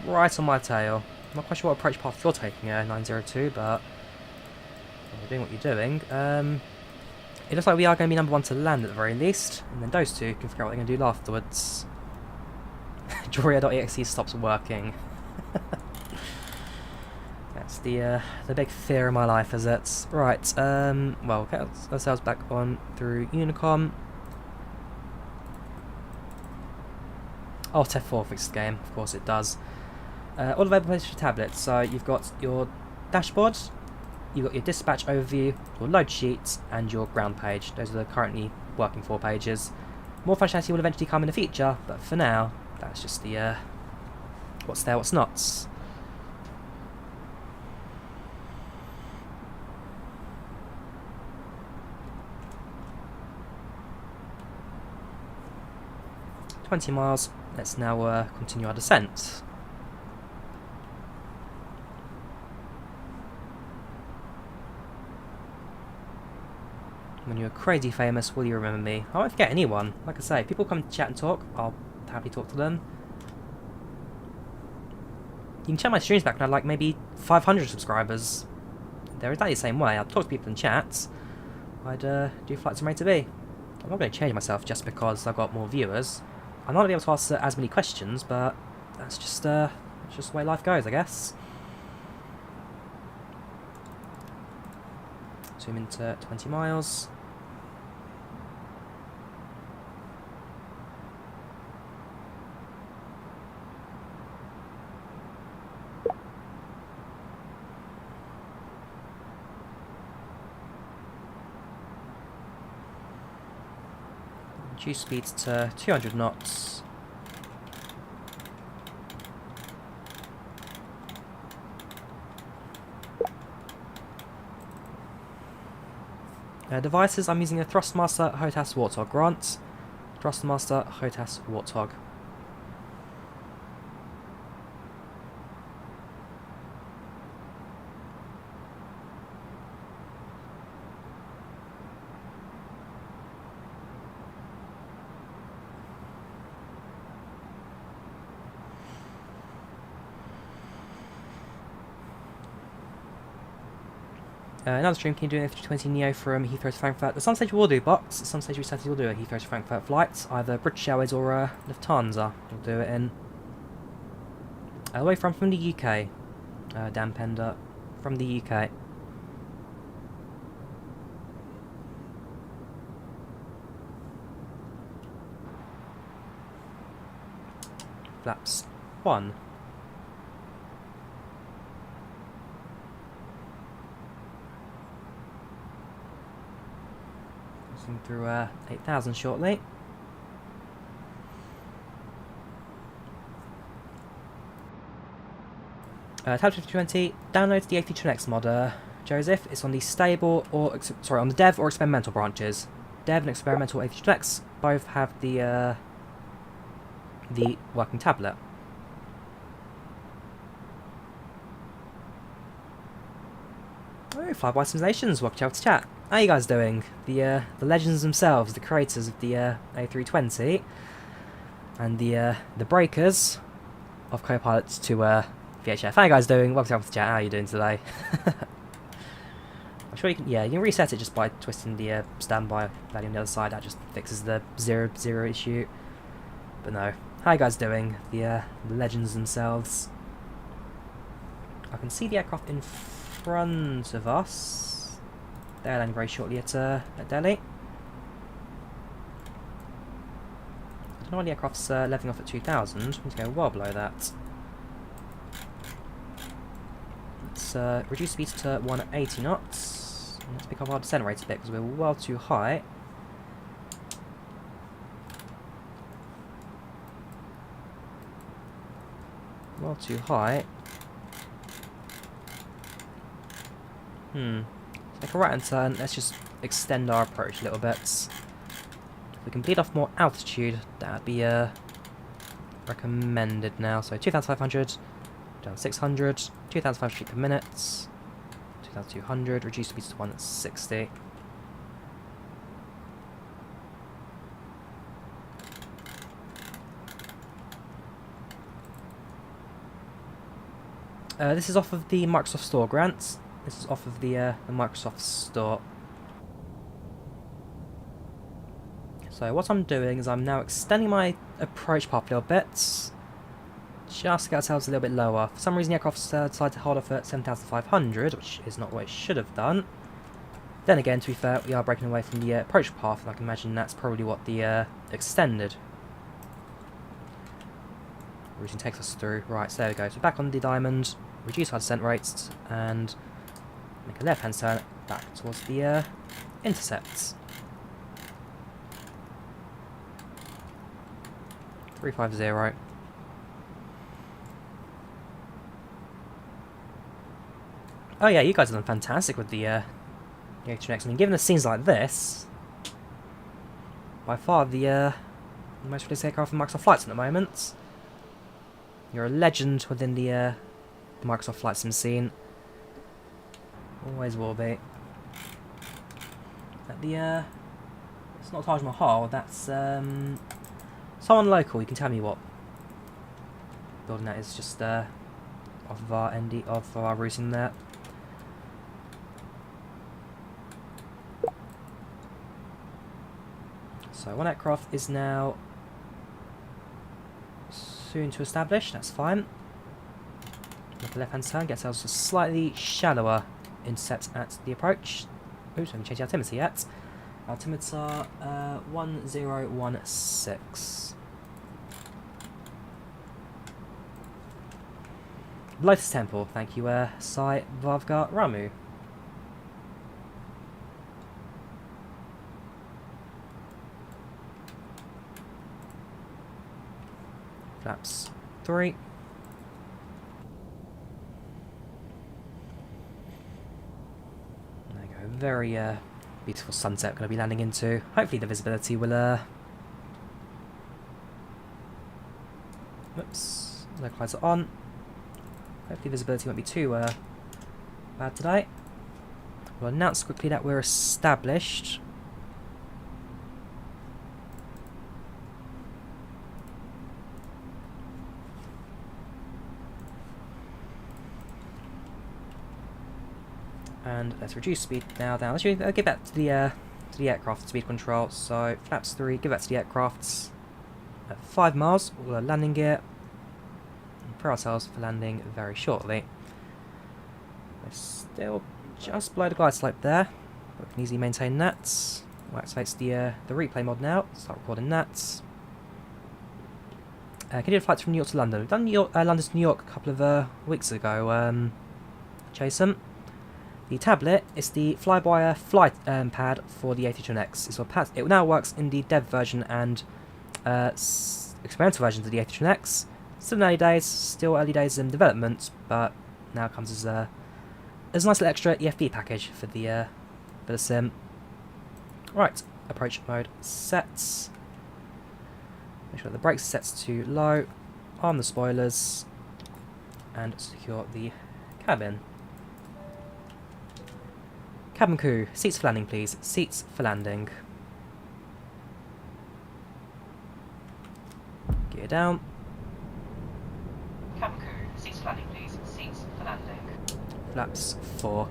right on my tail. I'm not quite sure what approach path you're taking, 902, but you're doing what you're doing. It looks like we are going to be number 1 to land at the very least, and then those two can figure out what they're going to do afterwards. Drawyah.exe stops working. That's the big fear of my life, is it? Right, well, we'll get ourselves back on through Unicom. Oh, TF4 fixes the game, of course it does. All available places for tablets, so you've got your dashboard, you've got your dispatch overview, your load sheets, and your ground page. Those are the currently working 4 pages. More functionality will eventually come in the future, but for now, that's just the what's there, what's not. "20 miles, let's now continue our descent. When you're crazy famous, will you remember me? I won't forget anyone. Like I say, people come to chat and talk, I'll happily talk to them. You can check my streams back when I had like maybe 500 subscribers. They're exactly the same way. I'd talk to people in chats. I'd do FlightZoomer to be. I'm not going to change myself just because I've got more viewers. I'm not going to be able to ask as many questions, but that's just the way life goes, I guess. Zoom into 20 miles. Reduce speeds to 200 knots. Devices, I'm using a Thrustmaster HOTAS Warthog Grant. Thrustmaster HOTAS Warthog. Another stream, can you do an A320neo from Heathrow to Frankfurt? At some stage we'll do box, at some stage we certainly will do a Heathrow to Frankfurt flight, either British Airways or Lufthansa we'll do it in. Away from the UK, Dan Pender, from the UK. Flaps 1. Through 8,000 shortly. Tab 5020, download the A320neo mod, Joseph. It's on the stable or on the dev or experimental branches. Dev and experimental A320neo both have the working tablet. Oh, Flyby Simulations, welcome to Chapter Chat. How are you guys doing? The legends themselves, the creators of the A320 and the breakers of co-pilots to VHF. How are you guys doing? Welcome to Chapter Chat. How are you doing today? I'm sure you can. Yeah, you can reset it just by twisting the standby value on the other side. That just fixes the 0 issue. But no, how are you guys doing? The legends themselves. I can see the aircraft in front of us. They'll land very shortly at Delhi. I don't know why the aircraft's leveling off at 2,000. We need to go well below that. Let's reduce speed to 180 knots. Let's pick up our descent rate a bit because we're well too high. Well too high. Make a right hand turn, let's just extend our approach a little bit. If we can bleed off more altitude, that'd be recommended now. So 2,500, down to 600, 2,500 feet per minute, 2,200, reduced speeds to 160. This is off of the Microsoft Store, Grant. This is off of the Microsoft Store. So what I'm doing is I'm now extending my approach path a little bit, just to get ourselves a little bit lower. For some reason the aircraft decided to hold off at 7,500, which is not what it should have done. Then again, to be fair, we are breaking away from the approach path, and I can imagine that's probably what the extended routing takes us through. Right, so there we go. So back on the diamond, reduce our descent rates, and make a left-hand turn back towards the intercepts. 350. Oh yeah, you guys have done fantastic with the A320neo. I mean, given the scenes like this, by far the most released aircraft in Microsoft Flight Sim at the moment. You're a legend within the Microsoft Flight Sim scene. Always will be. At the it's not Taj Mahal. That's someone local. You can tell me what building that is. Just off of our of our routing there. So one aircraft is now soon to establish. That's fine. Make a left-hand turn, get ourselves a slightly shallower intercept at the approach. Oops, we haven't changed the altimeter yet. Altimeter 1016. Lotus Temple, thank you, Sai Vavgar Ramu. Flaps 3. There you go. Very beautiful sunset we're going to be landing into. Hopefully the visibility will whoops. Localizer on. Hopefully visibility won't be too bad today. We'll announce quickly that we're established. And let's reduce speed now down. Let's get back to the aircraft speed control. So flaps 3, give that to the aircrafts at 5 miles. We'll landing gear. Prepare ourselves for landing very shortly. We're still just below the glide slope there, but we can easily maintain that. We'll activate the replay mod now. Start recording that. Continue flights from New York to London. We've done London to New York a couple of weeks ago. Jason. The tablet is the Flyboy flight pad for the A320neo. It now works in the dev version and experimental versions of the A320neo. Still early days in development, but now comes as a nice little extra EFD package for the sim. Right, approach mode sets. Make sure the brakes are set to low, arm the spoilers, and secure the cabin. Cabin crew, seats for landing please, seats for landing. Gear down. Cabin crew, seats for landing please, seats for landing. Flaps 4.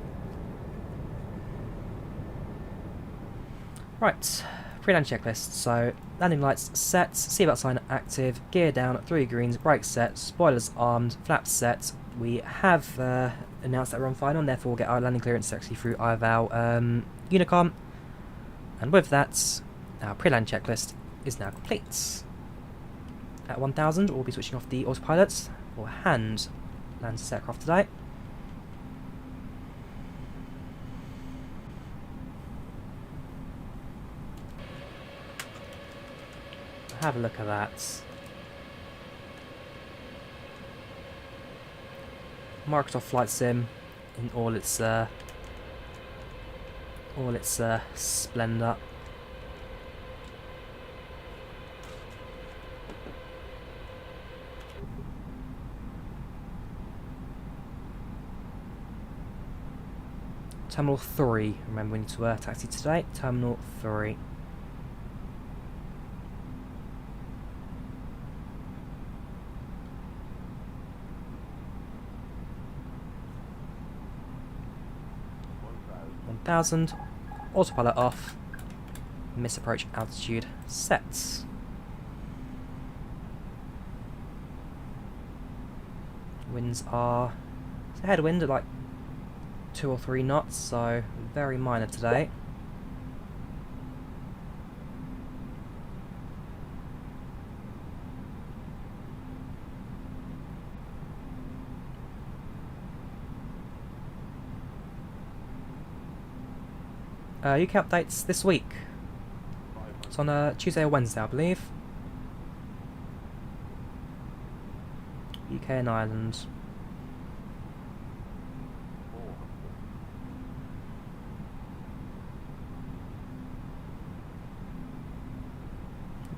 Right, pre-land checklist. So, landing lights set, seatbelt sign active, gear down, 3 greens, brakes set, spoilers armed, flaps set. We have announced that we're on final, and therefore we'll get our landing clearance actually through IVAO Unicom. And with that, our pre-land checklist is now complete. At 1000, we'll be switching off the autopilot. We'll hand land this aircraft today. Have a look at that. Microsoft Flight Sim in all its splendor. . Terminal 3. Remember, we need to taxi today. Terminal 3. Autopilot off. Miss approach altitude sets. Winds are it's a headwind at like 2 or 3 knots, so very minor today. UK updates this week. It's on Tuesday or Wednesday, I believe. UK and Ireland.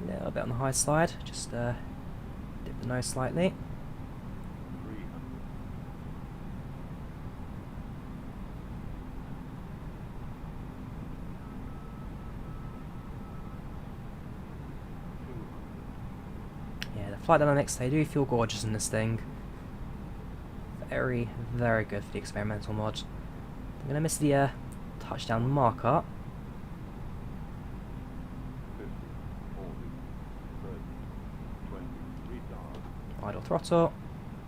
A little bit on the high side, just dip the nose slightly. Flight dynamics, they do feel gorgeous in this thing. Very, very good for the experimental mod. I'm going to miss the touchdown marker. 50, 40, 30, 20, Idle throttle.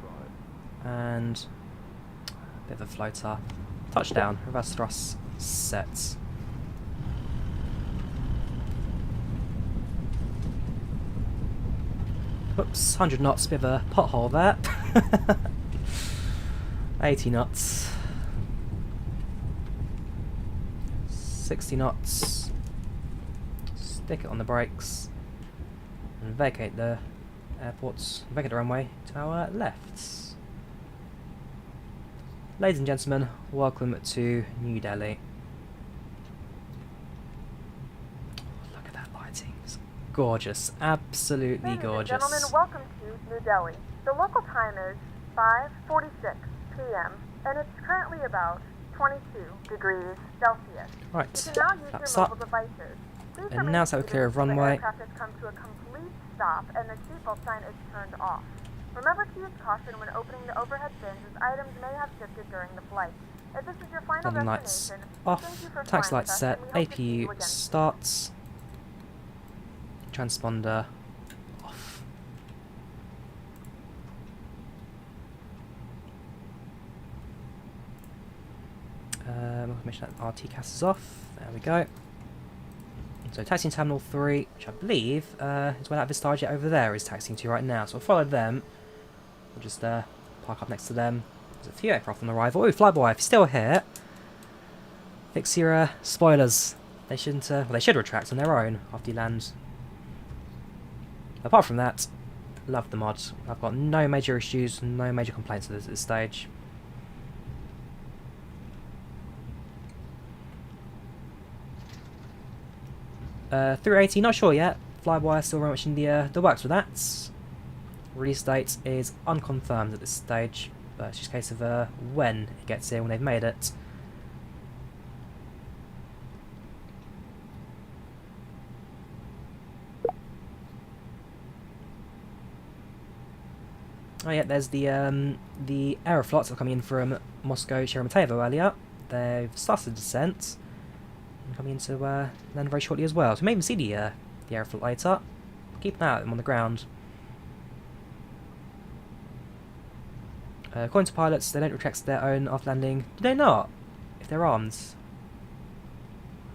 right. And a bit of a floater. Touchdown, reverse thrust sets. Whoops, 100 knots, bit of a pothole there. 80 knots. 60 knots. Stick it on the brakes. And vacate the vacate the runway to our left. Ladies and gentlemen, welcome to New Delhi. Look at that lighting. It's gorgeous, absolutely gorgeous. Ladies and gentlemen, welcome to New Delhi. The local time is 5:46 p.m. and it's currently about 22 degrees Celsius. Right, You can now use flaps your up. mobile devices. Please And remain now it's out seated clear of until the runway. aircraft has come to a complete stop and the seatbelt sign is turned off. Remember to use caution when opening the overhead bins as items may have shifted during the flight. If this is your final Landing lights destination, off, thank you for taxi flying lights with us, set, and we hope to see you APU again. starts, transponder off. Make sure that RT-CAS is off, there we go. So taxiing Terminal 3, which I believe is where that Vistage jet over there is taxiing to right now, so we'll follow them. We'll just park up next to them. There's a few aircraft on arrival. Oh, Flyboy, if you're still here, fix your spoilers. They shouldn't, well, they should retract on their own after you land. Apart from that, love the mod. I've got no major issues, no major complaints with this at this stage. Through 80, not sure yet. Flywire still very much in the works with that. Release date is unconfirmed at this stage, but it's just a case of when it gets here, when they've made it. Oh yeah, there's the Aeroflots that are coming in from Moscow Sheremetyevo earlier. They've started descent. Coming into land very shortly as well. So we may even see the Aeroflot later. Keep an eye on them on the ground. According to pilots, they don't retract their own after landing. Do they not? If they're armed.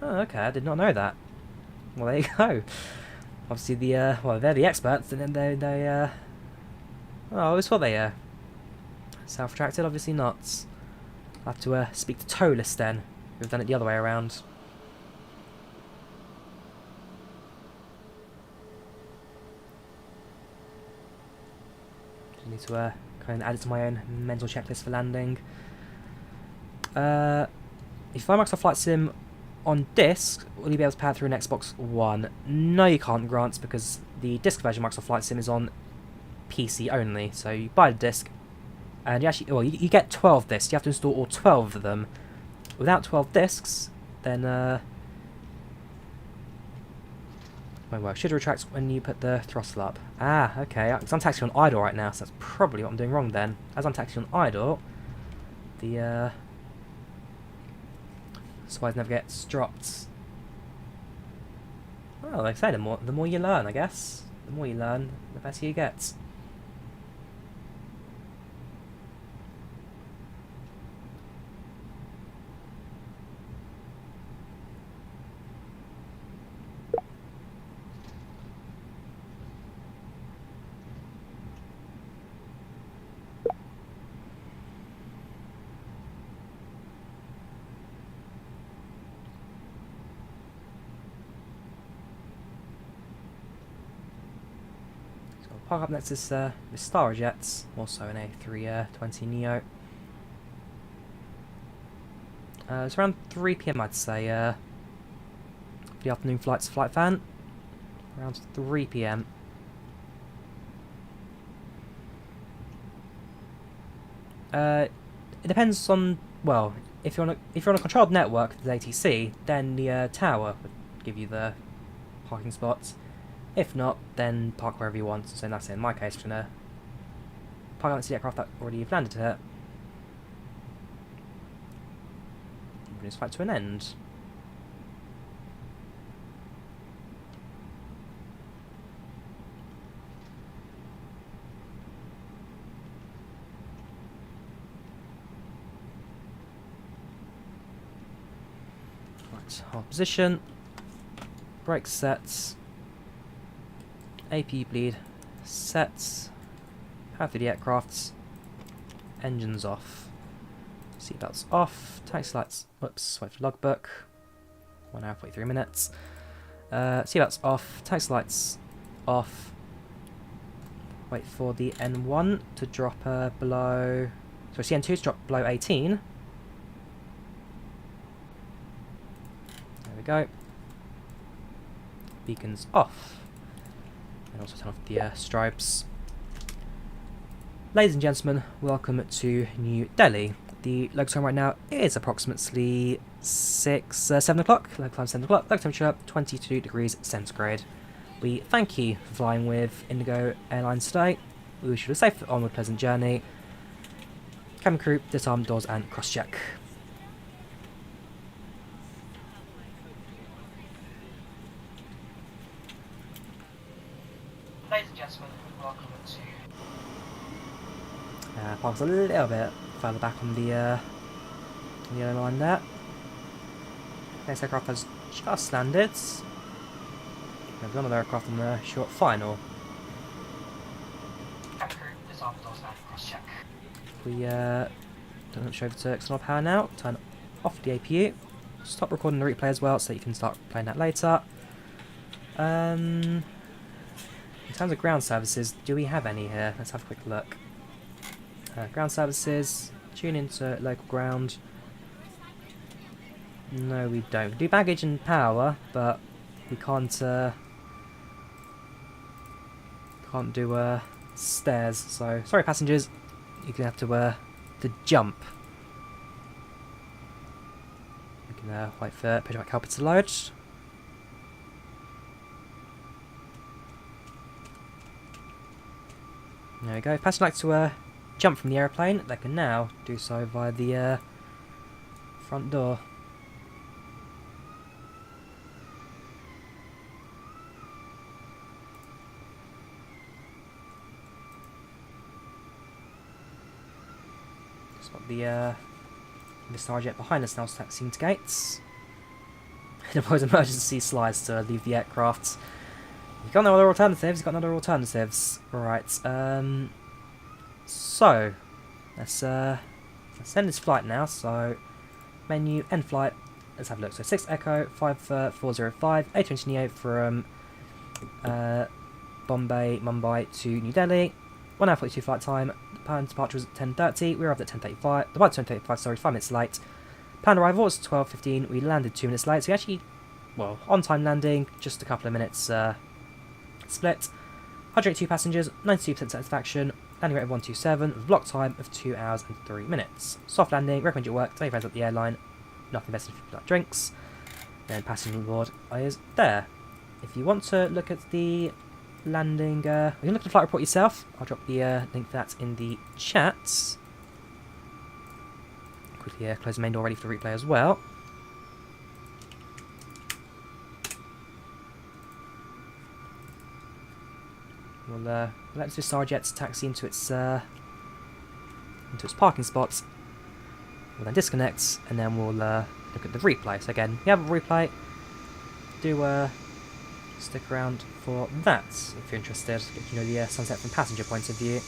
Oh, okay, I did not know that. Well, there you go. Obviously, well, they're the experts, and then they oh, I always thought they self-retracted. Obviously not. I'll have to speak to Tolis then. We've done it the other way around. Need to kind of add it to my own mental checklist for landing. If you find Microsoft Flight Sim on disc, will you be able to pair it through an Xbox One? No, you can't, Grant, because the disc version of Microsoft Flight Sim is on PC only. So you buy the disc, and you actually, well, you get 12 discs. You have to install all 12 of them without 12 discs, then won't work. Should retract when you put the throttle up. Ah, okay. Because I'm taxiing on idle right now, so that's probably what I'm doing wrong then. As I'm taxiing on idle, the supplies never gets dropped. Well, like I say, the more you learn, I guess. The more you learn, the better you get. Park up next to this Starjet, also an A320neo. It's around 3 PM, I'd say, for the afternoon flights, flight fan. Around 3 PM. It depends on, well, if you're on a controlled network, the ATC, then the tower would give you the parking spots. If not, then park wherever you want. So that's it. In my case, I'm gonna park out the aircraft that already you've landed here. Bring this flight to an end. Right, hold position. Brake sets. AP bleed, sets, power through the aircrafts, engines off, seatbelts off, taxi lights, whoops, wait for logbook, 1 hour 43 minutes, seatbelts off, taxi lights off, wait for the N1 to drop below, sorry, CN2 to drop below 18, there we go, beacons off. And also turn off the stripes. Ladies and gentlemen, welcome to New Delhi. The local time right now is approximately 7 o'clock. Local time 7 o'clock. Local temperature 22 degrees centigrade. We thank you for flying with IndiGo Airlines today. We wish you a safe, onward, pleasant journey. Cabin crew, disarm doors and cross-check. Ladies and gentlemen, welcome to... Park's a little bit further back on the yellow line there. Next aircraft has just landed. We've got another aircraft on the short final. Cabin crew, disarm doors and cross-check. We don't show over to external power now. Turn off the APU. Stop recording the replay as well, so you can start playing that later. In terms of ground services, do we have any here? Let's have a quick look. Ground services, tune into local ground. No, we don't. We do baggage and power, but we can't do stairs. So sorry, passengers, you're gonna have to jump. We can wait for pushback helper to load. There we go. If passengers like to jump from the aeroplane, they can now do so via the front door. Spot the Starjet behind us now, taxiing to gates. Deploys emergency slides to leave the aircraft. You've got no other alternatives. You've got no other alternatives. Right. So let's end this flight now. So menu, end flight. Let's have a look. So 6 Echo 5405 A320neo from Mumbai to New Delhi. 1 hour 42 flight time. The planned departure was at 10:30. We arrived at 10:35. The flight 10:35. Sorry, 5 minutes late. Planned arrival was 12:15. We landed 2 minutes late. So we actually, well, on time landing. Just a couple of minutes split. 182 passengers. 92% satisfaction. Landing rate of 127 with block time of 2 hours and 3 minutes. Soft landing, recommend your work, 20 friends at the airline. nothing better if you like drinks. Then passenger board is there. If you want to look at the landing, you can look at the flight report yourself. I'll drop the link for that in the chat. Quickly close the main door, ready for the replay as well. We'll let the Starjets taxi into its parking spots. We'll then disconnect, and then we'll look at the replay. So again, you have a replay. Do stick around for that if you're interested. Get to know the sunset from passenger point of view.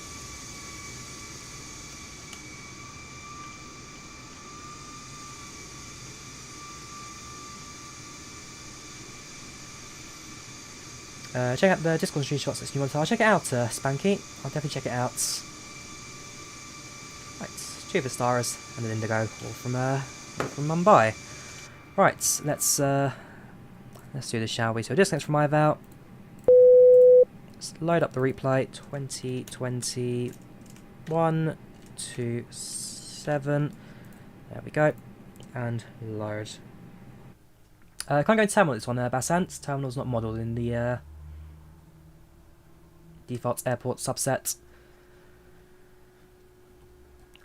Check out the Discord screenshots if you want to. I'll check it out, Spanky. I'll definitely check it out. Right, 2 of the stars and an IndiGo, all from Mumbai. Right, let's do this, shall we? So disconnect from IVAO. Let's load up the replay. 2021 to 7. There we go. And load. Can't go into terminal this one, Basant. Terminal's not modelled in the default airport subset.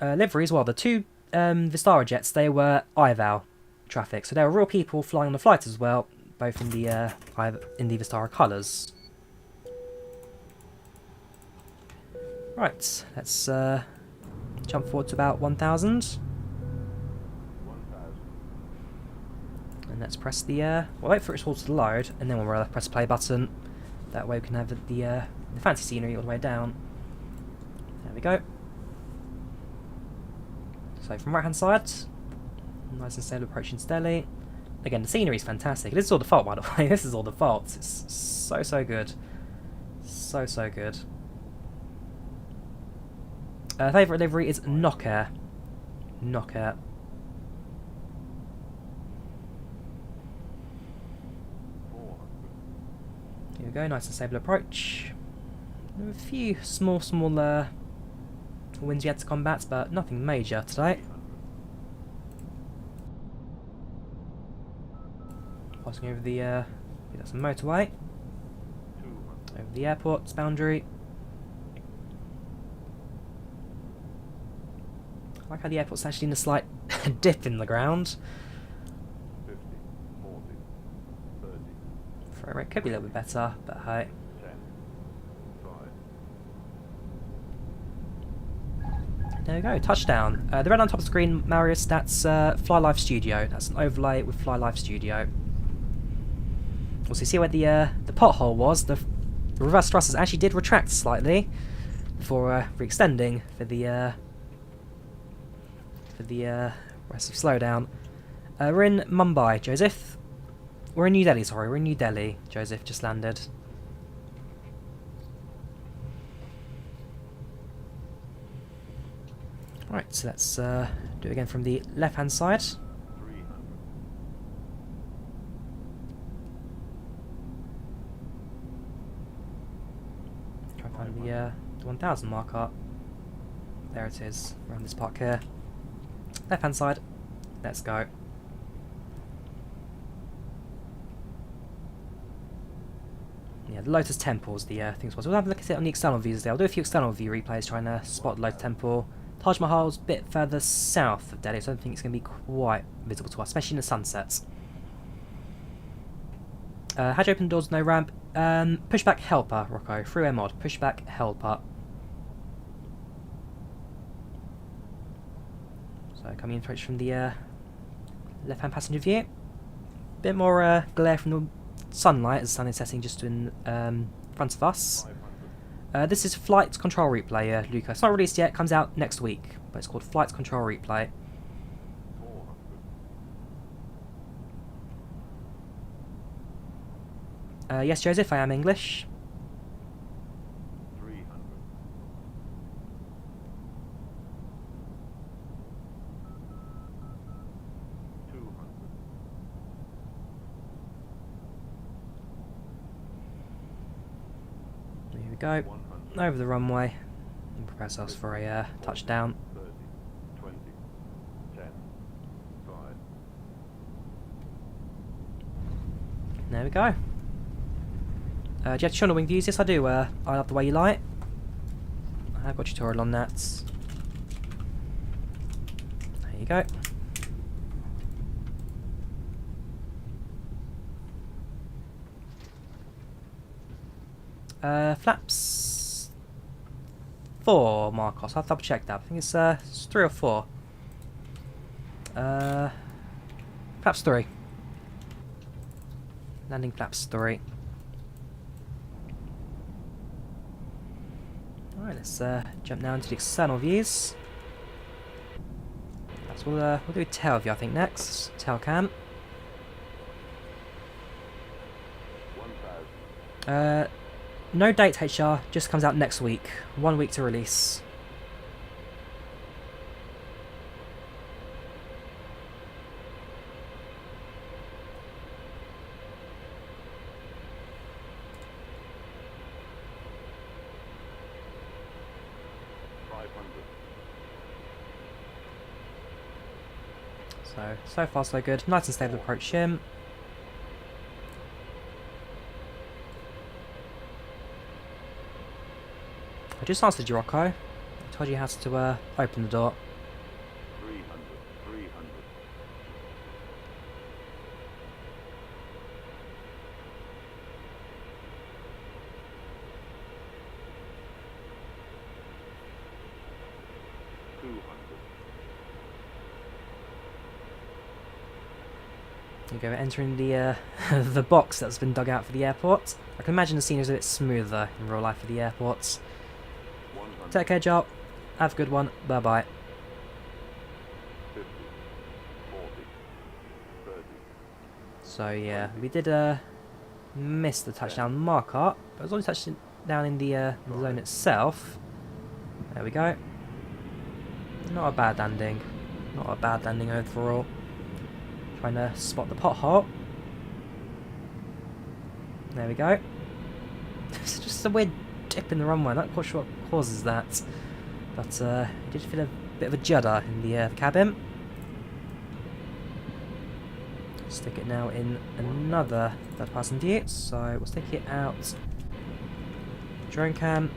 Livery as well. The 2 Vistara jets, they were IVAO traffic, so there were real people flying on the flight as well, both in the Vistara colours. Right, let's jump forward to about 1,000. And let's press the we'll wait for it all to load, and then we'll press the play button. That way we can have the fancy scenery all the way down. There we go. So from right hand side, nice and stable approaching steadily. Again, the scenery is fantastic. This is all default, by the way. This is all default. It's so good. So good. Favourite livery is Knocker. Knocker. Here we go, nice and stable approach. There are a few small winds yet to combat, but nothing major today. Passing over the that's a motorway. Over the airport's boundary. I like how the airport's actually in a slight dip in the ground. 50, 40, 30, Frame rate could be a little bit better, but hey. 10, 5. There we go, touchdown. The red on top of the screen, Marius, that's FlyLive Studio. That's an overlay with FlyLive Studio. Also, you see where the pothole was. The reverse thrusters actually did retract slightly before re-extending for the rest of slowdown. We're in Mumbai, Joseph. We're in New Delhi, sorry. We're in New Delhi. Joseph just landed. Right, so let's do it again from the left-hand side. 300. Try and find the 1,000 marker. There it is, around this park here. Left-hand side. Let's go. Yeah, the Lotus Temple's the things was. We'll have a look at it on the external views there. I'll do a few external view replays trying to spot the Lotus Temple. Taj Mahal's a bit further south of Delhi, so I don't think it's going to be quite visible to us, especially in the sunsets. Had you opened doors, no ramp? Pushback helper, Rocco. Through air mod. Pushback helper. So coming in from the left-hand passenger view. Bit more glare from the sunlight as the sun is setting just in front of us. 500. This is Flight Control Replay, Luca. It's not released yet, comes out next week, but it's called Flight Control Replay. 400. Yes, Joseph, I am English. 300. 200. Here we go. 100. Over the runway. And prepare ourselves for a touchdown. 30, 20, 10, 5, There we go. Do you have to show the wing views? Yes, I do. I love the way you light. I've got a tutorial on that. There you go. Flaps 4, Marcos. I'll double check that. I think it's 3 or 4. Flaps 3. Landing flaps 3. Alright, let's jump now into the external views. That's we'll do tail view, I think, next. Tail cam. 1,000. No date, HR. Just comes out next week. 1 week to release. So far so good. Nice and stable approach shim. I just answered you, Rocco. I told you how to open the door. 300. 300. You go entering the the box that's been dug out for the airport. I can imagine the scene is a bit smoother in real life for the airports. 100. Take care, Joel. Have a good one. Bye bye. 50. 40. 30. So yeah, we did miss the touchdown marker, but it was only touching down in the zone itself. There we go. Not a bad landing. Not a bad landing overall. Trying to spot the pothole. There we go. It's just a weird dip in the runway. I'm not quite sure what causes that, but I did feel a bit of a judder in the cabin. Stick it now in another third-person view. So we'll stick it out. Drone cam.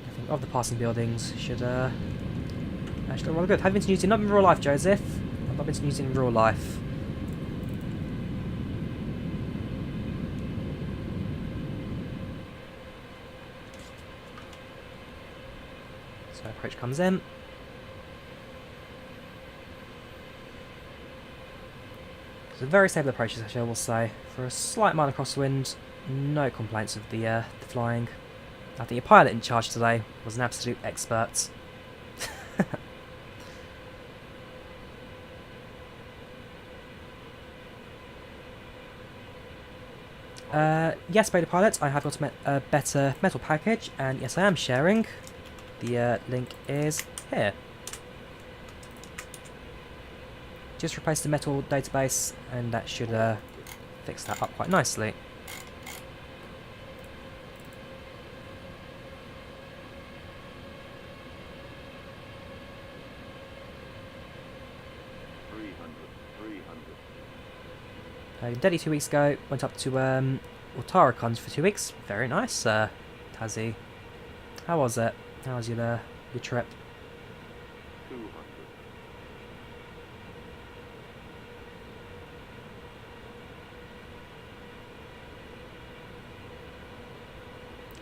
I think of the passing buildings should actually look rather good. Have been using not in real life, Joseph. I've not been using in real life. So approach comes in. It's a very stable approach, actually, I will say. For a slight minor crosswind, no complaints of the flying. I think your pilot in charge today was an absolute expert. Yes, Beta Pilot, I have got a better metal package, and yes, I am sharing. The link is here. Just replace the metal database, and that should fix that up quite nicely. Delhi 2 weeks ago, went up to Autaracons for 2 weeks. Very nice, Tazzy. How was it? How was your trip? 200.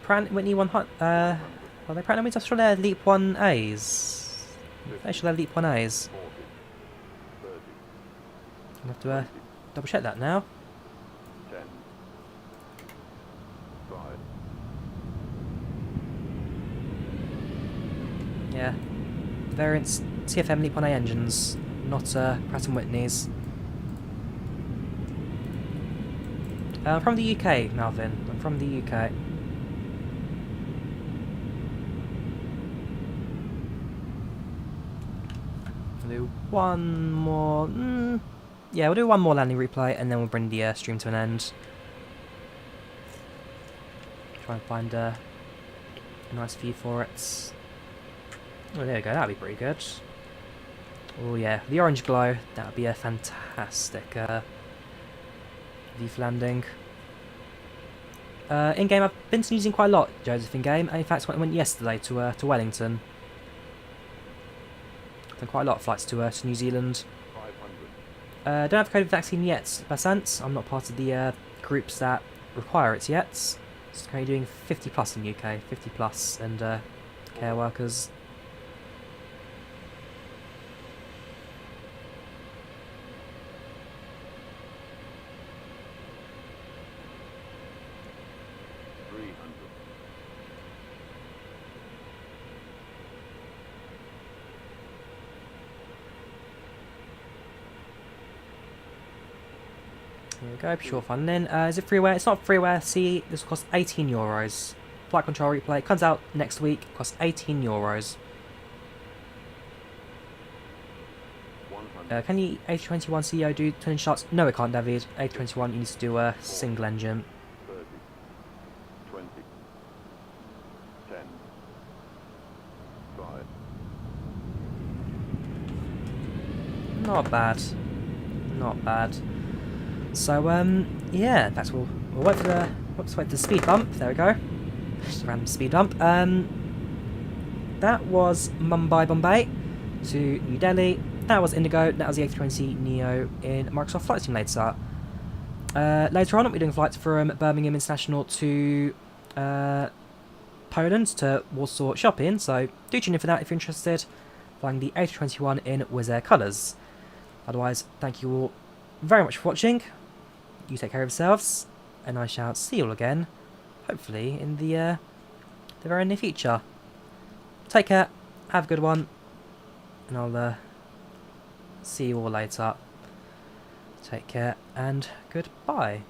Pratt Whitney 100. Are they Pratt Whitney still their Leap 1As? They should have Leap 1As. 40. 30. I'll have to double check that now. 10. 5. Yeah. Variants TFM Leap 1A engines, not Pratt & Whitney's. I'm from the UK, Malvin. I'm from the UK. I'll do one more... yeah, we'll do one more landing replay and then we'll bring the stream to an end. Try and find a nice view for it. Oh, there we go, that'll be pretty good. Oh yeah, the orange glow, that would be a fantastic view for landing. In-game, I've been using quite a lot, Joseph, in-game, and in fact I went yesterday to Wellington. I've done quite a lot of flights to New Zealand. 500. Don't have COVID vaccine yet, Basant. I'm not part of the groups that require it yet. So currently doing 50 plus in the UK, 50 plus, and care workers. 300. Here we go, pure fun then. Is it freeware? It's not freeware. See, this will cost €18. Flight control replay. It comes out next week. Costs €18. 100. Can the A321ceo do twin shots? No, it can't, David. A321 you need to do a single engine. 30. 20. 10. 5. Not bad. Not bad. So, yeah, that's we'll wait for the whoops, wait for the speed bump. There we go. Just a random speed bump. That was Mumbai Bombay to New Delhi. That was IndiGo. That was the A320neo in Microsoft Flight Simulator. Later on, I'll be doing flights from Birmingham International to Poland to Warsaw Shopping. So do tune in for that if you're interested. Flying the A321 in Wizz Air colours. Otherwise, thank you all very much for watching. You take care of yourselves, and I shall see you all again, hopefully in the very near future. Take care, have a good one, and I'll see you all later. Take care and goodbye.